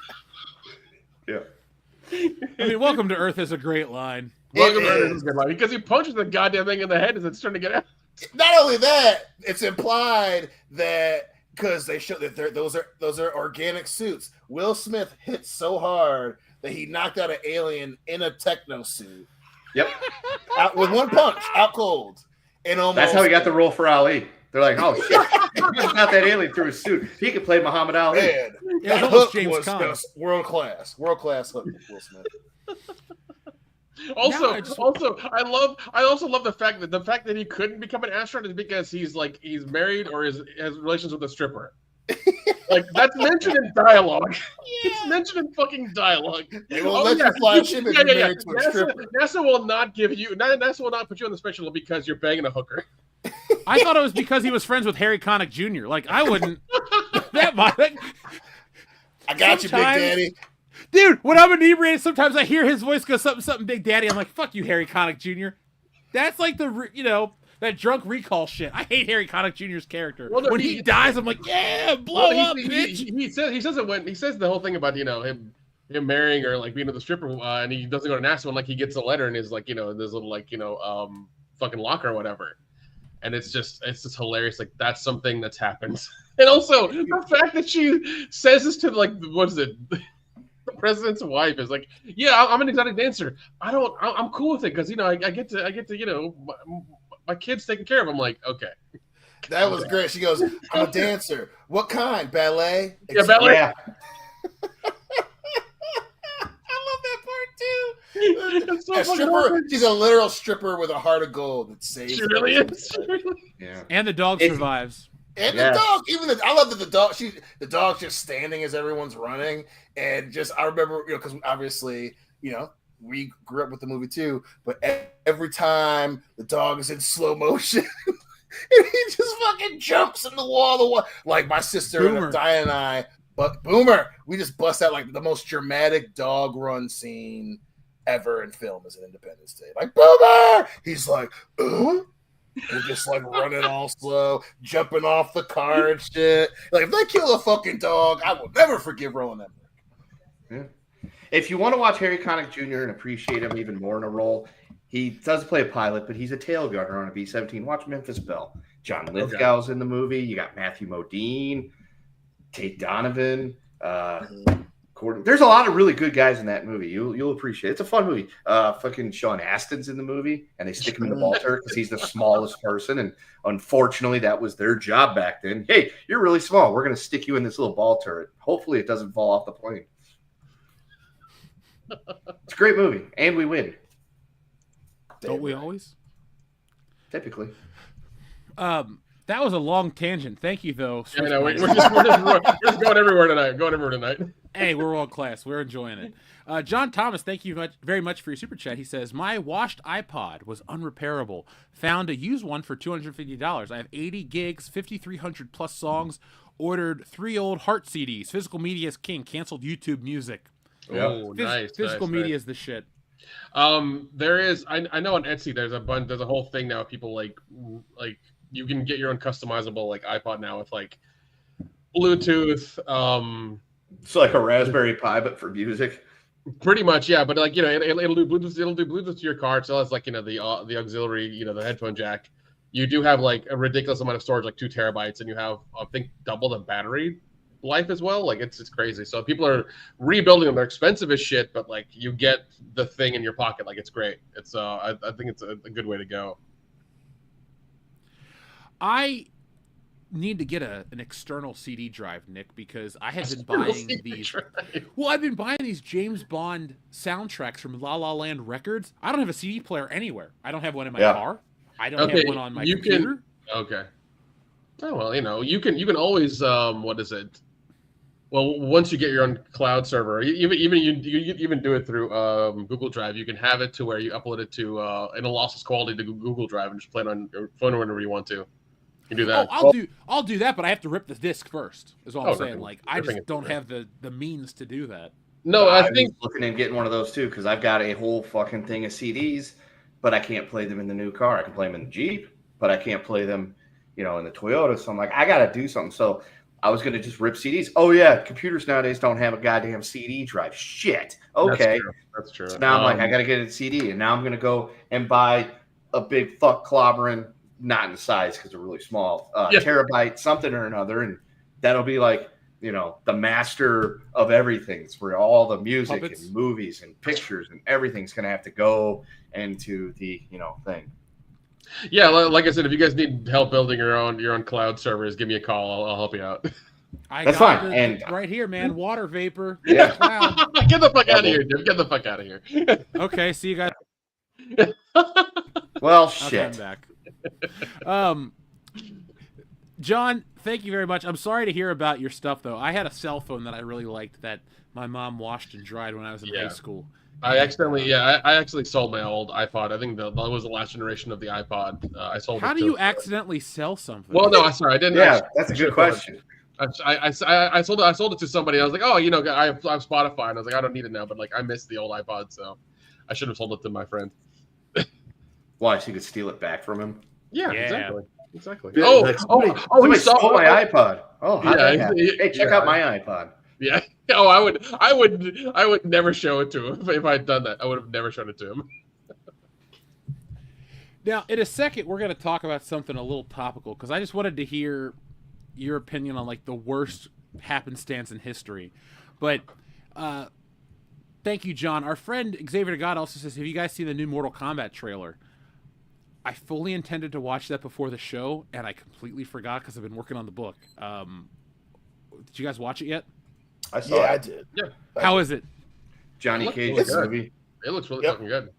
Speaker 4: Yeah.
Speaker 2: I mean, welcome to Earth is a great line.
Speaker 3: Welcome to Earth is a good line, because he punches the goddamn thing in the head as it's trying to get out.
Speaker 5: Not only that, it's implied that because they show that those are organic suits. Will Smith hit so hard that he knocked out an alien in a techno suit.
Speaker 4: Yep.
Speaker 5: Out with one punch, out cold. And almost.
Speaker 4: That's how he got the role for Ali. They're like, oh shit, not that alien through his suit. He could play Muhammad Ali.
Speaker 5: Man,
Speaker 2: Yeah,
Speaker 5: that hook was just world class hook, Will Smith.
Speaker 3: I also love the fact that he couldn't become an astronaut is because he's married or has relations with a stripper. Like that's mentioned in dialogue. It's mentioned in fucking dialogue.
Speaker 5: They won't let you fly a ship if you're married to a stripper.
Speaker 3: NASA will not give you. NASA will not put you on the special because you're banging a hooker.
Speaker 2: I thought it was because he was friends with Harry Connick Jr. Like I wouldn't. That might.
Speaker 5: I got you, Big Daddy.
Speaker 2: Dude, when I'm inebriated, sometimes I hear his voice go something, Big Daddy. I'm like, fuck you, Harry Connick Jr. That's like that drunk recall shit. I hate Harry Connick Jr.'s character. Well, no, when he dies, I'm like, yeah, blow up, bitch.
Speaker 3: He says the whole thing about him marrying or like being with the stripper, and he doesn't go to NASA when like he gets a letter in his like this little fucking locker or whatever, and it's just hilarious. Like that's something that's happened, and also the fact that she says this to like what is it? The president's wife is like, yeah, I'm an exotic dancer. I'm cool with it because I get to my kid's taken care of. I'm like, okay.
Speaker 5: That was great. She goes, I'm a dancer. What kind? Ballet?
Speaker 3: Yeah, ballet.
Speaker 4: Yeah.
Speaker 5: I love that part too. So a stripper. She's a literal stripper with a heart of gold that saves.
Speaker 3: She really is.
Speaker 2: Yeah. And the dog survives.
Speaker 5: And the dog, I love that the dog's just standing as everyone's running, and just I remember, because obviously, we grew up with the movie too, but every time the dog is in slow motion, and he just fucking jumps in the wall. Like my sister and Diane and I, but Boomer, we just bust out like the most dramatic dog run scene ever in film as an Independence Day. Like Boomer, he's like, and just like running all slow, jumping off the car and shit. Like if they kill a fucking dog, I will never forgive Roland Emmerich.
Speaker 4: Yeah. If you want to watch Harry Connick Jr. and appreciate him even more in a role, he does play a pilot, but he's a tail gunner on a B-17. Watch Memphis Belle. John Lithgow's in the movie. You got Matthew Modine, Tate Donovan, there's a lot of really good guys in that movie. You'll appreciate it. It's a fun movie. Fucking Sean Astin's in the movie, and they stick him in the ball turret because he's the smallest person, and unfortunately, that was their job back then. Hey, you're really small. We're going to stick you in this little ball turret. Hopefully, it doesn't fall off the plane. It's a great movie, and we win.
Speaker 2: Don't we always?
Speaker 4: Typically.
Speaker 2: That was a long tangent. Thank you, though.
Speaker 3: Yeah, we're just going everywhere tonight.
Speaker 2: Hey, we're world class. We're enjoying it. John Thomas, thank you very much for your super chat. He says, my washed iPod was unrepairable. Found a used one for $250. I have 80 gigs, 5,300 plus songs. Ordered 3 old Heart CDs. Physical media is king. Canceled YouTube music.
Speaker 3: Oh, nice.
Speaker 2: Physical media is the shit.
Speaker 3: There is. I know on Etsy there's a whole thing now. People like you can get your own customizable like iPod now with like Bluetooth.
Speaker 4: It's like a Raspberry Pi, but for music.
Speaker 3: Pretty much, yeah. But like it'll do Bluetooth. It'll do Bluetooth to your car. So it's like the auxiliary, the headphone jack. You do have like a ridiculous amount of storage, like 2 terabytes, and you have I think double the battery life as well. Like it's crazy. So people are rebuilding them. They're expensive as shit, but like you get the thing in your pocket. Like it's great. It's I think it's a good way to go.
Speaker 2: I need to get an external CD drive, Nick, because I have been buying these. Well, I've been buying these James Bond soundtracks from La La Land Records. I don't have a CD player anywhere. I don't have one in my car. I don't have one on my computer.
Speaker 3: Okay. Oh well, you can always what is it? Well, once you get your own cloud server, you even do it through Google Drive. You can have it to where you upload it to in a lossless quality to Google Drive and just play it on your phone whenever you want to. You can do that.
Speaker 2: Oh, I'll do that, but I have to rip the disc first. Is all I'm saying. Like I just don't have the means to do that.
Speaker 3: No, I think
Speaker 4: looking and getting one of those too because I've got a whole fucking thing of CDs, but I can't play them in the new car. I can play them in the Jeep, but I can't play them, in the Toyota. So I'm like, I got to do something. So I was going to just rip CDs. Oh, yeah. Computers nowadays don't have a goddamn CD drive. Shit. Okay.
Speaker 3: That's true.
Speaker 4: So now I'm like, I got to get a CD. And now I'm going to go and buy a big fuck clobbering, not in the size because they're really small, terabyte something or another. And that'll be like, the master of everything. It's where all the music and movies and pictures and everything's going to have to go into the, thing.
Speaker 3: Yeah, like I said, if you guys need help building your own cloud servers, give me a call. I'll help you out.
Speaker 4: That's fine. And
Speaker 2: right here, man, water vapor.
Speaker 4: Yeah.
Speaker 3: Get the fuck out of here, dude. Get the fuck out of here.
Speaker 2: Okay, see you guys.
Speaker 4: Well, shit.
Speaker 2: I'll come back. John, thank you very much. I'm sorry to hear about your stuff, though. I had a cell phone that I really liked that my mom washed and dried when I was in high school.
Speaker 3: I accidentally, I actually sold my old iPod. I think that was the last generation of the iPod. I sold it.
Speaker 2: How do you accidentally sell something?
Speaker 3: Well, no, I'm sorry, I didn't.
Speaker 4: Yeah, that's a good question.
Speaker 3: I sold it to somebody. I was like, oh, I have Spotify, and I was like, I don't need it now, but like I missed the old iPod, so I should have sold it to my friend.
Speaker 4: Why? So you could steal it back from him?
Speaker 3: Yeah. Exactly.
Speaker 4: Yeah,
Speaker 3: somebody
Speaker 4: he stole my iPod. Oh,
Speaker 3: yeah.
Speaker 4: Hey, check out my iPod.
Speaker 3: Yeah. Oh, I would never show it to him if I'd done that. I would have never shown it to him.
Speaker 2: Now, in a second, we're going to talk about something a little topical because I just wanted to hear your opinion on like the worst happenstance in history. But thank you, John. Our friend Xavier God also says, have you guys seen the new Mortal Kombat trailer? I fully intended to watch that before the show, and I completely forgot because I've been working on the book. Did you guys watch it yet?
Speaker 4: I saw it.
Speaker 5: I did.
Speaker 3: Yeah.
Speaker 2: How is it?
Speaker 4: Johnny Cage's movie.
Speaker 3: It looks really fucking good.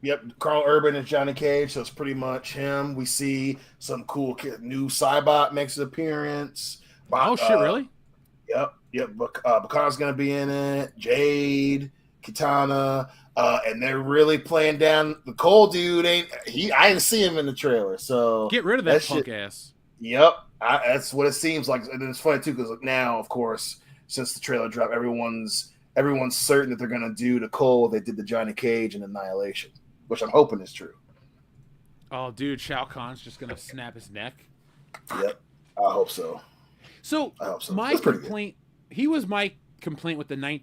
Speaker 5: Yep, Carl Urban and Johnny Cage, so it's pretty much him. We see some cool new Cybot makes an appearance.
Speaker 2: Oh, shit, really?
Speaker 5: Yep. Bakar's going to be in it. Jade, Kitana, and they're really playing down the Cole dude. I didn't see him in the trailer, so
Speaker 2: get rid of that punk ass.
Speaker 5: Yep, that's what it seems like. And it's funny too because now, of course, since the trailer dropped, everyone's certain that they're going to do to Cole what they did to Johnny Cage and Annihilation, which I'm hoping is true.
Speaker 2: Oh, dude, Shao Kahn's just going to snap his neck.
Speaker 5: Yep, I hope so.
Speaker 2: So my complaint, he was my complaint with the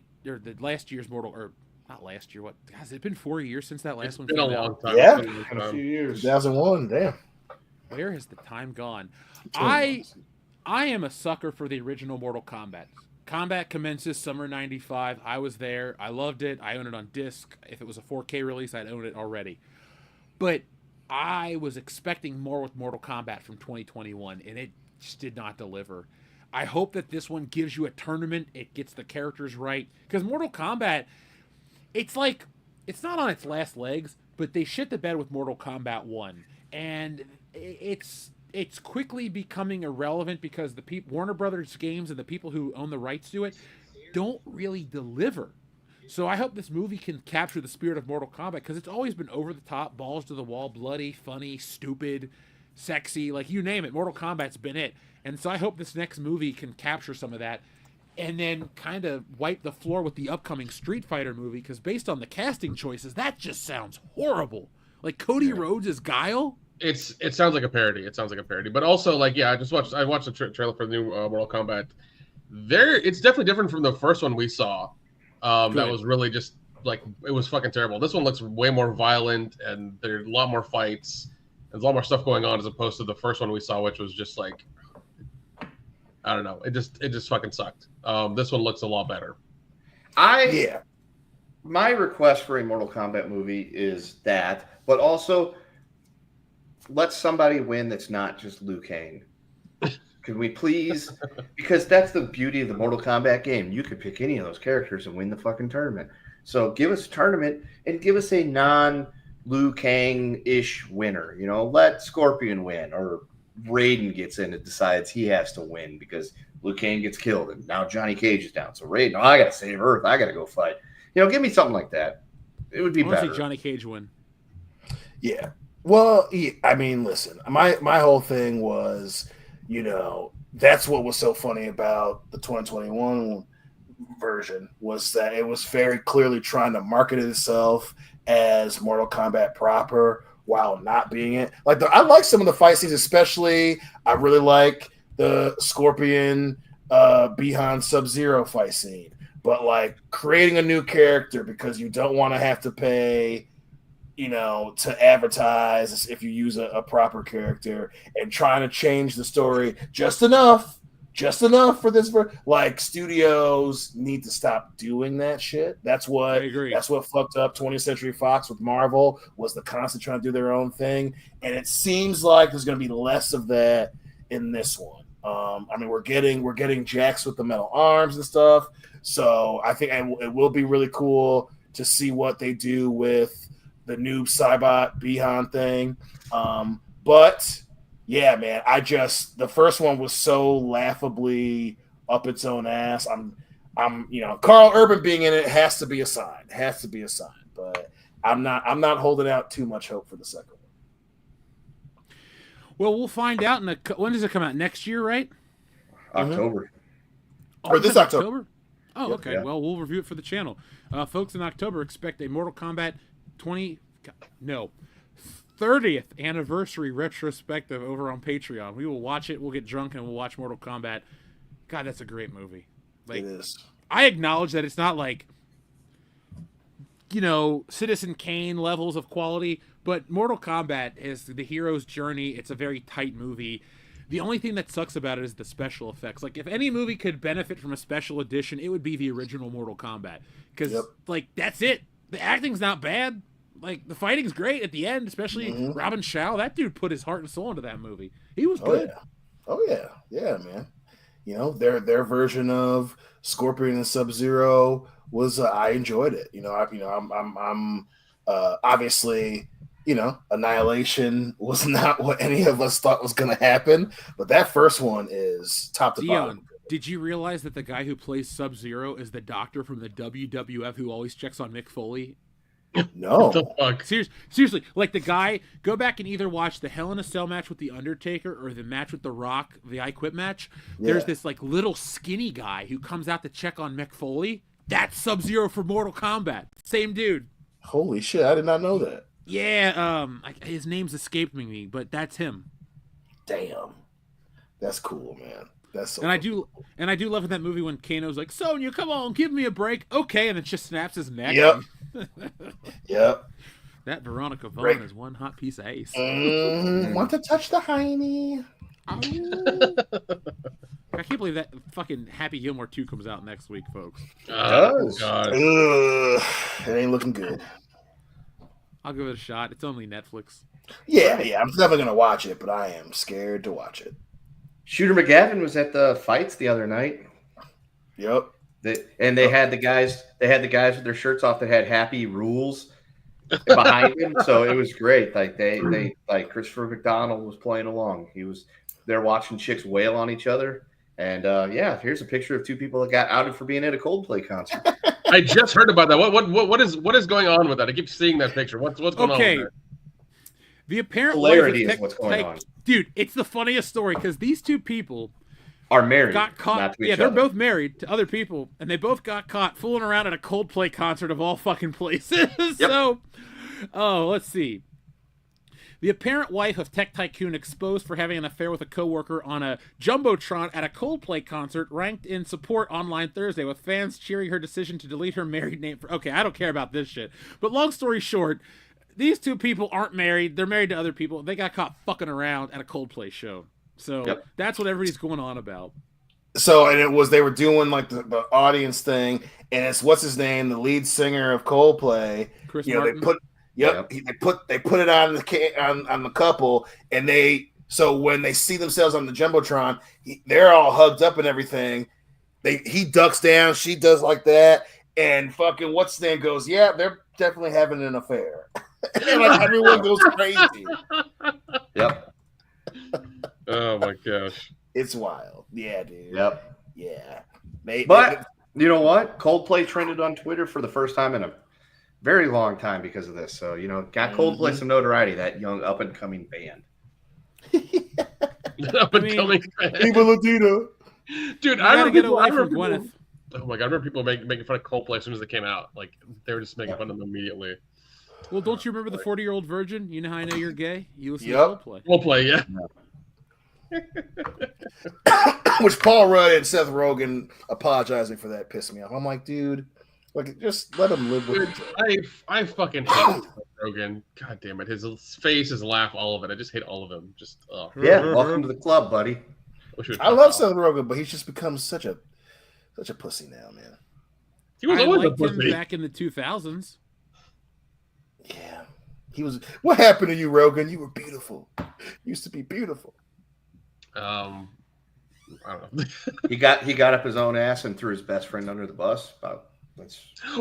Speaker 2: last year's Mortal, or not last year. What? Has it been 4 years since that last one came out? It's been a long time.
Speaker 5: Yeah,
Speaker 3: it's been
Speaker 4: a few years.
Speaker 5: 2001. Damn.
Speaker 2: Where has the time gone? I am a sucker for the original Mortal Kombat. Combat commences summer '95. I was there. I loved it. I own it on disc. If it was a 4K release, I'd own it already. But I was expecting more with Mortal Kombat from 2021, and it just did not deliver. I hope that this one gives you a tournament. It gets the characters right. Because Mortal Kombat, it's like, it's not on its last legs, but they shit the bed with Mortal Kombat 1. And it's quickly becoming irrelevant because the Warner Brothers games and the people who own the rights to it don't really deliver. So I hope this movie can capture the spirit of Mortal Kombat because it's always been over the top, balls to the wall, bloody, funny, stupid, sexy, like you name it. Mortal Kombat's been it. And so I hope this next movie can capture some of that and then kind of wipe the floor with the upcoming Street Fighter movie because based on the casting choices, that just sounds horrible. Like Cody Rhodes as Guile.
Speaker 3: It sounds like a parody. But also, like, yeah, I watched the trailer for the new Mortal Kombat. It's definitely different from the first one we saw. That was really just like it was fucking terrible. This one looks way more violent, and there's a lot more fights. There's a lot more stuff going on as opposed to the first one we saw, which was just like, I don't know. It just fucking sucked. This one looks a lot better.
Speaker 4: My request for a Mortal Kombat movie is that, but also let somebody win that's not just Liu Kang. Could we please? Because that's the beauty of the Mortal Kombat game. You could pick any of those characters and win the fucking tournament. So give us a tournament and give us a non-Liu Kang-ish winner. You know, let Scorpion win, or Raiden gets in and decides he has to win because Liu Kang gets killed and now Johnny Cage is down. So Raiden, I got to save Earth. I got to go fight. You know, give me something like that. It would be better.
Speaker 2: See Johnny Cage win.
Speaker 5: Yeah. Well, I mean, listen, my whole thing was, you know, that's what was so funny about the 2021 version was that it was very clearly trying to market itself as Mortal Kombat proper while not being it. Like, I like some of the fight scenes, especially I really like the Scorpion Bihan Sub-Zero fight scene. But like creating a new character because you don't want to have to pay, you know, to advertise if you use a proper character, and trying to change the story just enough for this. Like, studios need to stop doing that shit. That's what fucked up 20th Century Fox with Marvel, was the constant trying to do their own thing. And it seems like there's going to be less of that in this one. I mean, we're getting Jax with the metal arms and stuff. So I think it will be really cool to see what they do with the new Cybot Bihan thing. But Yeah, man. The first one was so laughably up its own ass. Carl Urban being in it has to be a sign. But I'm not holding out too much hope for the second one.
Speaker 2: Well, we'll find out when does it come out? Next year, right?
Speaker 4: October.
Speaker 5: Or this October.
Speaker 2: Oh, okay. Yeah. Well, we'll review it for the channel. Folks, in October, expect a Mortal Kombat 30th anniversary retrospective over on Patreon. We will watch it. We'll get drunk and we'll watch Mortal Kombat. God, that's a great movie.
Speaker 5: It is.
Speaker 2: I acknowledge that it's not like, Citizen Kane levels of quality, but Mortal Kombat is the hero's journey. It's a very tight movie. The only thing that sucks about it is the special effects. Like, if any movie could benefit from a special edition, it would be the original Mortal Kombat. Because, that's it. The acting's not bad. Like, the fighting's great at the end, especially Robin Shao. That dude put his heart and soul into that movie. He was good.
Speaker 5: Yeah. Oh, yeah. Yeah, man. Their version of Scorpion and Sub-Zero was, I enjoyed it. I'm obviously... Annihilation was not what any of us thought was going to happen, but that first one is top to bottom.
Speaker 2: Did you realize that the guy who plays Sub-Zero is the doctor from the WWF who always checks on Mick Foley?
Speaker 5: No.
Speaker 3: What the fuck?
Speaker 2: Seriously, like the guy, go back and either watch the Hell in a Cell match with The Undertaker or the match with The Rock, the I Quit match. Yeah. There's this like little skinny guy who comes out to check on Mick Foley. That's Sub-Zero for Mortal Kombat. Same dude.
Speaker 5: Holy shit, I did not know that.
Speaker 2: Yeah, his name's escaped me, but that's him.
Speaker 5: Damn, that's cool, man. That's so.
Speaker 2: And cool. I do love in that movie when Kano's like, "Sonya, come on, give me a break." Okay, and then just snaps his neck.
Speaker 5: Yep. Yep.
Speaker 2: That Veronica Vaughn is one hot piece of ace.
Speaker 5: Want to touch the hiney?
Speaker 2: I can't believe that fucking Happy Gilmore 2 comes out next week, folks.
Speaker 3: Oh God.
Speaker 5: It ain't looking good.
Speaker 2: I'll give it a shot. It's only Netflix.
Speaker 5: Yeah. I'm never gonna watch it, but I am scared to watch it.
Speaker 4: Shooter McGavin was at the fights the other night.
Speaker 5: Yep.
Speaker 4: They had the guys. They had the guys with their shirts off that had Happy Rules behind him, so it was great. Like they like Christopher McDonald was playing along. They're watching chicks wail on each other. And here's a picture of two people that got outed for being at a Coldplay concert.
Speaker 3: I just heard about that. What is going on with that? I keep seeing that picture. What's going on with that?
Speaker 2: The apparent
Speaker 4: hilarity is what's going on.
Speaker 2: Dude, it's the funniest story because these two people
Speaker 4: are married.
Speaker 2: Got caught. Yeah, they're both married to other people, and they both got caught fooling around at a Coldplay concert of all fucking places. Yep. Let's see. The apparent wife of tech tycoon exposed for having an affair with a coworker on a Jumbotron at a Coldplay concert ranked in support online Thursday, with fans cheering her decision to delete her married name. Okay, I don't care about this shit. But long story short, these two people aren't married. They're married to other people. They got caught fucking around at a Coldplay show. So That's what everybody's going on about.
Speaker 5: So, and they were doing like the audience thing, and it's what's his name, the lead singer of Coldplay.
Speaker 2: Chris Martin.
Speaker 5: They put it on the couple, and so when they see themselves on the Jumbotron, they're all hugged up and everything. He ducks down, she does like that, and fucking what's his name goes, yeah, they're definitely having an affair. And like everyone goes crazy.
Speaker 4: Yep.
Speaker 3: Oh my gosh.
Speaker 5: It's wild. Yeah, dude.
Speaker 4: Yep.
Speaker 5: Yeah.
Speaker 4: But you know what? Coldplay trended on Twitter for the first time in a very long time because of this. So, got Coldplay some notoriety, that young up-and-coming band.
Speaker 3: Up-and-coming band.
Speaker 2: Dude, I gotta get away from Gwyneth.
Speaker 3: Oh my God, I remember people making fun of Coldplay as soon as they came out. Like, they were just making fun of them immediately.
Speaker 2: Well, don't you remember the 40-year-old virgin? You know how I know you're gay? You listen to Coldplay.
Speaker 3: Coldplay, yeah.
Speaker 5: Which Paul Rudd and Seth Rogen apologizing for that pissed me off. I'm like, dude, like, just let him live with it.
Speaker 3: I fucking hate Seth Rogen. God damn it. His face, his laugh, all of it. I just hate all of him. Just
Speaker 4: yeah, welcome to the club, buddy.
Speaker 5: I love Seth Rogen, but he's just become such a pussy now, man.
Speaker 3: He was always a
Speaker 2: liked
Speaker 3: pussy.
Speaker 2: him back in the 2000s.
Speaker 5: Yeah. He was. What happened to you, Rogan? You were beautiful. You used to be beautiful.
Speaker 3: I don't know.
Speaker 4: he got up his own ass and threw his best friend under the bus.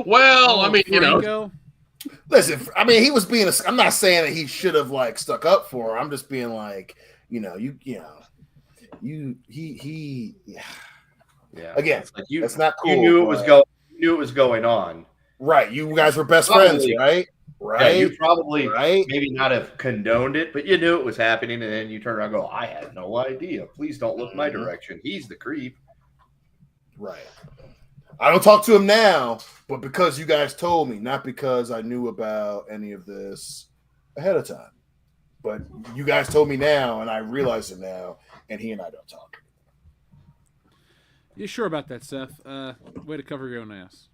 Speaker 3: Well, I mean,
Speaker 2: Franco?
Speaker 5: Listen, I mean, he was being. I'm not saying that he should have like stuck up for her. I'm just being like,
Speaker 4: Yeah.
Speaker 5: Again,
Speaker 4: Like
Speaker 5: that's not cool.
Speaker 4: You knew it was going. You knew it was going on.
Speaker 5: Right. You guys were best friends, right? Right.
Speaker 4: Yeah, you probably maybe not have condoned it, but you knew it was happening, and then you turn around and go, I had no idea. Please don't look my direction. He's the creep.
Speaker 5: Right. I don't talk to him now, but because you guys told me, not because I knew about any of this ahead of time. But you guys told me now, and I realize it now, and he and I don't talk.
Speaker 2: You sure about that, Seth? Way to cover your own ass.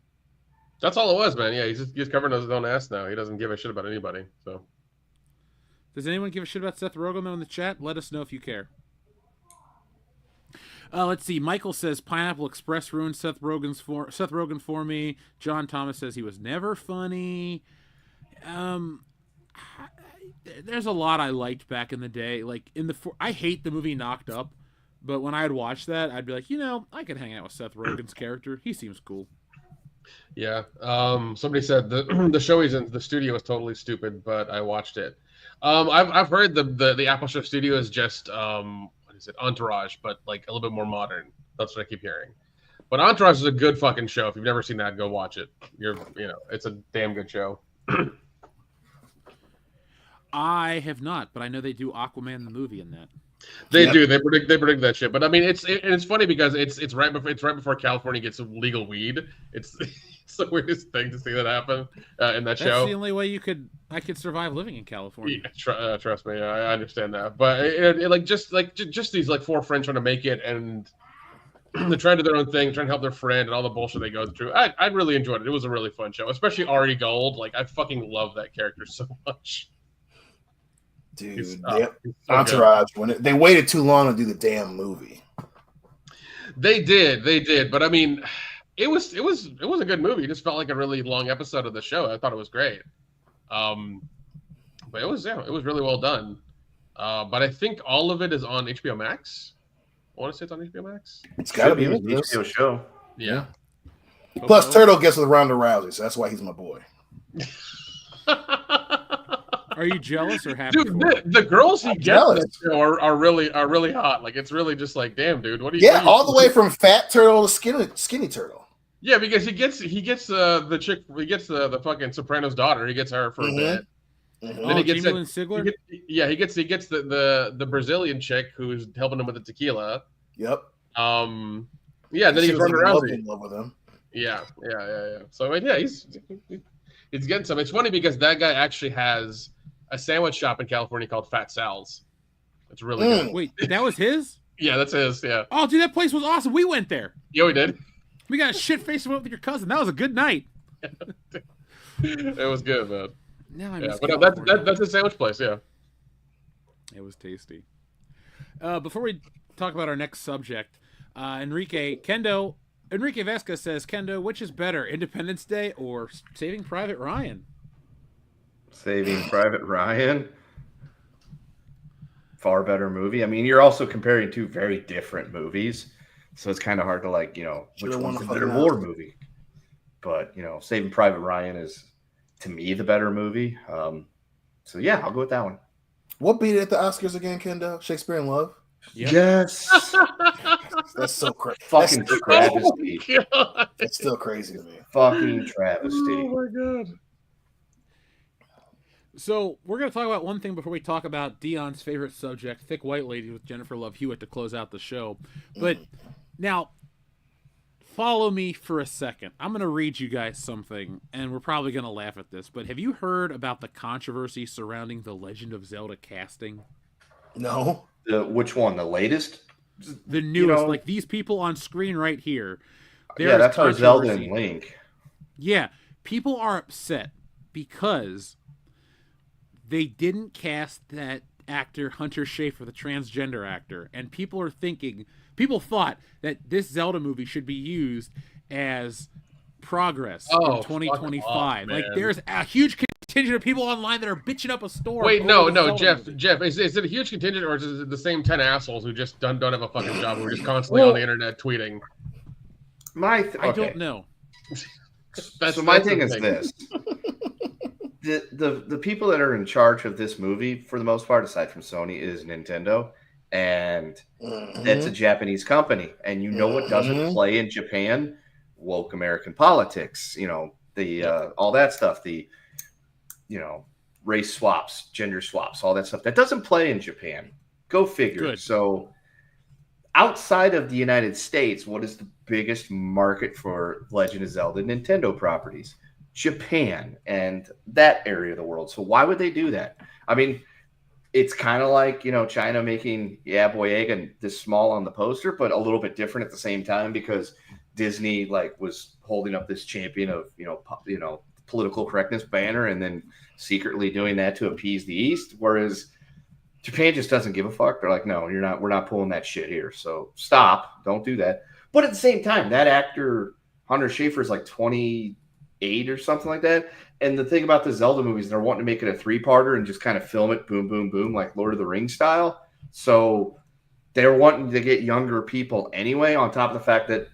Speaker 3: That's all it was, man. Yeah, he's covering his own ass now. He doesn't give a shit about anybody. So,
Speaker 2: does anyone give a shit about Seth Rogen though in the chat? Let us know if you care. Let's see. Michael says Pineapple Express ruined Seth Rogen for me. John Thomas says he was never funny. There's a lot I liked back in the day. Like I hate the movie Knocked Up, but when I'd watch that, I'd be like, I could hang out with Seth Rogen's character. He seems cool.
Speaker 3: Yeah. Somebody said the show he's in the studio is totally stupid, but I watched it. I've heard the Apple Show studio is just what is it, Entourage, but like a little bit more modern. That's what I keep hearing. But Entourage is a good fucking show. If you've never seen that, go watch it. It's a damn good show.
Speaker 2: I have not, but I know they do Aquaman the movie in that.
Speaker 3: They do. They predict that shit. But I mean, it's funny because it's right before California gets legal weed. It's the weirdest thing to see that happen in that show.
Speaker 2: That's the only way I could survive living in California.
Speaker 3: Yeah, trust me, I understand that. But just these like four friends trying to make it, and they're trying to do their own thing, trying to help their friend, and all the bullshit they go through. I really enjoyed it. It was a really fun show, especially Ari Gold. Like I fucking love that character so much.
Speaker 5: Dude, Entourage, they waited too long to do the damn movie.
Speaker 3: They did, but I mean, it was a good movie. It just felt like a really long episode of the show. I thought it was great, but it was really well done. But I think all of it is on HBO Max. I want to say it's on HBO Max.
Speaker 5: It's got to be
Speaker 4: an HBO show.
Speaker 3: Yeah.
Speaker 5: Plus, Turtle gets with Ronda Rousey, so that's why he's my boy.
Speaker 2: Are you jealous or happy?
Speaker 3: Dude, the girls he gets are really hot. Like it's really just like, damn, dude, what are you?
Speaker 5: Yeah, all the way from fat turtle to skinny turtle.
Speaker 3: Yeah, because he gets the chick, he gets the fucking Soprano's daughter. He gets her for a bit.
Speaker 2: Mm-hmm. Then he gets Sigler.
Speaker 3: He gets the Brazilian chick who's helping him with the tequila.
Speaker 5: Yep.
Speaker 3: Then he gets Ronda Rousey.
Speaker 5: In love with him.
Speaker 3: Yeah. So yeah, he's getting some. It's funny because that guy actually has a sandwich shop in California called Fat Sal's. It's really good.
Speaker 2: Wait, that was his?
Speaker 3: Yeah, that's his. Yeah.
Speaker 2: Oh, dude, that place was awesome. We went there.
Speaker 3: Yeah, we did.
Speaker 2: We got a shit face and went with your cousin. That was a good night.
Speaker 3: It was good, man.
Speaker 2: Now I
Speaker 3: miss but that's a sandwich place. Yeah.
Speaker 2: It was tasty. Before we talk about our next subject, Enrique Vesca says, Kendo, which is better, Independence Day or Saving Private Ryan?
Speaker 4: Saving Private Ryan. Far better movie. I mean, you're also comparing two very different movies, so it's kind of hard to which one's the better war movie. But Saving Private Ryan is, to me, the better movie. So yeah, I'll go with that one.
Speaker 5: What beat it at the Oscars again, Kendo? Shakespeare in Love.
Speaker 4: Yep. Yes.
Speaker 5: That's so crazy.
Speaker 4: Fucking travesty.
Speaker 5: It's still crazy to me.
Speaker 4: Fucking travesty.
Speaker 3: Oh my god.
Speaker 2: So we're going to talk about one thing before we talk about Dion's favorite subject, Thick White Lady with Jennifer Love Hewitt, to close out the show. But now, follow me for a second. I'm going to read you guys something, and we're probably going to laugh at this. But have you heard about the controversy surrounding the Legend of Zelda casting?
Speaker 5: No.
Speaker 4: Which one? The latest?
Speaker 2: The newest. Like these people on screen right here.
Speaker 4: Yeah, that's our Zelda and Link.
Speaker 2: Yeah. People are upset because they didn't cast that actor Hunter Schafer, the transgender actor, and people thought that this Zelda movie should be used as progress in 2025. Like there's a huge contingent of people online that are bitching up a storm.
Speaker 3: Wait, no, Jeff, is it a huge contingent, or is it the same 10 assholes who just don't have a fucking job, who are just constantly on the internet tweeting?
Speaker 2: I don't know.
Speaker 4: So my thing is this. The people that are in charge of this movie, for the most part, aside from Sony, is Nintendo. and that's a Japanese company. And you know what doesn't play in Japan? Woke American politics. You know, the all that stuff. The race swaps, gender swaps, all that stuff. That doesn't play in Japan. Go figure.
Speaker 2: Good.
Speaker 4: So outside of the United States, what is the biggest market for Legend of Zelda Nintendo properties? Japan and that area of the world. So why would they do that? I mean, it's kind of like, China making Boy Egg this small on the poster, but a little bit different at the same time because Disney was holding up this champion of, political correctness banner and then secretly doing that to appease the East. Whereas Japan just doesn't give a fuck. They're like, no, we're not pulling that shit here. So stop, don't do that. But at the same time, that actor, Hunter Schafer, is like 28 or something like that. And the thing about the Zelda movies, they're wanting to make it a 3-parter and just kind of film it boom, boom, boom, like Lord of the Rings style. So they're wanting to get younger people anyway, on top of the fact that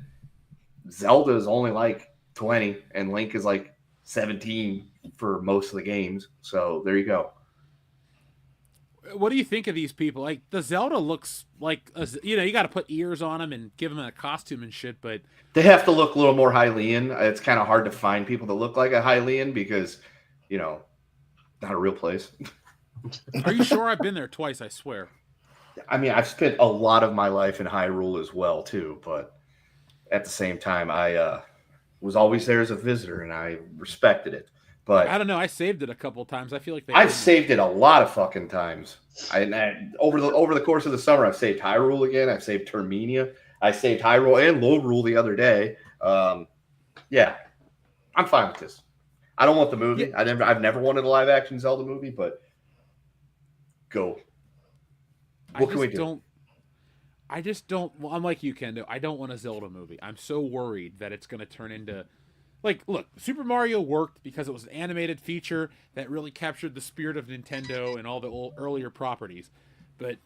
Speaker 4: Zelda is only like 20 and Link is like 17 for most of the games. So there you go.
Speaker 2: What do you think of these people? Like, the Zelda looks like, you got to put ears on them and give them a costume and shit, but
Speaker 4: they have to look a little more Hylian. It's kind of hard to find people that look like a Hylian because, not a real place.
Speaker 2: Are you sure? I've been there twice, I swear.
Speaker 4: I mean, I've spent a lot of my life in Hyrule as well, too, but at the same time, I was always there as a visitor, and I respected it. But
Speaker 2: I don't know. I saved it a couple of times. I feel like
Speaker 4: I've saved it a lot of fucking times. Over the course of the summer, I've saved Hyrule again. I've saved Termina. I saved Hyrule and Lorule the other day. Yeah, I'm fine with this. I don't want the movie. Yeah. I've never wanted a live action Zelda movie, but go. What can we do?
Speaker 2: I just don't. Well, I'm like you, Kendo. I don't want a Zelda movie. I'm so worried that it's going to turn into. Like, look, Super Mario worked because it was an animated feature that really captured the spirit of Nintendo and all the earlier properties. But,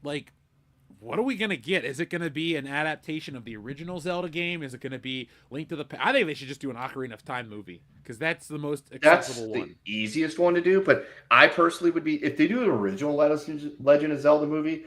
Speaker 2: like, what are we going to get? Is it going to be an adaptation of the original Zelda game? Is it going to be Link to the Past? I think they should just do an Ocarina of Time movie because that's the most accessible one.
Speaker 4: That's the easiest one to do, but I personally would be, if they do an original Legend of Zelda movie,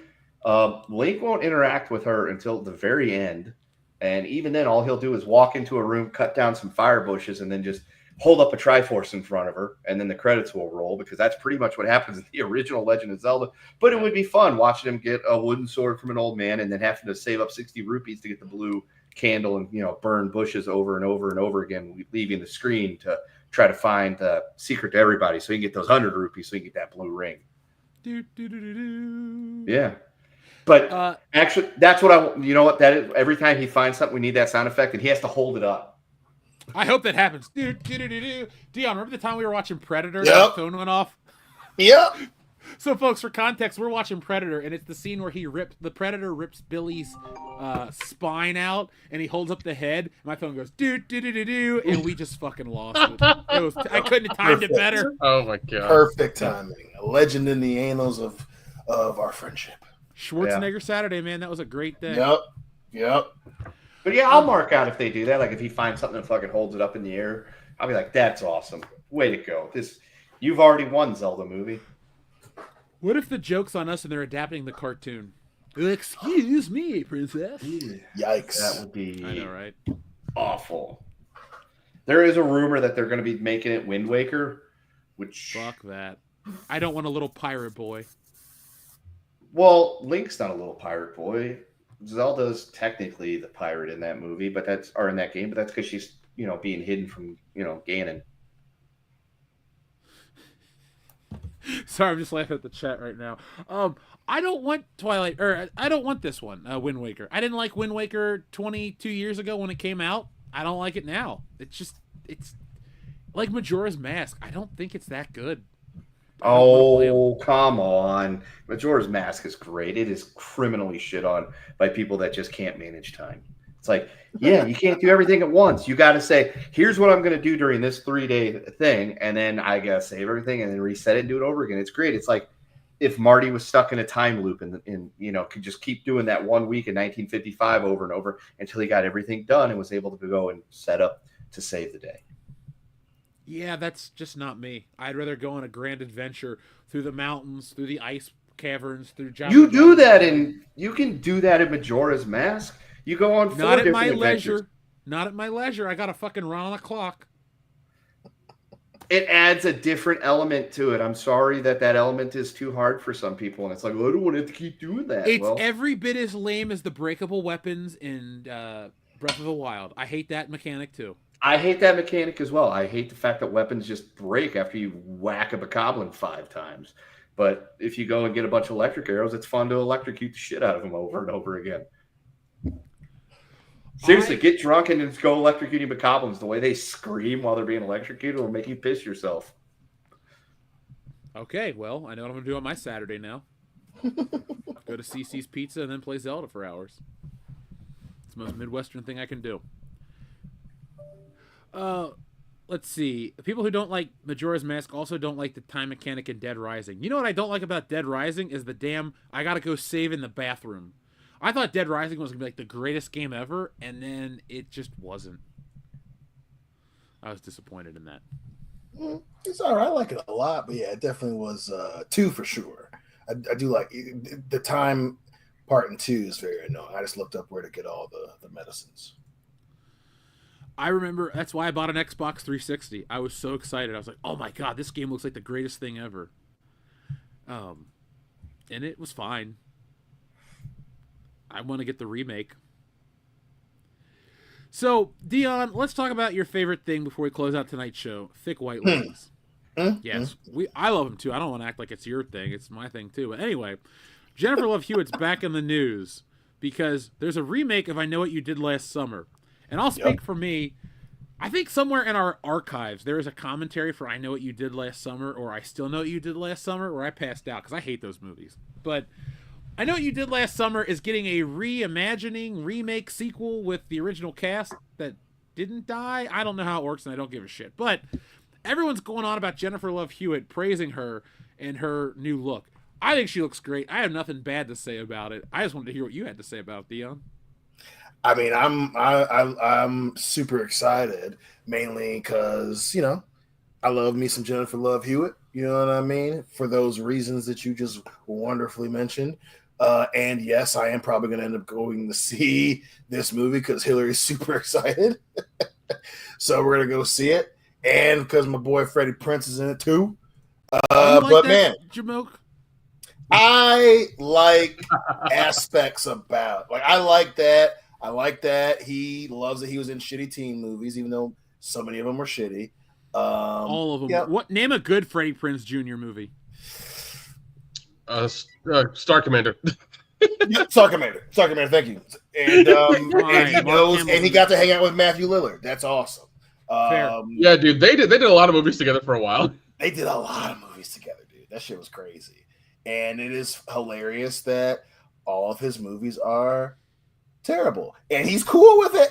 Speaker 4: Link won't interact with her until the very end. And even then, all he'll do is walk into a room, cut down some fire bushes, and then just hold up a Triforce in front of her, and then the credits will roll, because that's pretty much what happens in the original Legend of Zelda. But it would be fun watching him get a wooden sword from an old man and then having to save up 60 rupees to get the blue candle and, burn bushes over and over and over again, leaving the screen to try to find the secret to everybody so he can get those 100 rupees so he can get that blue ring. Yeah. But actually, that's what that is. Every time he finds something, we need that sound effect, and he has to hold it up.
Speaker 2: I hope that happens. Dion, remember the time we were watching Predator?
Speaker 5: Yep.
Speaker 2: And the phone went off?
Speaker 5: Yep.
Speaker 2: So, folks, for context, we're watching Predator, and it's the scene where the Predator rips Billy's spine out, and he holds up the head. And my phone goes, and we just fucking lost it. I couldn't have timed it better.
Speaker 3: Oh, my God.
Speaker 5: Perfect timing. A legend in the annals of our friendship.
Speaker 2: Schwarzenegger Saturday, man. That was a great day.
Speaker 5: Yep.
Speaker 4: But yeah, I'll mark out if they do that. Like if he finds something and fucking holds it up in the air, I'll be like, that's awesome. Way to go. You've already won, Zelda movie.
Speaker 2: What if the joke's on us and they're adapting the cartoon? Excuse me, princess.
Speaker 5: Yikes.
Speaker 4: That would be
Speaker 2: I know, right?
Speaker 4: Awful. There is a rumor that they're going to be making it Wind Waker, which...
Speaker 2: Fuck that. I don't want a little pirate boy.
Speaker 4: Well, Link's not a little pirate boy. Zelda's technically the pirate in that movie, in that game, but that's because she's, being hidden from, Ganon.
Speaker 2: Sorry, I'm just laughing at the chat right now. I don't want I don't want this one, Wind Waker. I didn't like Wind Waker 22 years ago when it came out. I don't like it now. It's like Majora's Mask. I don't think it's that good.
Speaker 4: Oh, come on. Majora's Mask is great. It is criminally shit on by people that just can't manage time. It's like, yeah, you can't do everything at once. You got to say, here's what I'm going to do during this 3-day thing, and then I got to save everything and then reset it and do it over again. It's great. It's like if Marty was stuck in a time loop and could just keep doing that 1 week in 1955 over and over until he got everything done and was able to go and set up to save the day. Yeah,
Speaker 2: that's just not me. I'd rather go on a grand adventure through the mountains, through the ice caverns through Jabba.
Speaker 4: You do that you can do that in Majora's Mask. You go on 4
Speaker 2: Not at
Speaker 4: different
Speaker 2: my
Speaker 4: adventures.
Speaker 2: leisure. Not at my leisure. I got to fucking run on the clock.
Speaker 4: It adds a different element to it. I'm sorry that element is too hard for some people, and it's like, well, I don't want to have to keep doing that.
Speaker 2: It's every bit as lame as the breakable weapons in Breath of the Wild. I hate that mechanic too.
Speaker 4: I hate that mechanic as well. I hate the fact that weapons just break after you whack a bokoblin 5 times. But if you go and get a bunch of electric arrows, it's fun to electrocute the shit out of them over and over again. Seriously, get drunk and just go electrocuting bokoblins. The way they scream while they're being electrocuted will make you piss yourself.
Speaker 2: Okay, well, I know what I'm going to do on my Saturday now. Go to CC's Pizza and then play Zelda for hours. It's the most Midwestern thing I can do. Let's see. People who don't like Majora's Mask also don't like the time mechanic in Dead Rising. You know what I don't like about Dead Rising is the damn I gotta go save in the bathroom. I thought Dead Rising was gonna be like the greatest game ever, and then it just wasn't. I was disappointed in that.
Speaker 5: It's all right. I like it a lot, but yeah, it definitely was 2 for sure. I do like the time part in 2 is very annoying. I just looked up where to get all the medicines.
Speaker 2: I remember that's why I bought an Xbox 360. I was so excited. I was like, "Oh my god, this game looks like the greatest thing ever." And it was fine. I want to get the remake. So, Dion, let's talk about your favorite thing before we close out tonight's show. Thick white ladies. Yes, I love them too. I don't want to act like it's your thing. It's my thing too. But anyway, Jennifer Love Hewitt's back in the news because there's a remake of I Know What You Did Last Summer. And I'll speak for me. I think somewhere in our archives there is a commentary for I Know What You Did Last Summer or I Still Know What You Did Last Summer where I passed out because I hate those movies. But I Know What You Did Last Summer is getting a reimagining, remake, sequel with the original cast that didn't die. I don't know how it works and I don't give a shit. But everyone's going on about Jennifer Love Hewitt, praising her and her new look. I think she looks great. I have nothing bad to say about it. I just wanted to hear what you had to say about it, Dion.
Speaker 5: I mean, I'm super excited, mainly because, I love me some Jennifer Love Hewitt, you know what I mean? For those reasons that you just wonderfully mentioned. And yes, I am probably going to end up going to see this movie because Hillary's super excited. So we're going to go see it. And because my boy Freddie Prinze is in it too. But man,
Speaker 2: Jamoke?
Speaker 5: I like aspects about, I like that. I like that he loves that he was in shitty teen movies, even though so many of them were shitty.
Speaker 2: All of them.
Speaker 5: Yeah.
Speaker 2: What name a good Freddie Prinze Jr. movie?
Speaker 3: Star Commander.
Speaker 5: Star Commander. Thank you. And, and he knows, and he got to hang out with Matthew Lillard. That's awesome.
Speaker 2: Fair.
Speaker 3: Yeah, dude, they did a lot of movies together for a while.
Speaker 5: They did a lot of movies together, dude. That shit was crazy. And it is hilarious that all of his movies are terrible. And he's cool with it.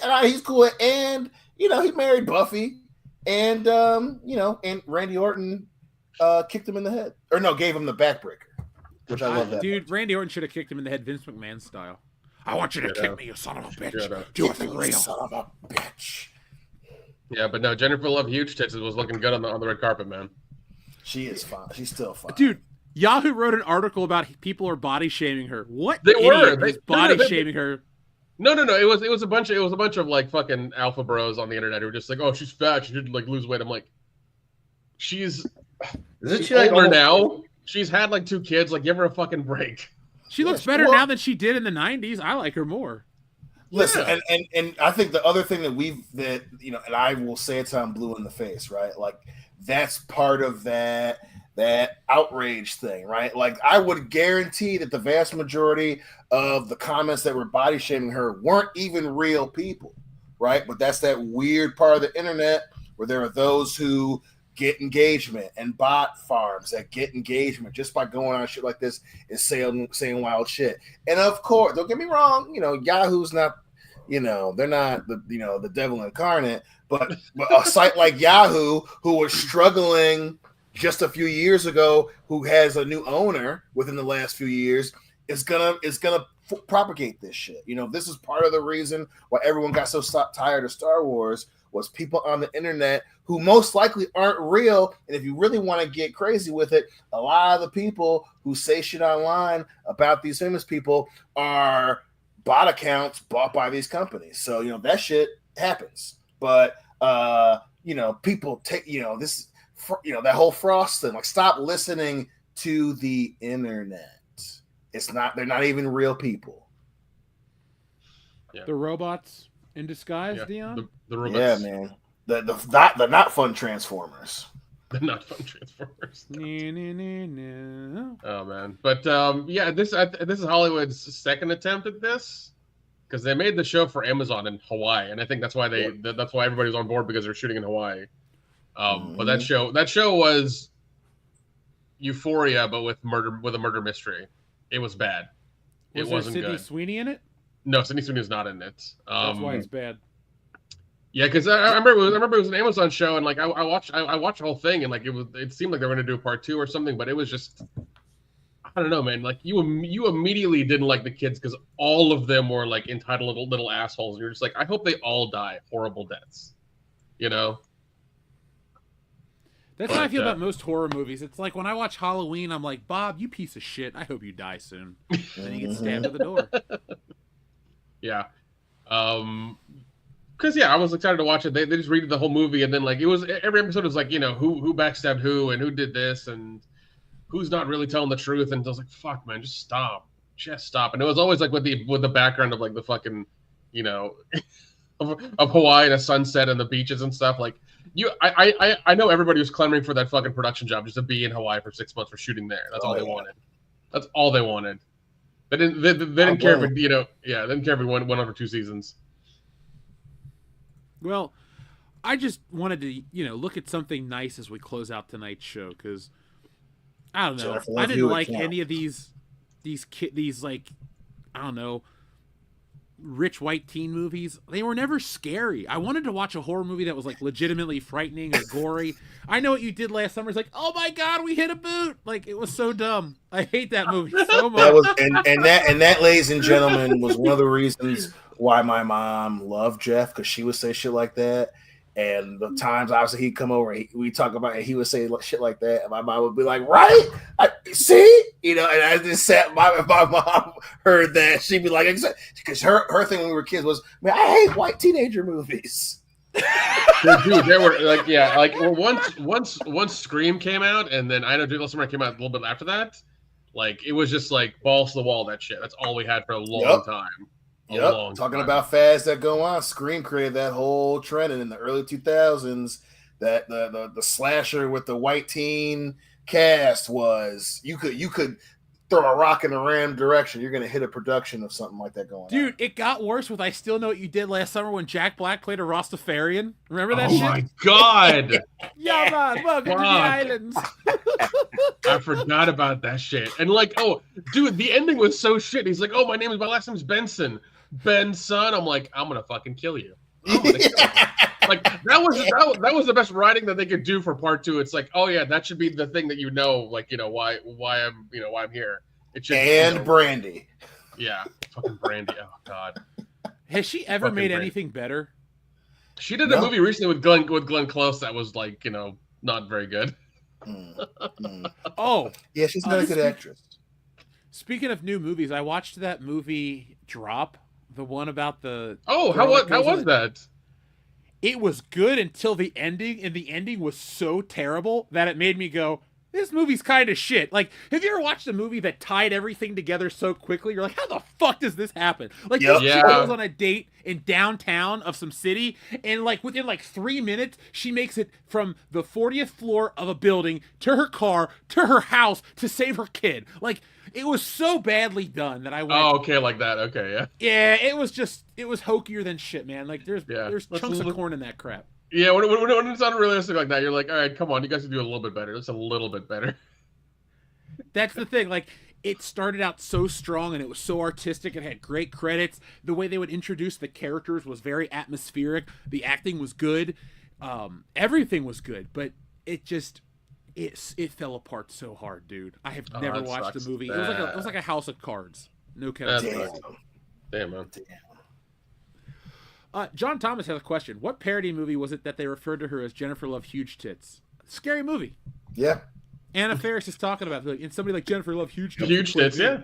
Speaker 5: And, he married Buffy. And, and Randy Orton kicked him in the head. Or no, gave him the backbreaker. Which I love that.
Speaker 2: Dude, Randy Orton should have kicked him in the head Vince McMahon style. I want you to kick me, you son of a bitch. Do it for real.
Speaker 5: Son of a bitch.
Speaker 3: Yeah, but no, Jennifer Love Huge Tits was looking good on the red carpet, man.
Speaker 5: She is fine. She's still fine.
Speaker 2: Dude, Yahoo wrote an article about people are body shaming her. What
Speaker 3: they
Speaker 2: idiot
Speaker 3: were
Speaker 2: is body shaming her?
Speaker 3: No. It was a bunch of like fucking alpha bros on the internet who were just like, oh, she's fat. She should like lose weight. I'm like, she's older now. She's had like 2 kids. Like, give her a fucking break.
Speaker 2: She looks better now than she did in the 90s. I like her more.
Speaker 5: Listen, and I think the other thing and I will say it till I'm blue in the face, right? Like, that's part of that outrage thing, right? Like, I would guarantee that the vast majority of the comments that were body shaming her weren't even real people, right? But that's that weird part of the internet where there are those who get engagement and bot farms that get engagement just by going on shit like this and saying wild shit. And of course, don't get me wrong, Yahoo's not, they're not the devil incarnate, but a site like Yahoo, who was struggling just a few years ago, who has a new owner within the last few years, is gonna propagate this shit. This is part of the reason why everyone got so tired of Star Wars was people on the internet who most likely aren't real. And if you really want to get crazy with it, a lot of the people who say shit online about these famous people are bot accounts bought by these companies. So, you know, that shit happens. But, you know, people take, you know, this, you know, that whole Frost thing, like, stop listening to the internet. It's not, they're not even real people.
Speaker 2: Yeah. The robots in disguise, Dion?
Speaker 3: The robots.
Speaker 5: Yeah, man. The not fun Transformers.
Speaker 3: The not fun Transformers.
Speaker 2: No.
Speaker 3: Oh man, but yeah, this is Hollywood's second attempt at this, because they made the show for Amazon in Hawaii, and I think that's why that's why everybody's on board, because they're shooting in Hawaii. But that show was Euphoria, but with a murder mystery. It was bad. It wasn't good.
Speaker 2: Was Sydney Sweeney in it?
Speaker 3: No, Sydney Sweeney is not in it.
Speaker 2: That's why it's bad.
Speaker 3: Yeah, because I remember it was an Amazon show, and like I watched the whole thing, and like it seemed like they were gonna do a part 2 or something, but it was just, I don't know, man. Like you immediately didn't like the kids because all of them were like entitled little assholes, and you're just like, I hope they all die horrible deaths, you know.
Speaker 2: That's how I feel about most horror movies. It's like when I watch Halloween, I'm like, Bob, you piece of shit. I hope you die soon. And then you get stabbed at the door.
Speaker 3: Yeah. Because I was excited to watch it. They just redid the whole movie, and then like it was every episode was like, you know, who backstabbed who and who did this and who's not really telling the truth. And I was like, fuck, man, just stop. And it was always like with the background of like the fucking, you know, of Hawaii and a sunset and the beaches and stuff. Like I know everybody was clamoring for that fucking production job just to be in Hawaii for 6 months for shooting there. That's all they wanted. That's all they wanted. They didn't care if, you know, they didn't care if it went over 2 seasons.
Speaker 2: Well, I just wanted to, you know, look at something nice as we close out tonight's show, because I don't know, I didn't like any of these like, I don't know, rich white teen movies. They were never scary. I wanted to watch a horror movie that was like legitimately frightening or gory. I Know What You Did Last Summer. It's like, oh my god, we hit a boot. Like, it was so dumb. I hate that movie so much.
Speaker 5: That was and that, ladies and gentlemen, was one of the reasons why my mom loved Jeff, because she would say shit like that. And the times obviously he'd come over, we talk about it, he would say shit like that, and my mom would be like, right? See? You know, and I just sat, my mom heard that, she'd be like, because her thing when we were kids was, man, I hate white teenager movies.
Speaker 3: Dude, there were like, like once Scream came out, and then I Know What You Did Last Summer came out a little bit after that, like it was just like balls to the wall, that shit. That's all we had for a long time.
Speaker 5: Talking about fads that go on, Scream created that whole trend, and in the early 2000s, that the slasher with the white teen cast was, you could throw a rock in a random direction, you're gonna hit a production of something like that going on.
Speaker 2: Dude, it got worse with I Still Know What You Did Last Summer when Jack Black played a Rastafarian. Remember that shit?
Speaker 3: Oh my god!
Speaker 2: Yeah, man, welcome to the islands.
Speaker 3: I forgot about that shit. And like, oh, dude, the ending was so shit. He's like, oh, my last name's Benson. Benson. I'm like, I'm gonna fucking kill you. Kill you. Like that was the best writing that they could do for part 2. It's like, oh yeah, that should be the thing that you know, like, you know, why I'm here. It should,
Speaker 5: and
Speaker 3: you know,
Speaker 5: Brandy.
Speaker 3: Yeah, fucking Brandy. Oh god.
Speaker 2: Has she ever made anything better?
Speaker 3: She did a movie recently with Glenn Close that was like, you know, not very good.
Speaker 2: Oh
Speaker 5: yeah, she's not a good actress.
Speaker 2: Speaking of new movies, I watched that movie Drop, the one about the.
Speaker 3: Oh, how was that?
Speaker 2: It was good until the ending, and the ending was so terrible that it made me go, this movie's kind of shit. Like, have you ever watched a movie that tied everything together so quickly? You're like, how the fuck does this happen? Like, this chick goes on a date in downtown of some city, and like within like 3 minutes, she makes it from the 40th floor of a building to her car to her house to save her kid. Like, it was so badly done that I went,
Speaker 3: oh, okay, like that. Okay, yeah.
Speaker 2: Yeah, it was hokier than shit, man. Like, there's chunks of corn in that crap.
Speaker 3: Yeah, when it's unrealistic like that, you're like, all right, come on, you guys can do a little bit better. Just a little bit better.
Speaker 2: That's the thing. Like, it started out so strong, and it was so artistic. It had great credits. The way they would introduce the characters was very atmospheric. The acting was good. Everything was good, but it just... It fell apart so hard, dude. I have never watched a movie. It was like a House of Cards. No Kevin.
Speaker 3: Damn, man.
Speaker 2: John Thomas has a question. What parody movie was it that they referred to her as Jennifer Love Huge Tits? Scary Movie.
Speaker 5: Yeah.
Speaker 2: Anna Faris is talking about it. And somebody like Jennifer Love Huge Tits.
Speaker 3: Huge tits, yeah.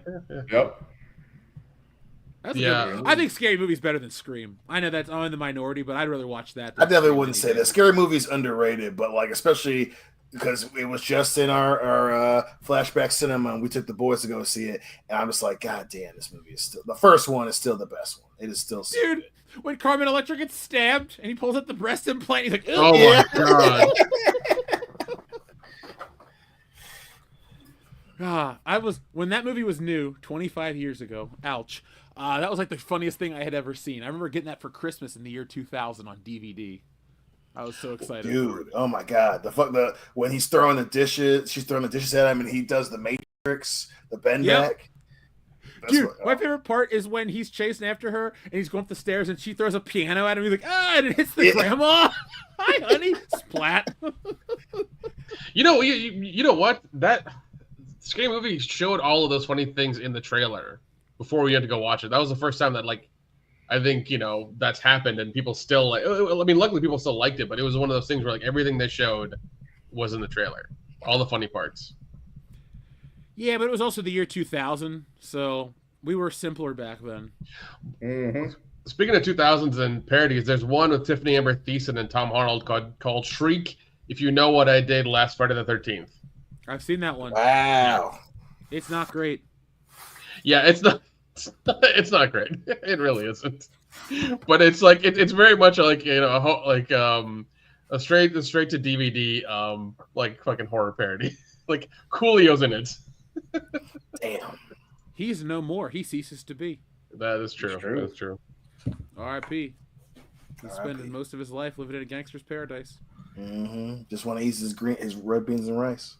Speaker 4: Yep.
Speaker 2: That's a good one. I think Scary Movie's better than Scream. I know that's in the minority, but I'd rather watch that.
Speaker 5: I definitely wouldn't say that. Scary Movie's underrated, but like especially because it was just in our flashback cinema and we took the boys to go see it, and I'm just like, God damn, this movie is still the first one is still the best one. It is still so
Speaker 2: dude.
Speaker 5: Good.
Speaker 2: When Carmen Electra gets stabbed and he pulls out the breast implant, he's like,
Speaker 3: oh my god.
Speaker 2: When that movie was new 25 years ago. Ouch. That was like the funniest thing I had ever seen. I remember getting that for Christmas in the year 2000 on DVD. I was so excited.
Speaker 5: Dude, oh my god. When he's throwing the dishes, she's throwing the dishes at him and he does the Matrix, the bend back.
Speaker 2: Dude, my favorite part is when he's chasing after her and he's going up the stairs and she throws a piano at him. He's like, and it hits the grandma. Hi, honey. Splat.
Speaker 3: You know what? That Scary Movie showed all of those funny things in the trailer before we had to go watch it. That was the first time that, like, I think, that's happened and people still like. I mean, luckily people still liked it, but it was one of those things where like everything they showed was in the trailer, all the funny parts.
Speaker 2: Yeah, but it was also the year 2000, so we were simpler back then.
Speaker 4: Mm-hmm.
Speaker 3: Speaking of 2000s and parodies, there's one with Tiffany Amber Thiessen and Tom Arnold called Shriek. If You Know What I Did Last Friday the 13th.
Speaker 2: I've seen that one.
Speaker 5: Wow.
Speaker 2: It's not great.
Speaker 3: Yeah, it's not great. It really isn't. But it's like it's very much like a straight to DVD like fucking horror parody. Like Coolio's in it.
Speaker 5: Damn.
Speaker 2: He's no more. He ceases to be.
Speaker 3: That is true. That is true.
Speaker 2: R.I.P. He's spending most of his life living in a gangster's paradise.
Speaker 5: Mm-hmm. Just want to eat his red beans and rice.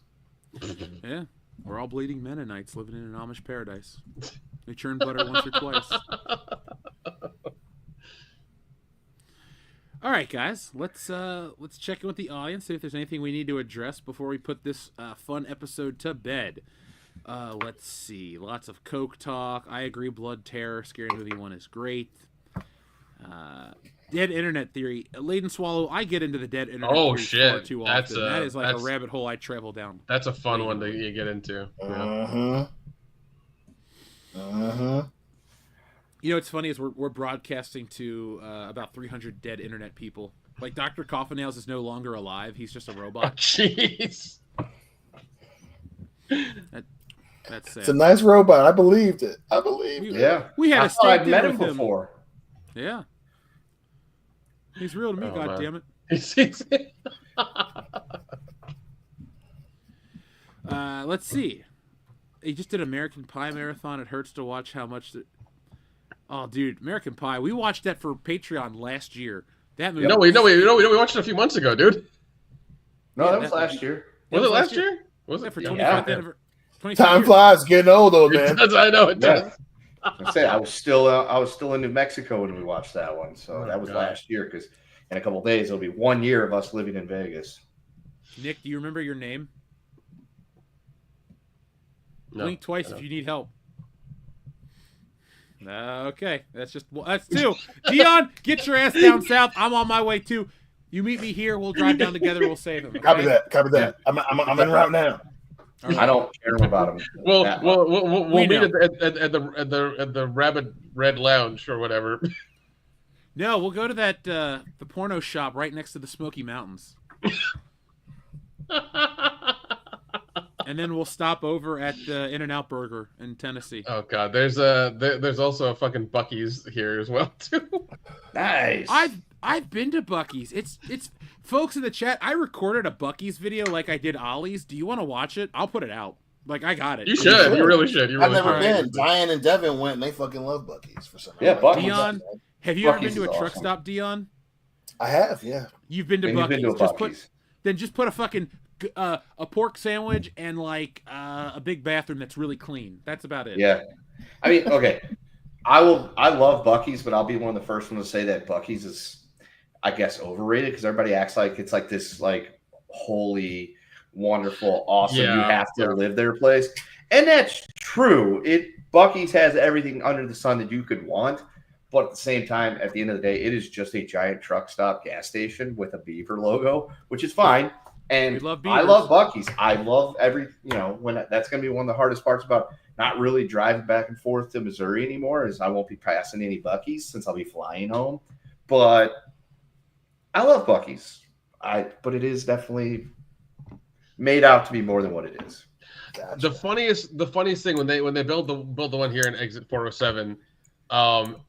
Speaker 2: Yeah. We're all bleeding Mennonites living in an Amish paradise. They churn butter once or twice. All right, guys. Let's check in with the audience, see if there's anything we need to address before we put this fun episode to bed. Let's see. Lots of Coke talk. I agree. Blood Terror. Scary Movie 1 is great. Dead Internet Theory. Laden Swallow. I get into the Dead Internet Theory far too often. That is like a rabbit hole I travel down.
Speaker 3: That's a fun one that you get into.
Speaker 2: You know what's funny is we're broadcasting to about 300 dead internet people. Like Dr. Coffinails is no longer alive. He's just a robot.
Speaker 3: Jeez.
Speaker 2: That's sad.
Speaker 5: It's a nice robot. I believed it.
Speaker 4: Yeah.
Speaker 2: We had a steak
Speaker 4: I've met
Speaker 2: dinner
Speaker 4: him
Speaker 2: with him
Speaker 4: before.
Speaker 2: Yeah. He's real to me, goddammit. Let's see. He just did American Pie marathon. It hurts to watch how much. Oh, dude, American Pie. We watched that for Patreon last year. That movie.
Speaker 3: We watched it a few months ago, dude.
Speaker 4: No, that was last year.
Speaker 3: Was it last year? Was it
Speaker 2: for
Speaker 3: 25th
Speaker 2: anniversary?
Speaker 5: Time flies, getting old, old man.
Speaker 3: I know it does.
Speaker 4: I say I was still in New Mexico when we watched that one, so that was last year. Because in a couple of days it'll be 1 year of us living in Vegas.
Speaker 2: Nick, do you remember your name?
Speaker 3: No,
Speaker 2: Blink twice if you need help. Okay, that's two. Dion, get your ass down south. I'm on my way too. You meet me here. We'll drive down together. We'll save him. Okay?
Speaker 5: Copy that. I'm en route now.
Speaker 4: I don't care about him.
Speaker 3: We'll meet at the Rabbit Red Lounge or whatever.
Speaker 2: No, we'll go to that the porno shop right next to the Smoky Mountains. And then we'll stop over at the In-N-Out Burger in Tennessee.
Speaker 3: Oh God, there's also a fucking Buc-ee's here as well too.
Speaker 4: Nice.
Speaker 2: I've been to Buc-ee's. It's folks in the chat. I recorded a Buc-ee's video like I did Ollie's. Do you want to watch it? I'll put it out. Like I got it.
Speaker 3: You should. You really should.
Speaker 5: I've never been. Diane and Devin went, and they fucking love Buc-ee's for some reason.
Speaker 4: Yeah, Buc-ee's.
Speaker 2: Dion, have you ever been to a truck stop, Dion?
Speaker 5: I have. Yeah.
Speaker 2: You've been to Buc-ee's. Just put a fucking a pork sandwich and like a big bathroom that's really clean. That's about it.
Speaker 4: Yeah, I mean, okay. I love Buc-ee's, but I'll be one of the first ones to say that Buc-ee's is, I guess, overrated because everybody acts like it's like this like holy, wonderful, awesome. You have to live their place, and that's true. Buc-ee's has everything under the sun that you could want, But at the same time, at the end of the day, it is just a giant truck stop gas station with a beaver logo, which is fine. And I love Buc-ee's. I love when that's going to be one of the hardest parts about not really driving back and forth to Missouri anymore is I won't be passing any Buc-ee's since I'll be flying home. But I love Buc-ee's. But it is definitely made out to be more than what it is.
Speaker 3: Gotcha. The funniest thing when they built the one here in Exit 407,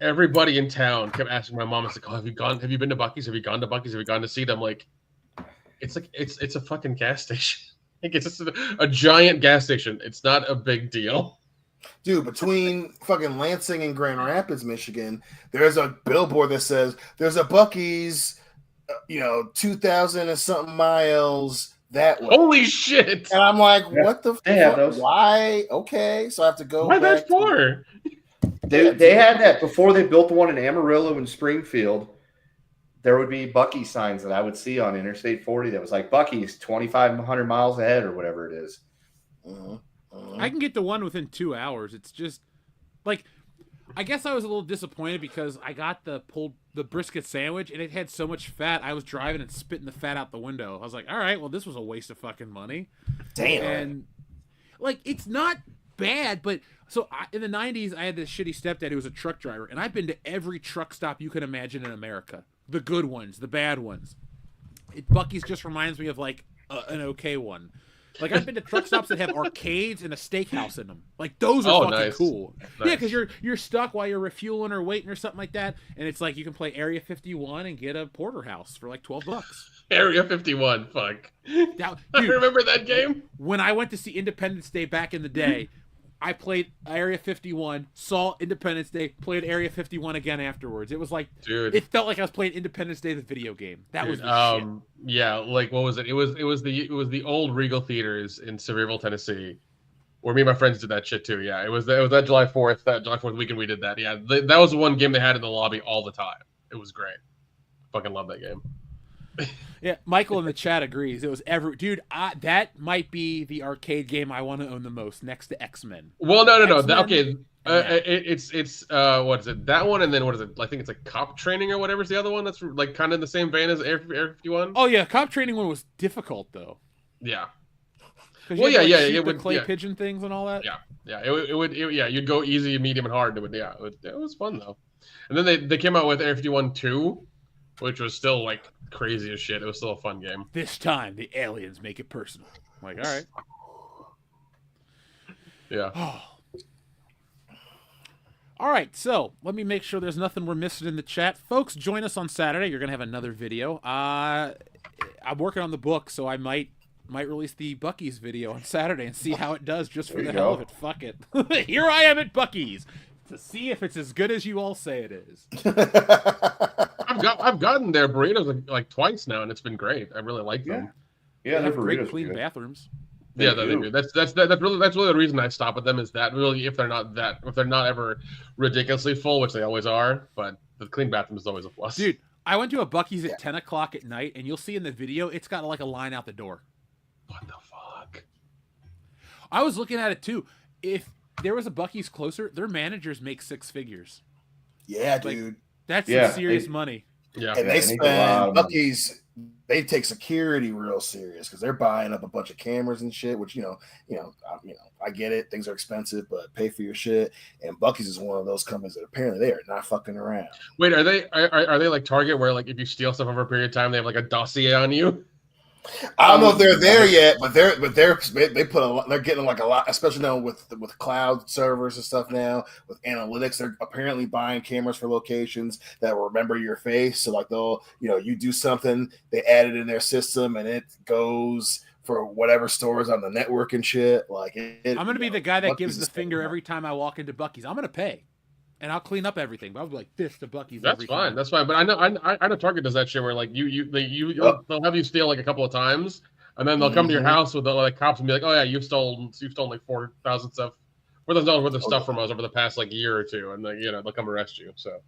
Speaker 3: everybody in town kept asking my mom, "It's like, oh, have you been to Buc-ee's? Have you gone to Buc-ee's? Have you gone to see them?" Like, it's a fucking gas station. Like, it's just a giant gas station. It's not a big deal.
Speaker 5: Dude, between fucking Lansing and Grand Rapids, Michigan, there's a billboard that says there's a Buc-ee's, 2,000 and something miles that way.
Speaker 3: Holy shit!
Speaker 5: And I'm like, what the fuck? Why? Okay, so I have to go.
Speaker 3: Why that for?
Speaker 4: They had that before they built the one in Amarillo and Springfield. There would be Buc-ee's signs that I would see on Interstate 40 that was like Buc-ee's 2,500 miles ahead or whatever it is.
Speaker 2: I can get to one within 2 hours. It's just like, I guess I was a little disappointed because I got the brisket sandwich and it had so much fat. I was driving and spitting the fat out the window. I was like, all right, well, this was a waste of fucking money.
Speaker 5: Damn.
Speaker 2: And like, it's not bad, but so in the 90s, I had this shitty stepdad who was a truck driver, and I've been to every truck stop you can imagine in America. The good ones, the bad ones. Buc-ee's just reminds me of like an okay one. Like, I've been to truck stops that have arcades and a steakhouse in them. Like, those are fucking cool. Nice. Yeah, because you're stuck while you're refueling or waiting or something like that, and it's like you can play Area 51 and get a porterhouse for like $12.
Speaker 3: Area 51, fuck. Dude, I remember that game.
Speaker 2: When I went to see Independence Day back in the day, I played Area 51, saw Independence Day, played Area 51 again afterwards. It was like, dude, it felt like I was playing Independence Day, the video game. That was the shit.
Speaker 3: Yeah, like what was it? It was the old Regal Theaters in Sevierville, Tennessee, where me and my friends did that shit too. Yeah, it was that July 4th weekend we did that. Yeah, that was the one game they had in the lobby all the time. It was great. Fucking love that game.
Speaker 2: Yeah, Michael in the chat agrees. It was that might be the arcade game I want to own the most, next to X-Men.
Speaker 3: Well, no. Okay, it's what is it? That one, and then what is it? I think it's like Cop Training or whatever's the other one that's like kind of in the same vein as Air 51.
Speaker 2: Oh yeah, Cop Training one was difficult though.
Speaker 3: Yeah.
Speaker 2: Well, it would clay pigeon things and all that.
Speaker 3: Yeah. It would. You'd go easy, medium, and hard. It was fun though. And then they came out with Air 51 2, which was still like crazy as shit. It was still a fun game.
Speaker 2: This time the aliens make it personal. I'm like, all right.
Speaker 3: Yeah.
Speaker 2: All right, so let me make sure there's nothing we're missing in the chat. Folks, join us on Saturday. You're going to have another video. I'm working on the book, so I might release the Buc-ee's video on Saturday and see how it does just for the hell of it. Fuck it. Here I am at Buc-ee's to see if it's as good as you all say it is.
Speaker 3: I've gotten their burritos like twice now, and it's been great. I really like them.
Speaker 4: Yeah,
Speaker 2: they're great, clean bathrooms.
Speaker 3: They do. That's really the reason I stop at them, is that really if they're not ever ridiculously full, which they always are, but the clean bathroom is always a plus.
Speaker 2: Dude, I went to a Buc-ee's at 10 o'clock at night, and you'll see in the video it's got like a line out the door.
Speaker 3: What the fuck?
Speaker 2: I was looking at it too. If there was a Buc-ee's closer, their managers make six figures.
Speaker 5: Yeah, dude.
Speaker 2: That's some serious money.
Speaker 3: Yeah,
Speaker 5: and they spend Buc-ee's. They take security real serious because they're buying up a bunch of cameras and shit. Which I get it. Things are expensive, but pay for your shit. And Buc-ee's is one of those companies that apparently they are not fucking around.
Speaker 3: Wait, are they like Target, where like if you steal stuff over a period of time, they have like a dossier on you?
Speaker 5: I don't know if they're there yet, but they put a lot. They're getting like a lot, especially now with cloud servers and stuff. Now with analytics, they're apparently buying cameras for locations that will remember your face. So like they'll, you do something, they add it in their system, and it goes for whatever stores on the network and shit. Like
Speaker 2: I'm gonna be the guy that gives the finger every time I walk into Buc-ee's. I'm gonna pay. And I'll clean up everything. But I'll be like this to Buc-ee's.
Speaker 3: That's fine. That's fine. But I know Target does that shit where like they'll have you steal like a couple of times, and then they'll come to your house with the like cops and be like, oh yeah, you've stolen like $4,000 worth of stuff from us over the past like year or two, and they'll come arrest you. So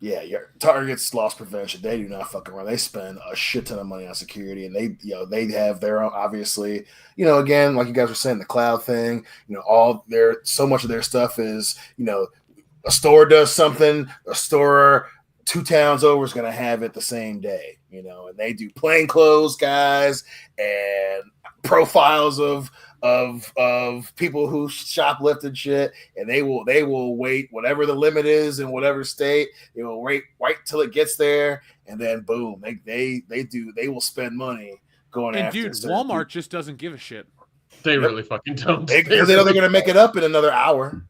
Speaker 5: yeah, your Target's loss prevention. They do not fucking around. They spend a shit ton of money on security, and they have their own, obviously, again, like you guys were saying, the cloud thing, so much of their stuff is, a store does something, a store 2 towns over is going to have it the same day, you know, and they do plainclothes guys and profiles of people who shoplifted shit, and they will wait whatever the limit is in whatever state. They will wait till it gets there, and then boom, they will spend money going
Speaker 2: and
Speaker 5: after.
Speaker 2: Dude, Walmart just doesn't give a shit.
Speaker 3: They really fucking don't.
Speaker 5: Because they know they're going to make it up in another hour.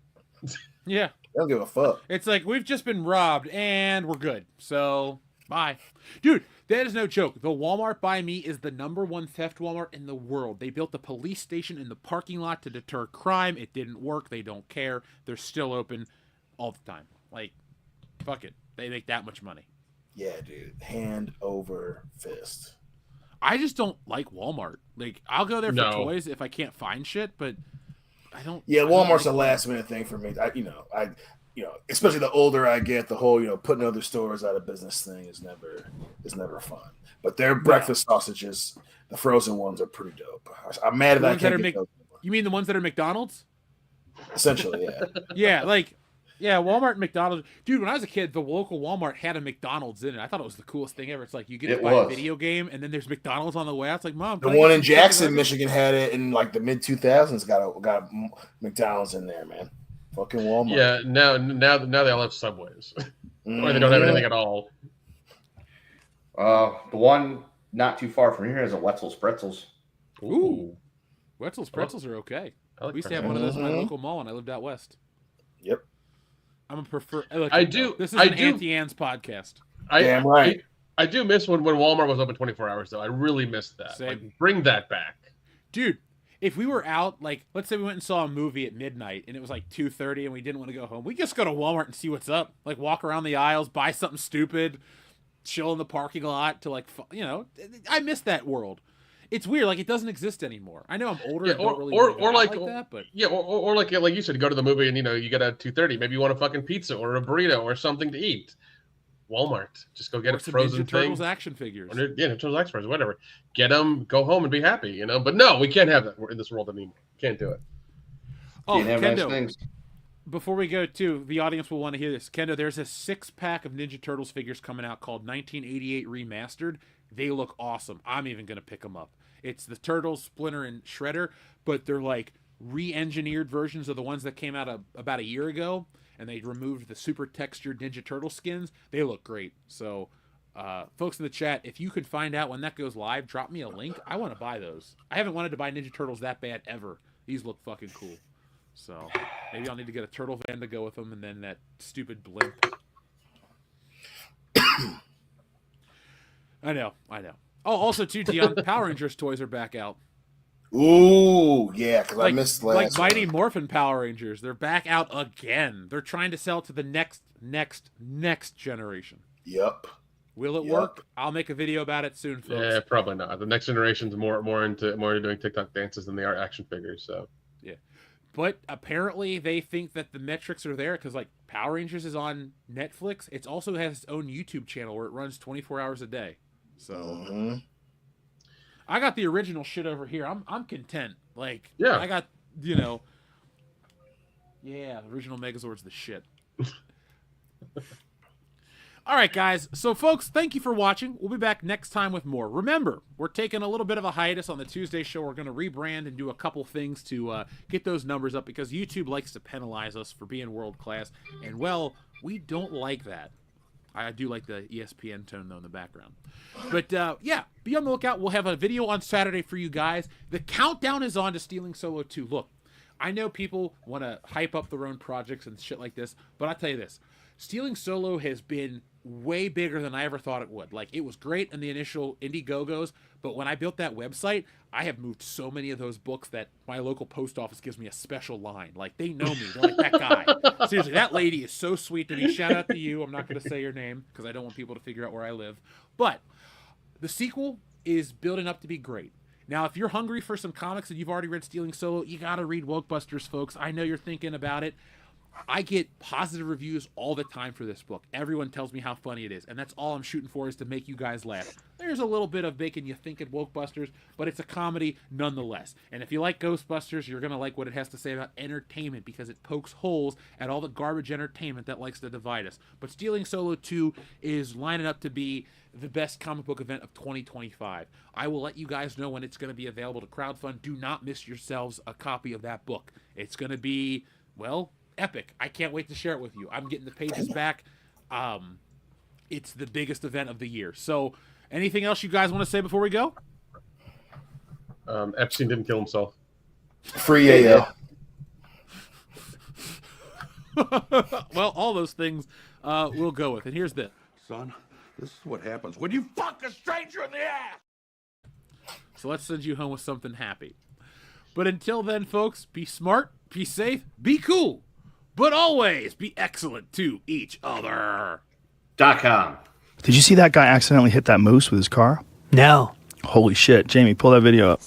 Speaker 2: Yeah.
Speaker 5: They don't give a fuck.
Speaker 2: It's like, we've just been robbed and we're good. So, bye. Dude, that is no joke. The Walmart by me is the #1 theft Walmart in the world. They built the police station in the parking lot to deter crime. It didn't work. They don't care. They're still open all the time. Like, fuck it. They make that much money.
Speaker 5: Yeah, dude. Hand over fist.
Speaker 2: I just don't like Walmart. Like, I'll go there for toys if I can't find shit, but I don't.
Speaker 5: Yeah, Walmart's a last minute thing for me. Especially the older I get, the whole putting other stores out of business thing is never fun. But their breakfast sausages, the frozen ones, are pretty dope. I'm mad that I can't get those.
Speaker 2: You mean the ones that are McDonald's?
Speaker 5: Essentially, yeah.
Speaker 2: Yeah, Walmart and McDonald's. Dude, when I was a kid, the local Walmart had a McDonald's in it. I thought it was the coolest thing ever. It's like you get to buy a video game, and then there's McDonald's on the way out. It's like, Mom.
Speaker 5: The one in Jackson, Michigan had it in like the mid 2000s. Got McDonald's in there, man. Fucking Walmart.
Speaker 3: Yeah, now they all have Subways, or they don't have anything at all.
Speaker 4: The one not too far from here is a Wetzel's Pretzels.
Speaker 2: Ooh, Wetzel's Pretzels are okay.
Speaker 3: I
Speaker 2: we used to have one of those in my local mall when I lived out west.
Speaker 5: Yep.
Speaker 2: I'm a prefer. This is an Auntie Anne's podcast.
Speaker 5: Damn right.
Speaker 3: I do miss when Walmart was open 24 hours though. I really missed that. Like, bring that back,
Speaker 2: dude. If we were out, like, let's say we went and saw a movie at midnight and it was like 2:30 and we didn't want to go home, we just go to Walmart and see what's up. Like, walk around the aisles, buy something stupid, chill in the parking lot to I miss that world. It's weird, like it doesn't exist anymore. I know I'm older, and don't really like that, but
Speaker 3: or like you said, go to the movie and you get at 2:30. Maybe you want a fucking pizza or a burrito or something to eat. Walmart, just go get a frozen
Speaker 2: Ninja Turtles action figures.
Speaker 3: Ninja Turtles action figures, whatever. Get them, go home and be happy, But no, we can't have that in this world anymore. Can't do it.
Speaker 2: Oh, Kendo. Before we go to the audience will want to hear this. Kendo, there's a 6-pack of Ninja Turtles figures coming out called 1988 Remastered. They look awesome. I'm even going to pick them up. It's the Turtles, Splinter, and Shredder, but they're like re-engineered versions of the ones that came out about a year ago, and they removed the super textured Ninja Turtle skins. They look great. So, folks in the chat, if you could find out when that goes live, drop me a link. I want to buy those. I haven't wanted to buy Ninja Turtles that bad ever. These look fucking cool. So, maybe I'll need to get a turtle van to go with them, and then that stupid blimp. I know. Oh, also, too, Dion, Power Rangers toys are back out.
Speaker 5: Ooh, yeah, because I missed last
Speaker 2: Like Mighty Morphin Power Rangers. They're back out again. They're trying to sell to the next generation.
Speaker 5: Yep.
Speaker 2: Will it work? I'll make a video about it soon, folks.
Speaker 3: Yeah, probably not. The next generation's more into doing TikTok dances than they are action figures, so.
Speaker 2: Yeah. But apparently they think that the metrics are there because, like, Power Rangers is on Netflix. It also has its own YouTube channel where it runs 24 hours a day. So I got the original shit over here. I'm content. Like,
Speaker 3: yeah.
Speaker 2: I got, original Megazord's the shit. All right, guys. So, folks, thank you for watching. We'll be back next time with more. Remember, we're taking a little bit of a hiatus on the Tuesday show. We're going to rebrand and do a couple things to get those numbers up because YouTube likes to penalize us for being world class. And, well, we don't like that. I do like the ESPN tone, though, in the background. But, be on the lookout. We'll have a video on Saturday for you guys. The countdown is on to Stealing Solo 2. Look, I know people want to hype up their own projects and shit like this, but I'll tell you this. Stealing Solo has been way bigger than I ever thought it would. Like, it was great in the initial Indiegogos, but when I built that website, I have moved so many of those books that my local post office gives me a special line. Like, they know me. They're like, that guy. Seriously, that lady is so sweet to me. Shout out to you. I'm not going to say your name because I don't want people to figure out where I live. But the sequel is building up to be great. Now, if you're hungry for some comics and you've already read Stealing Solo, you got to read Wokebusters, folks. I know you're thinking about it. I get positive reviews all the time for this book. Everyone tells me how funny it is, and that's all I'm shooting for, is to make you guys laugh. There's a little bit of making you think at Wokebusters, but it's a comedy nonetheless. And if you like Ghostbusters, you're going to like what it has to say about entertainment, because it pokes holes at all the garbage entertainment that likes to divide us. But Stealing Solo 2 is lining up to be the best comic book event of 2025. I will let you guys know when it's going to be available to crowdfund. Do not miss yourselves a copy of that book. It's going to be, well, epic. I can't wait to share it with you. I'm getting the pages back. It's the biggest event of the year. So anything else you guys want to say before we go?
Speaker 3: Epstein didn't kill himself.
Speaker 5: Free AO.
Speaker 2: Well, all those things we'll go with. And here's this.
Speaker 8: Son, this is what happens when you fuck a stranger in the ass.
Speaker 2: So let's send you home with something happy. But until then, folks, be smart, be safe, be cool, but always be excellent to each other.
Speaker 4: .com.
Speaker 9: Did you see that guy accidentally hit that moose with his car?
Speaker 10: No.
Speaker 9: Holy shit. Jamie, pull that video up.